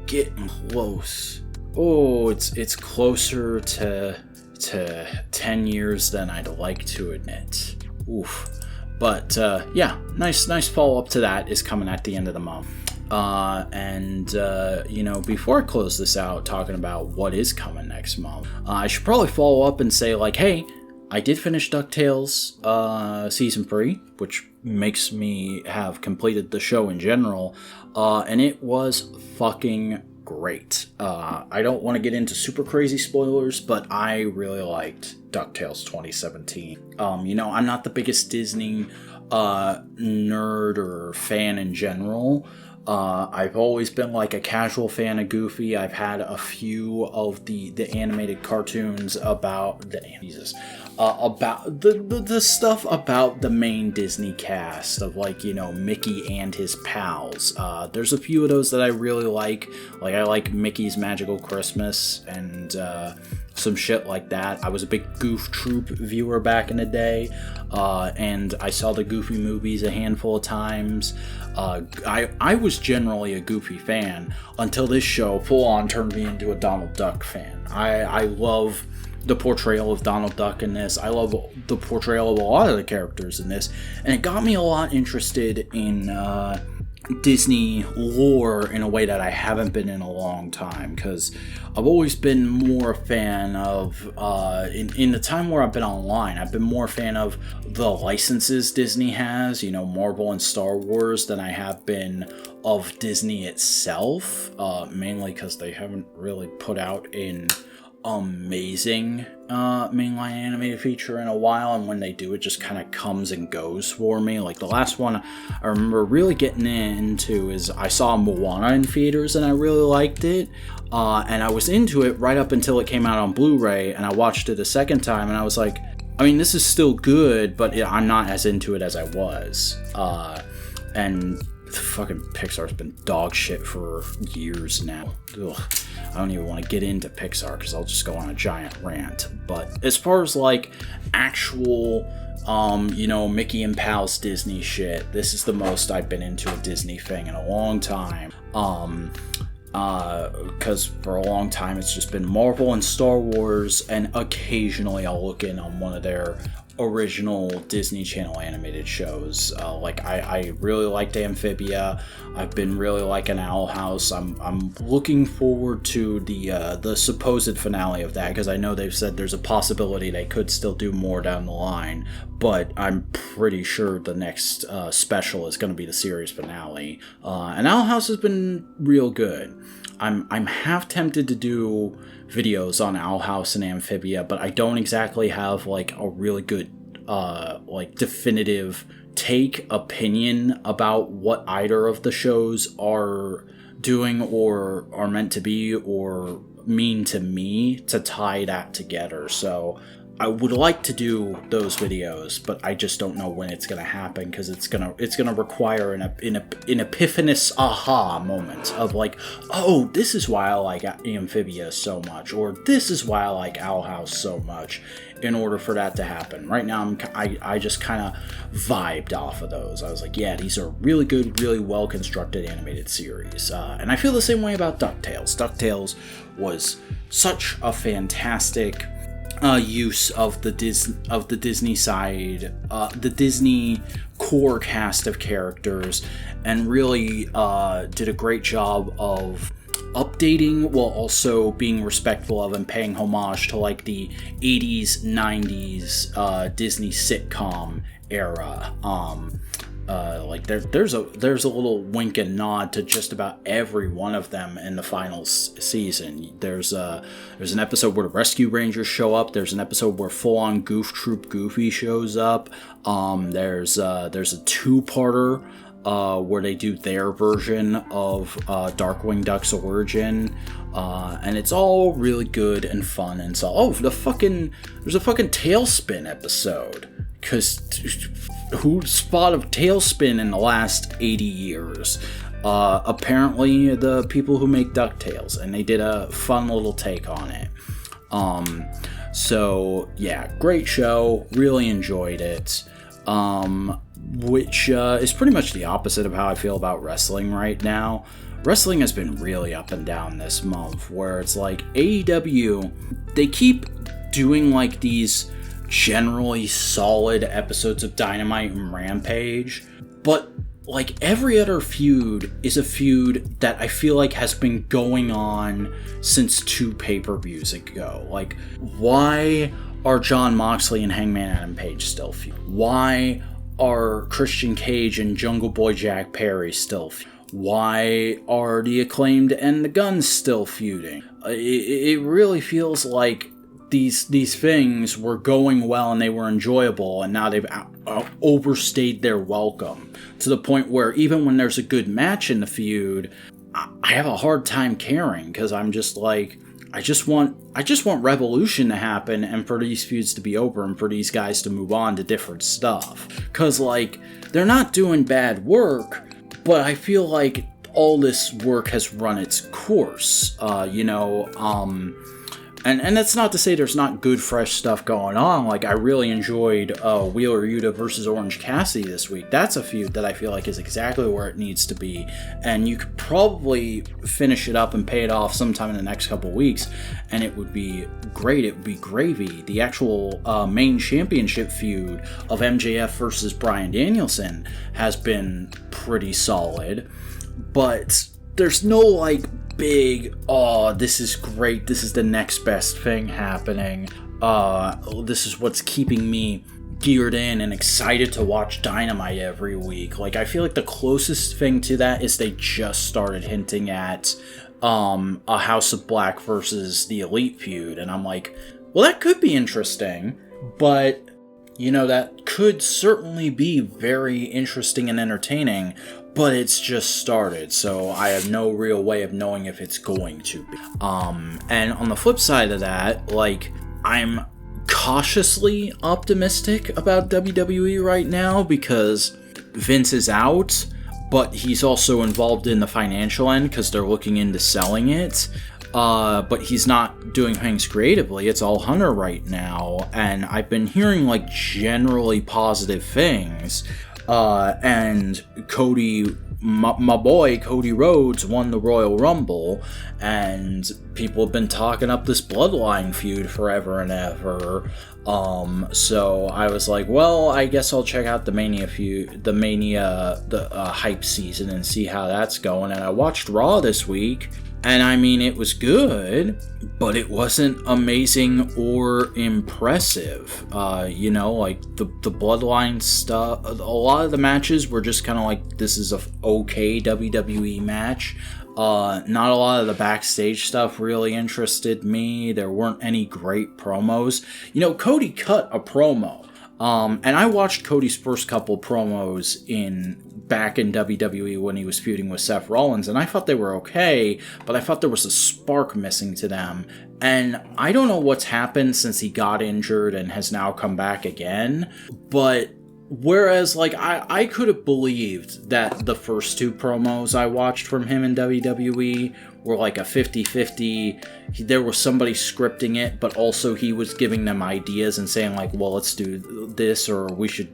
S1: getting close. Oh, it's closer to 10 years than I'd like to admit. Oof. But yeah, nice follow-up to that is coming at the end of the month. Before I close this out talking about what is coming next month, I should probably follow up and say like, hey, I did finish DuckTales Season 3, which makes me have completed the show in general, and it was fucking great. I don't want to get into super crazy spoilers, but I really liked DuckTales 2017. I'm not the biggest Disney nerd or fan in general. I've always been like a casual fan of Goofy. I've had a few of the animated cartoons about the stuff about the main Disney cast of like, Mickey and his pals. There's a few of those that I really like. Like I like Mickey's Magical Christmas and some shit like that. I was a big Goof Troop viewer back in the day, and I saw the Goofy movies a handful of times. I was generally a Goofy fan until this show full on turned me into a Donald Duck fan. I love the portrayal of Donald Duck in this. I love the portrayal of a lot of the characters in this, and it got me a lot interested in Disney lore in a way that I haven't been in a long time, because I've always been more a fan of, in the time where I've been online, I've been more a fan of the licenses Disney has, Marvel and Star Wars, than I have been of Disney itself, mainly because they haven't really put out an amazing mainline animated feature in a while, and when they do, it just kind of comes and goes for me. Like the last one I remember really getting into is I saw Moana in theaters and I really liked it, and I was into it right up until it came out on Blu-ray, and I watched it a second time and I was like, I mean, this is still good, but I'm not as into it as I was. And fucking Pixar's been dog shit for years now. Ugh. I don't even want to get into Pixar because I'll just go on a giant rant. But as far as like actual, Mickey and Pals Disney shit, this is the most I've been into a Disney thing in a long time. Because for a long time it's just been Marvel and Star Wars, and occasionally I'll look in on one of their original Disney Channel animated shows. I really liked Amphibia. I've been really liking Owl House. I'm looking forward to the supposed finale of that, because I know they've said there's a possibility they could still do more down the line, but I'm pretty sure the next special is going to be the series finale. And Owl House has been real good. I'm half tempted to do videos on Owl House and Amphibia, but I don't exactly have like a really good definitive opinion about what either of the shows are doing or are meant to be or mean to me to tie that together. So I would like to do those videos, but I just don't know when it's gonna happen, because it's gonna require an epiphanous aha moment of like, oh, this is why I like Amphibia so much, or this is why I like Owl House so much, in order for that to happen. Right now, I just kind of vibed off of those. I was like, yeah, these are really good, really well constructed animated series, and I feel the same way about DuckTales. DuckTales was such a fantastic use of the Disney side, the Disney core cast of characters, and really did a great job of updating while also being respectful of and paying homage to like the 80s, 90s Disney sitcom era. Like there's a little wink and nod to just about every one of them in the final season. There's an episode where the Rescue Rangers show up. There's an episode where full-on Goof Troop Goofy shows up. There's a two-parter where they do their version of Darkwing Duck's origin. And it's all really good and fun. And so, there's a fucking Tailspin episode. Because who's thought of Tailspin in the last 80 years? Apparently the people who make DuckTales, and they did a fun little take on it. So yeah, great show, really enjoyed it. Which is pretty much the opposite of how I feel about wrestling right now. Wrestling has been really up and down this month, where it's like AEW, they keep doing like these generally solid episodes of Dynamite and Rampage, but like every other feud is a feud that I feel like has been going on since 2 pay-per-views ago. Like, why are Jon Moxley and Hangman Adam Page still feuding? Why are Christian Cage and Jungle Boy Jack Perry still feuding? Why are the Acclaimed and the Guns still feuding? It really feels like these things were going well and they were enjoyable, and now they've overstayed their welcome to the point where even when there's a good match in the feud, I have a hard time caring, because I'm just like, I just want Revolution to happen and for these feuds to be over and for these guys to move on to different stuff. Because like, they're not doing bad work, but I feel like all this work has run its course, And that's not to say there's not good, fresh stuff going on. Like, I really enjoyed Wheeler Yuta versus Orange Cassidy this week. That's a feud that I feel like is exactly where it needs to be. And you could probably finish it up and pay it off sometime in the next couple weeks, and it would be great. It would be gravy. The actual main championship feud of MJF versus Bryan Danielson has been pretty solid. But there's no, like, big, this is great, this is the next best thing happening, this is what's keeping me geared in and excited to watch Dynamite every week. Like, I feel like the closest thing to that is they just started hinting at a House of Black versus the Elite feud, and I'm like, well, that could be interesting, but that could certainly be very interesting and entertaining, but it's just started, so I have no real way of knowing if it's going to be. And on the flip side of that, like, I'm cautiously optimistic about WWE right now, because Vince is out, but he's also involved in the financial end because they're looking into selling it. But he's not doing things creatively. It's all Hunter right now, and I've been hearing like generally positive things. And Cody, my boy Cody Rhodes won the Royal Rumble, and people have been talking up this Bloodline feud forever and ever. So I was like, well, I guess I'll check out the Mania feud, the hype season, and see how that's going. And I watched Raw this week. And I mean, it was good, but it wasn't amazing or impressive. Like the Bloodline stuff, a lot of the matches were just kind of like, this is a okay WWE match. Not a lot of the backstage stuff really interested me. There weren't any great promos. Cody cut a promo. And I watched Cody's first couple promos in back in WWE when he was feuding with Seth Rollins, and I thought they were okay, but I thought there was a spark missing to them. And I don't know what's happened since he got injured and has now come back again, but whereas, like, I could have believed that the first two promos I watched from him in WWE were like a 50-50. There was somebody scripting it, but also he was giving them ideas and saying, like, well, let's do this, or we should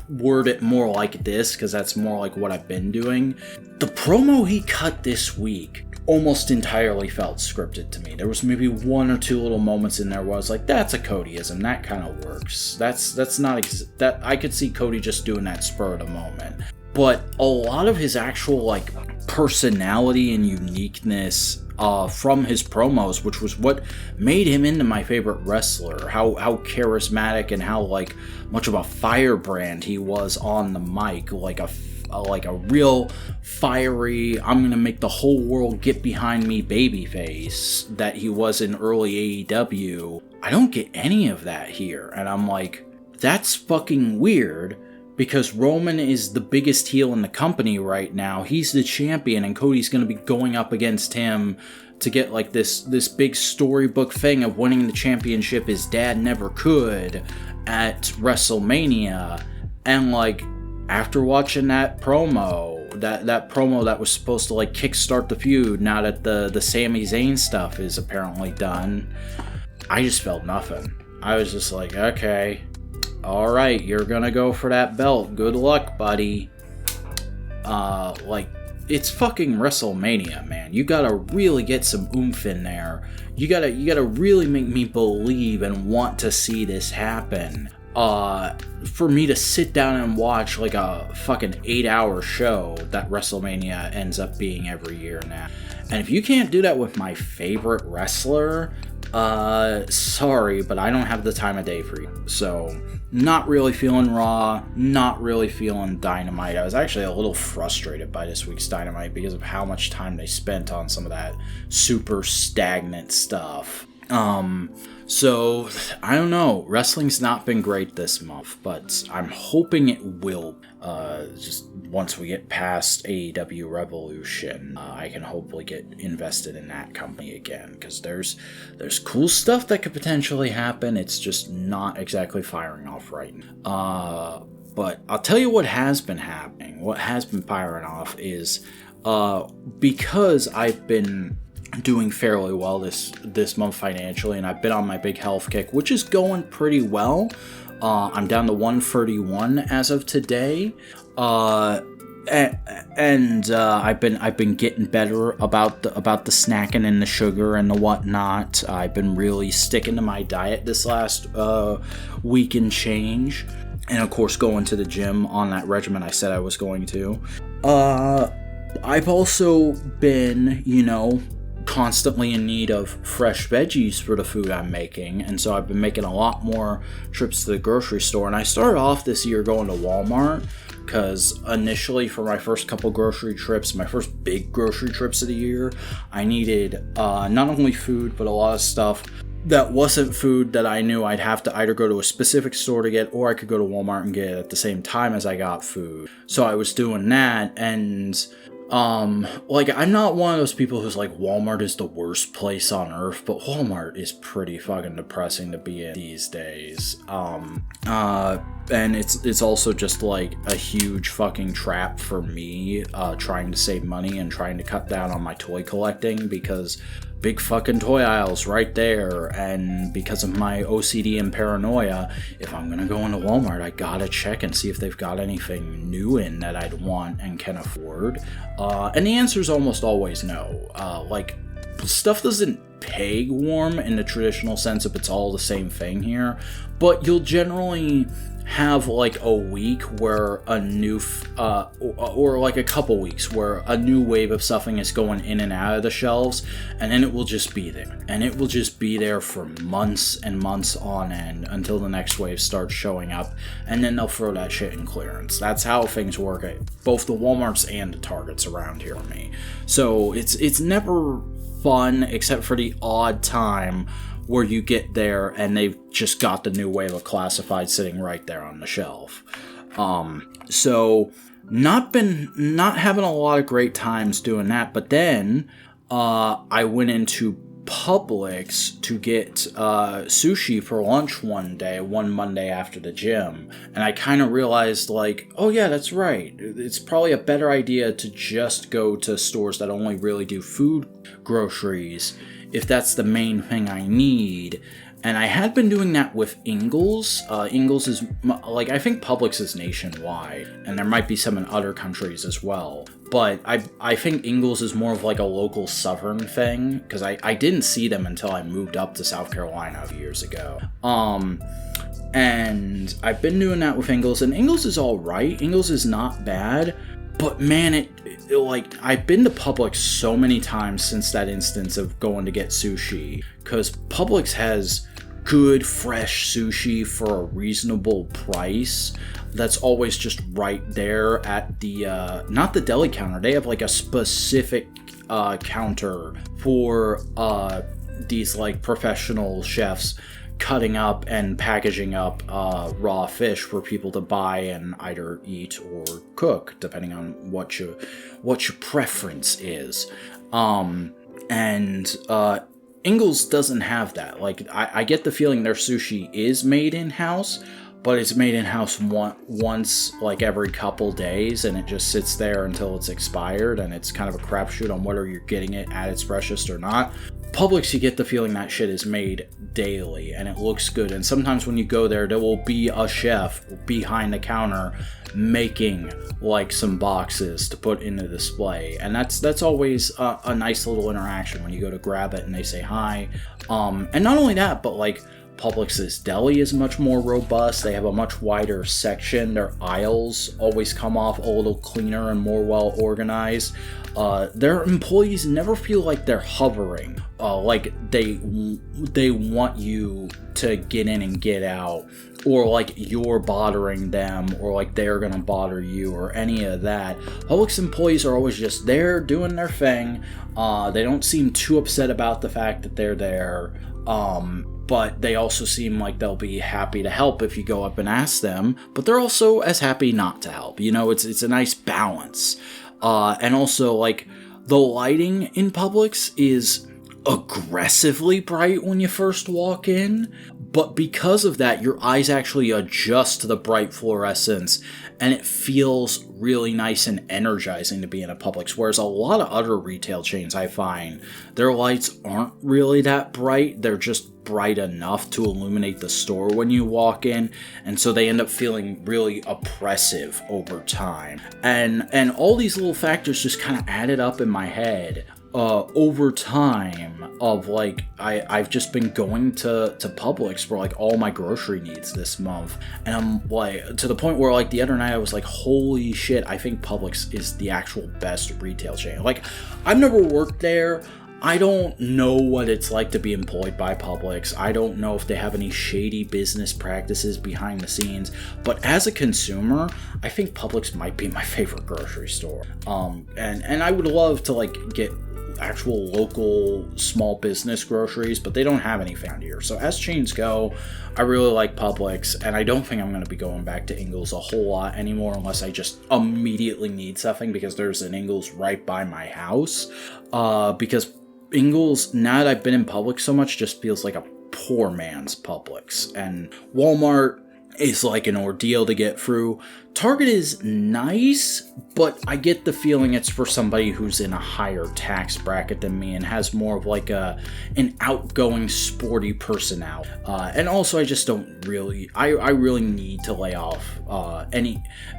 S1: word it more like this, because that's more like what I've been doing. The promo he cut this week almost entirely felt scripted to me. There was maybe one or two little moments in there where I was like, that's a Codyism, that kind of works. That's not that I could see Cody just doing that spur of the moment. But a lot of his actual, like, personality and uniqueness from his promos, which was what made him into my favorite wrestler, how charismatic and how, like, much of a firebrand he was on the mic, like a real fiery, I'm gonna make the whole world get behind me babyface that he was in early AEW. I don't get any of that here, and I'm like, that's fucking weird, because Roman is the biggest heel in the company right now. He's the champion, and Cody's gonna be going up against him to get, like, this big storybook thing of winning the championship his dad never could at WrestleMania. And, like, after watching that promo, that promo that was supposed to, like, kickstart the feud, now that the Sami Zayn stuff is apparently done, I just felt nothing. I was just like, okay, alright, you're gonna go for that belt. Good luck, buddy. Like, it's fucking WrestleMania, man. You gotta really get some oomph in there. You gotta really make me believe and want to see this happen. For me to sit down and watch, like, a fucking 8-hour show that WrestleMania ends up being every year now. And if you can't do that with my favorite wrestler, sorry, but I don't have the time of day for you. So, not really feeling Raw, not really feeling Dynamite. I was actually a little frustrated by this week's Dynamite because of how much time they spent on some of that super stagnant stuff. So, I don't know. Wrestling's not been great this month, but I'm hoping it will. Just once we get past AEW Revolution, I can hopefully get invested in that company again, because there's cool stuff that could potentially happen. It's just not exactly firing off right now. But I'll tell you what has been happening. What has been firing off is, because I've been doing fairly well this month financially, and I've been on my big health kick, which is going pretty well. I'm down to 131 as of today, and I've been getting better about the snacking and the sugar and the whatnot. I've been really sticking to my diet this last week and change, and of course going to the gym on that regimen I said I was going to. I've also been, constantly in need of fresh veggies for the food I'm making, and so I've been making a lot more trips to the grocery store. And I started off this year going to Walmart, because initially for my first couple grocery trips, my first big grocery trips of the year, I needed not only food, but a lot of stuff that wasn't food that I knew I'd have to either go to a specific store to get, or I could go to Walmart and get it at the same time as I got food. So I was doing that, and like, I'm not one of those people who's like, Walmart is the worst place on earth, but Walmart is pretty fucking depressing to be in these days. And it's also just like a huge fucking trap for me, trying to save money and trying to cut down on my toy collecting, because big fucking toy aisles right there, and because of my OCD and paranoia, if I'm gonna go into Walmart, I gotta check and see if they've got anything new in that I'd want and can afford. And the answer is almost always no. Like, stuff doesn't peg warm in the traditional sense if it's all the same thing here, but you'll generally have like a week where a new or like a couple weeks where a new wave of stuffing is going in and out of the shelves, and then it will just be there, and it will just be there for months and months on end until the next wave starts showing up, and then they'll throw that shit in clearance. That's how things work at both the Walmarts and the Targets around here for me. So it's never fun, except for the odd time where you get there and they've just got the new wave of classified sitting right there on the shelf. So not having a lot of great times doing that. But then I went into Publix to get sushi for lunch one Monday after the gym, and I kind of realized, like, oh yeah, that's right, it's probably a better idea to just go to stores that only really do food groceries if that's the main thing I need. And I had been doing that with Ingles. Ingles is, like, I think Publix is nationwide, and there might be some in other countries as well. But I think Ingles is more of like a local southern thing, because I didn't see them until I moved up to South Carolina a few years ago. And I've been doing that with Ingles, and Ingles is alright. Ingles is not bad. But man, it like, I've been to Publix so many times since that instance of going to get sushi, because Publix has good fresh sushi for a reasonable price that's always just right there at the not the deli counter. They have like a specific counter for these like professional chefs cutting up and packaging up raw fish for people to buy and either eat or cook, depending on what your preference is. Ingles doesn't have that. Like, I get the feeling their sushi is made in-house, but it's made in-house once like every couple days, and it just sits there until it's expired, and it's kind of a crapshoot on whether you're getting it at its freshest or not. Publix, you get the feeling that shit is made daily, and it looks good, and sometimes when you go there will be a chef behind the counter making like some boxes to put in the display, and that's always a nice little interaction when you go to grab it and they say hi. And not only that, but like, Publix's deli is much more robust. They have a much wider section. Their aisles always come off a little cleaner and more well organized. Their employees never feel like they're hovering, like they want you to get in and get out, or like you're bothering them, or like they're gonna bother you, or any of that. Publix employees are always just there doing their thing. They don't seem too upset about the fact that they're there. But they also seem like they'll be happy to help if you go up and ask them, but they're also as happy not to help. You know, it's a nice balance. And also, like, the lighting in Publix is aggressively bright when you first walk in, but because of that, your eyes actually adjust to the bright fluorescence, and it feels really nice and energizing to be in a Publix, whereas a lot of other retail chains, I find, their lights aren't really that bright. They're just bright enough to illuminate the store when you walk in, and so they end up feeling really oppressive over time. And all these little factors just kind of added up in my head over time of like, I've just been going to Publix for like all my grocery needs this month, and I'm like, to the point where like the other night I was like, holy shit, I think Publix is the actual best retail chain. Like, I've never worked there. I don't know what it's like to be employed by Publix. I don't know if they have any shady business practices behind the scenes, but as a consumer, I think Publix might be my favorite grocery store. And I would love to like get actual local small business groceries, but they don't have any found here. So as chains go, I really like Publix, and I don't think I'm going to be going back to Ingles a whole lot anymore unless I just immediately need something, because there's an Ingles right by my house. Because Ingles, now that I've been in Publix so much, just feels like a poor man's Publix, and Walmart is like an ordeal to get through. Target is nice, but I get the feeling it's for somebody who's in a higher tax bracket than me and has more of like an outgoing, sporty personality. And also, I just don't really, I really need to lay off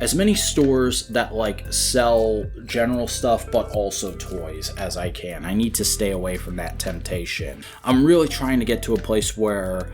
S1: as many stores that like sell general stuff but also toys as I can. I need to stay away from that temptation. I'm really trying to get to a place where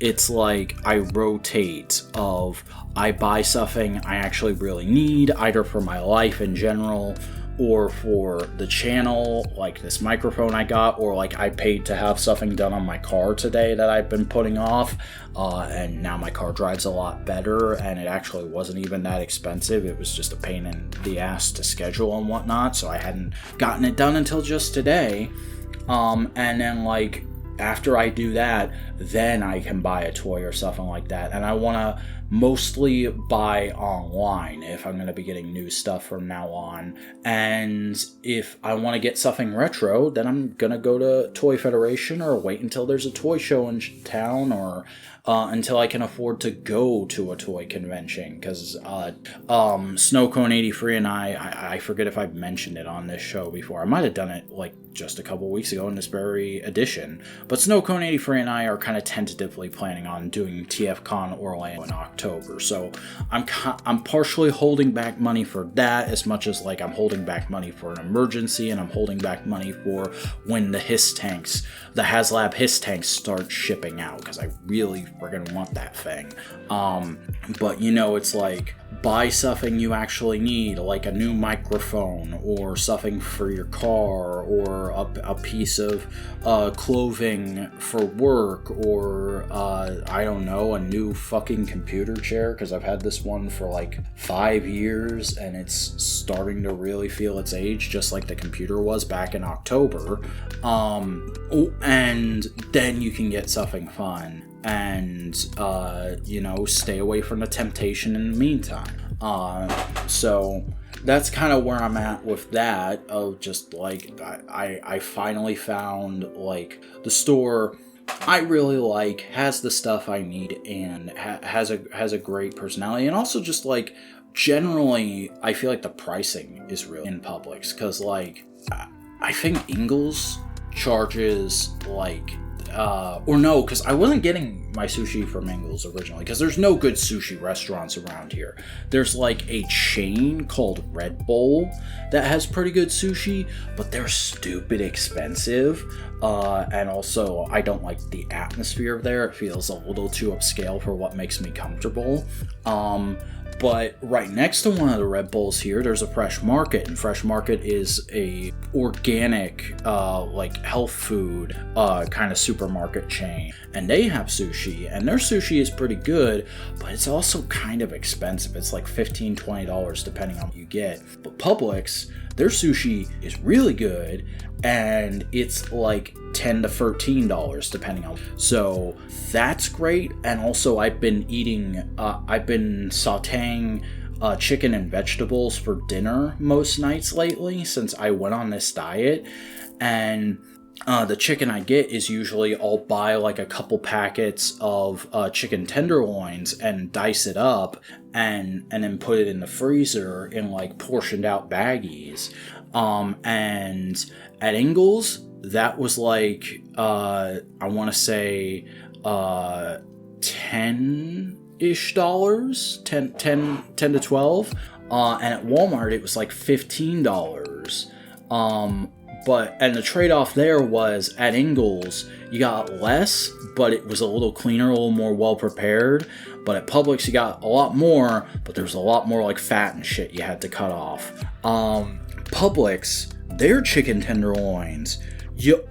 S1: it's like I rotate of, I buy something I actually really need, either for my life in general or for the channel, like this microphone I got, or like I paid to have something done on my car today that I've been putting off, and now my car drives a lot better, and it actually wasn't even that expensive. It was just a pain in the ass to schedule and whatnot, so I hadn't gotten it done until just today. And then like, after I do that, then I can buy a toy or something like that. And I want to mostly buy online if I'm going to be getting new stuff from now on. And if I want to get something retro, then I'm going to go to Toy Federation or wait until there's a toy show in town, or until I can afford to go to a toy convention. Because Snowcone 83 and I forget if I've mentioned it on this show before. I might have done it like just a couple weeks ago in this very edition. But Snowcone 83 and I are kind of tentatively planning on doing TFCon Orlando in October. So I'm partially holding back money for that, as much as like I'm holding back money for an emergency, and I'm holding back money for when the HasLab Hiss tanks start shipping out, because I really friggin' want that thing. But you know, it's like, buy something you actually need, like a new microphone, or something for your car, or a piece of clothing for work, or I don't know, a new fucking computer chair, because I've had this one for like 5 years and it's starting to really feel its age, just like the computer was back in October. And then you can get something fun and stay away from the temptation in the meantime. So that's kind of where I'm at with that, of just like I finally found like the store I really like, has the stuff I need, and has a great personality, and also just like generally I feel like the pricing is real in Publix, because like I think Ingles charges like because I wasn't getting my sushi from Ingles originally, because there's no good sushi restaurants around here. There's like a chain called Red Bull that has pretty good sushi, but they're stupid expensive, and also I don't like the atmosphere there. It feels a little too upscale for what makes me comfortable. But right next to one of the Red Bulls here, there's a Fresh Market, and Fresh Market is a organic, like health food kind of supermarket chain, and they have sushi, and their sushi is pretty good, but it's also kind of expensive. It's like $15-$20 depending on what you get. But Publix, their sushi is really good, and it's like $10 to $13 depending on. So that's great. And also I've been sauteing chicken and vegetables for dinner most nights lately since I went on this diet. And the chicken I get is usually, I'll buy like a couple packets of chicken tenderloins and dice it up and then put it in the freezer in like portioned out baggies. And at Ingles, that was like, I want to say, $10-ish, 10 to 12. And at Walmart, it was like $15. And the trade-off there was, at Ingles, you got less, but it was a little cleaner, a little more well-prepared. But at Publix, you got a lot more, but there was a lot more like fat and shit you had to cut off. Publix, their chicken tenderloins, you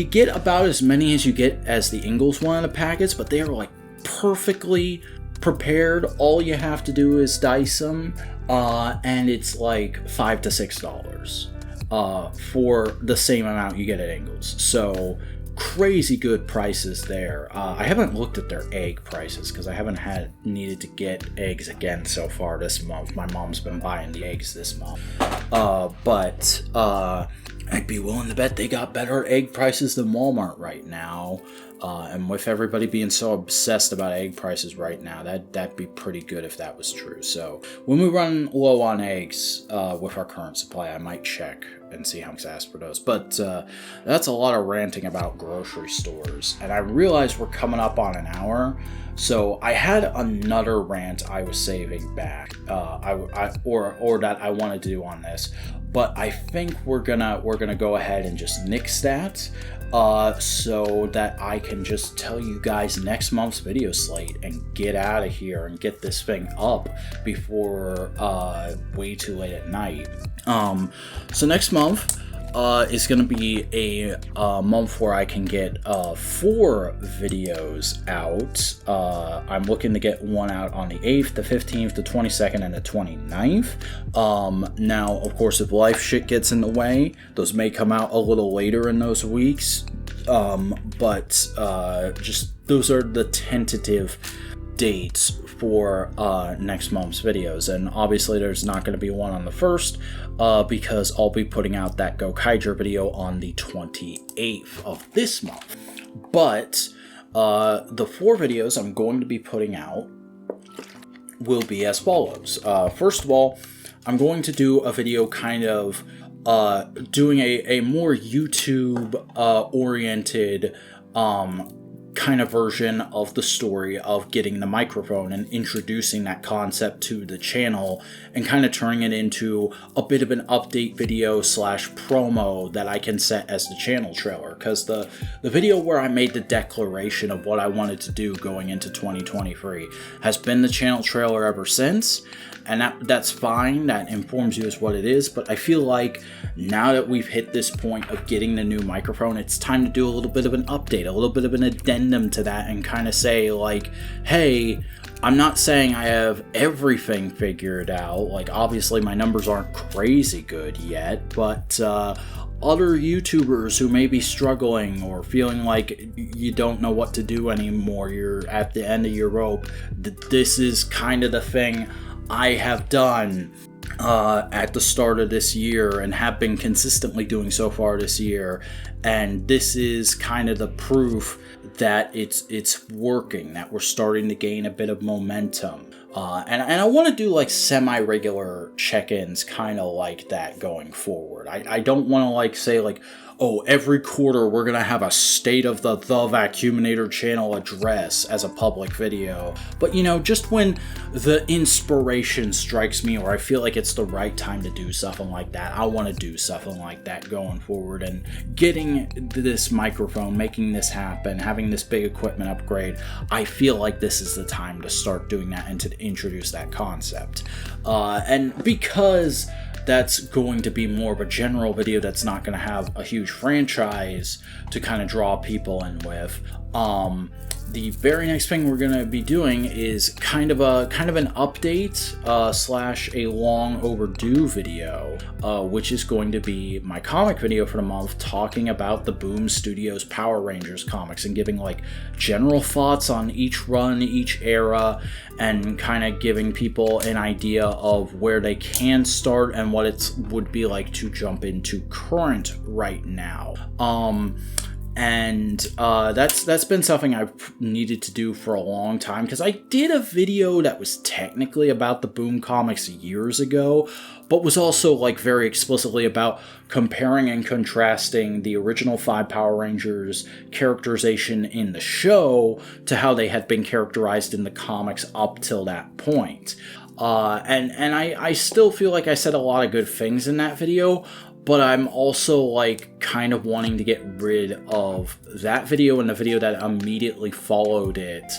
S1: get about as many as you get as the Ingles one in the packets, but they are like perfectly prepared. All you have to do is dice them, and it's like $5 to $6 for the same amount you get at Ingles. So crazy good prices there. I haven't looked at their egg prices because I haven't needed to get eggs again so far this month. My mom's been buying the eggs this month. But I'd be willing to bet they got better egg prices than Walmart right now. And with everybody being so obsessed about egg prices right now, that'd be pretty good if that was true. So when we run low on eggs with our current supply, I might check and see how much Asper does. But that's a lot of ranting about grocery stores. And I realize we're coming up on an hour. So I had another rant I was saving back, or that I wanted to do on this. But I think we're gonna go ahead and just nix that, so that I can just tell you guys next month's video slate and get out of here and get this thing up before way too late at night. So next month is going to be a month where I can get 4 videos out. I'm looking to get one out on the 8th, the 15th, the 22nd, and the 29th. Now, of course, if life shit gets in the way, those may come out a little later in those weeks. But just those are the tentative dates for next month's videos, and obviously there's not going to be one on the 1st because I'll be putting out that Gokaiger video on the 28th of this month. But the 4 videos I'm going to be putting out will be as follows. First of all, I'm going to do a video kind of doing a more YouTube oriented kind of version of the story of getting the microphone and introducing that concept to the channel and kind of turning it into a bit of an update video / promo that I can set as the channel trailer, because the video where I made the declaration of what I wanted to do going into 2023 has been the channel trailer ever since, and that's fine. That informs you as what it is, but I feel like now that we've hit this point of getting the new microphone, it's time to do a little bit of an update, a little bit of an addendum to that, and kind of say like, hey, I'm not saying I have everything figured out. Like, obviously my numbers aren't crazy good yet, but other YouTubers who may be struggling or feeling like you don't know what to do anymore, you're at the end of your rope, this is kind of the thing I have done at the start of this year and have been consistently doing so far this year, and this is kind of the proof that it's working, that we're starting to gain a bit of momentum. And I want to do like semi-regular check-ins kind of like that going forward. I don't want to like say like, oh, every quarter we're going to have a state of the Vacuuminator channel address as a public video. But, you know, just when the inspiration strikes me or I feel like it's the right time to do something like that, I want to do something like that going forward. And getting this microphone, making this happen, having this big equipment upgrade, I feel like this is the time to start doing that and to introduce that concept. And because that's going to be more of a general video that's not going to have a huge franchise to kind of draw people in with, the very next thing we're going to be doing is kind of an update / a long overdue video, which is going to be my comic video for the month, talking about the Boom Studios Power Rangers comics and giving like general thoughts on each run, each era, and kind of giving people an idea of where they can start and what it would be like to jump into current right now. And that's been something I've needed to do for a long time, because I did a video that was technically about the Boom comics years ago, but was also like very explicitly about comparing and contrasting the original 5 Power Rangers characterization in the show to how they had been characterized in the comics up till that point. And I still feel like I said a lot of good things in that video, but I'm also like kind of wanting to get rid of that video and the video that immediately followed it,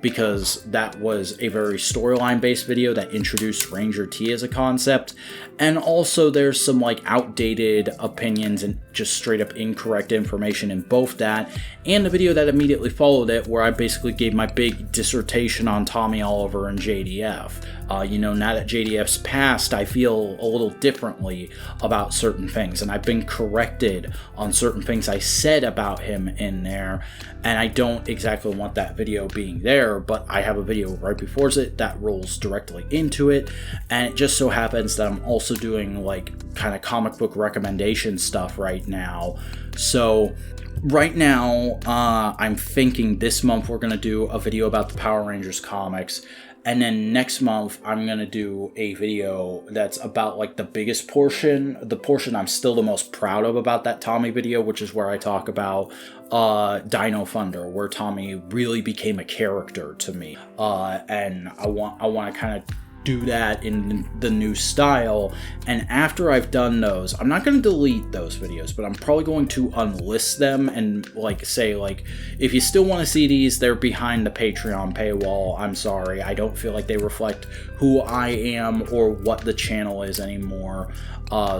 S1: because that was a very storyline based video that introduced Ranger T as a concept, and also there's some like outdated opinions and just straight up incorrect information in both that and the video that immediately followed it, where I basically gave my big dissertation on Tommy Oliver and JDF. Now that JDF's passed, I feel a little differently about certain things, and I've been corrected on certain things I said about him in there, and I don't exactly want that video being there, but I have a video right before it that rolls directly into it, and it just so happens that I'm also doing like kind of comic book recommendation stuff right now. So right now, I'm thinking this month we're going to do a video about the Power Rangers comics, and then next month I'm going to do a video that's about like the biggest portion, the portion I'm still the most proud of about that Tommy video, which is where I talk about Dino Thunder, where Tommy really became a character to me. And I want to kind of do that in the new style. And after I've done those, I'm not going to delete those videos, but I'm probably going to unlist them and like say like, if you still want to see these, they're behind the Patreon paywall. I'm sorry, I don't feel like they reflect who I am or what the channel is anymore.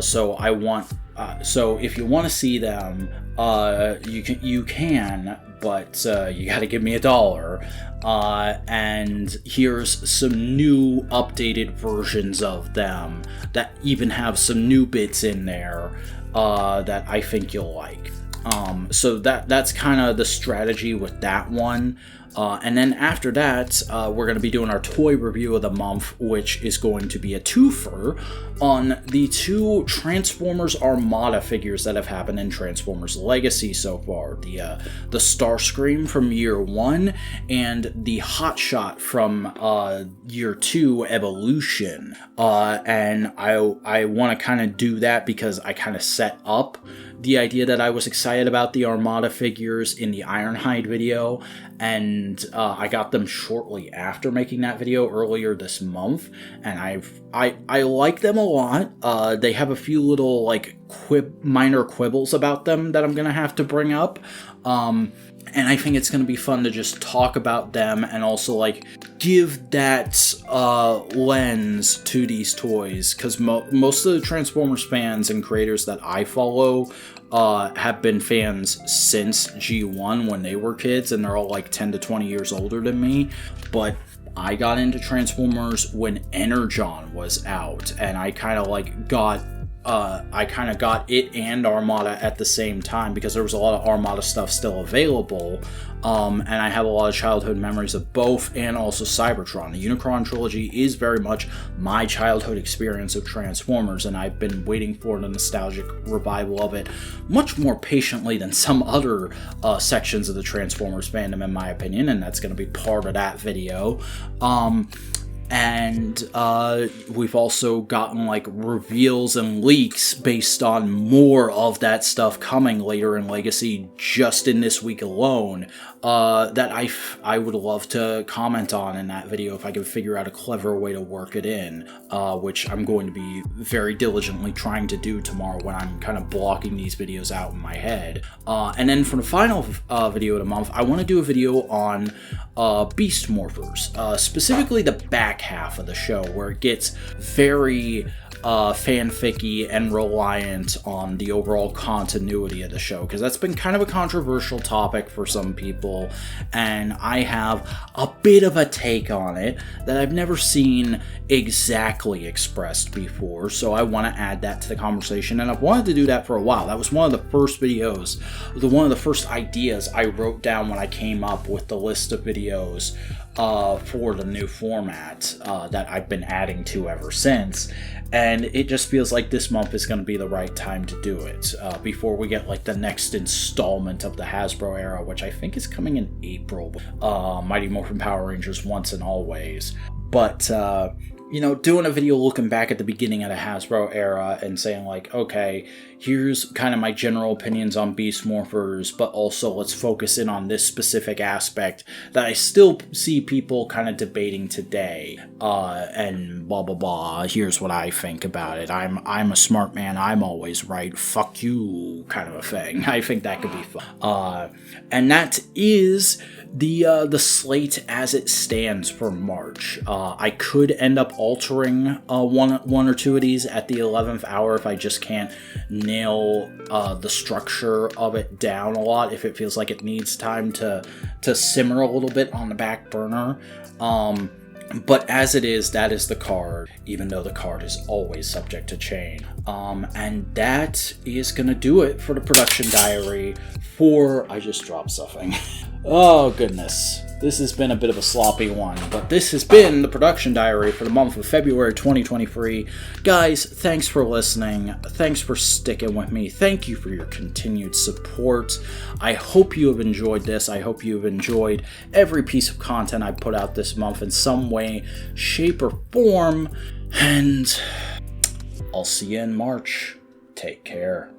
S1: So if you want to see them, you can, but you got to give me $1. And here's some new updated versions of them that even have some new bits in there that I think you'll like. So that's kind of the strategy with that one. And then after that, we're going to be doing our toy review of the month, which is going to be a twofer on the 2 Transformers Armada figures that have happened in Transformers Legacy so far. The Starscream from Year 1 and the Hotshot from Year 2 Evolution. And I want to kind of do that because I kind of set up the idea that I was excited about the Armada figures in the Ironhide video, and I got them shortly after making that video earlier this month, and I like them a lot. They have a few little like minor quibbles about them that I'm gonna have to bring up. And I think it's going to be fun to just talk about them and also, like, give that lens to these toys. Because most of the Transformers fans and creators that I follow have been fans since G1 when they were kids. And they're all, like, 10 to 20 years older than me. But I got into Transformers when Energon was out. And I kind of, like, got it and Armada at the same time because there was a lot of Armada stuff still available, and I have a lot of childhood memories of both, and also Cybertron. The Unicron trilogy is very much my childhood experience of Transformers, and I've been waiting for the nostalgic revival of it much more patiently than some other sections of the Transformers fandom, in my opinion, and that's going to be part of that video. And we've also gotten like reveals and leaks based on more of that stuff coming later in Legacy just in this week alone that I would love to comment on in that video if I can figure out a clever way to work it in, which I'm going to be very diligently trying to do tomorrow when I'm kind of blocking these videos out in my head. And then for the final video of the month, I want to do a video on Beast Morphers, specifically the back half of the show where it gets very fanficky and reliant on the overall continuity of the show, because that's been kind of a controversial topic for some people, and I have a bit of a take on it that I've never seen exactly expressed before, so I want to add that to the conversation, and I've wanted to do that for a while. That was one of the first videos, one of the first ideas I wrote down when I came up with the list of videos for the new format that I've been adding to ever since. And it just feels like this month is going to be the right time to do it before we get like the next installment of the Hasbro era, which I think is coming in April. Mighty Morphin Power Rangers Once and Always. But doing a video looking back at the beginning of the Hasbro era and saying like, okay, here's kind of my general opinions on Beast Morphers, but also let's focus in on this specific aspect that I still see people kind of debating today, and blah blah blah. Here's what I think about it. I'm a smart man. I'm always right. Fuck you, kind of a thing. I think that could be fun. And that is the slate as it stands for March. I could end up altering one or two of these at the 11th hour if I just can't nail the structure of it down a lot, if it feels like it needs time to simmer a little bit on the back burner. But as it is, that is the card, even though the card is always subject to change. And that is going to do it for the production diary for... I just dropped something. Oh, goodness. This has been a bit of a sloppy one, but this has been the production diary for the month of February 2023. Guys, thanks for listening. Thanks for sticking with me. Thank you for your continued support. I hope you have enjoyed this. I hope you have enjoyed every piece of content I put out this month in some way, shape, or form. And I'll see you in March. Take care.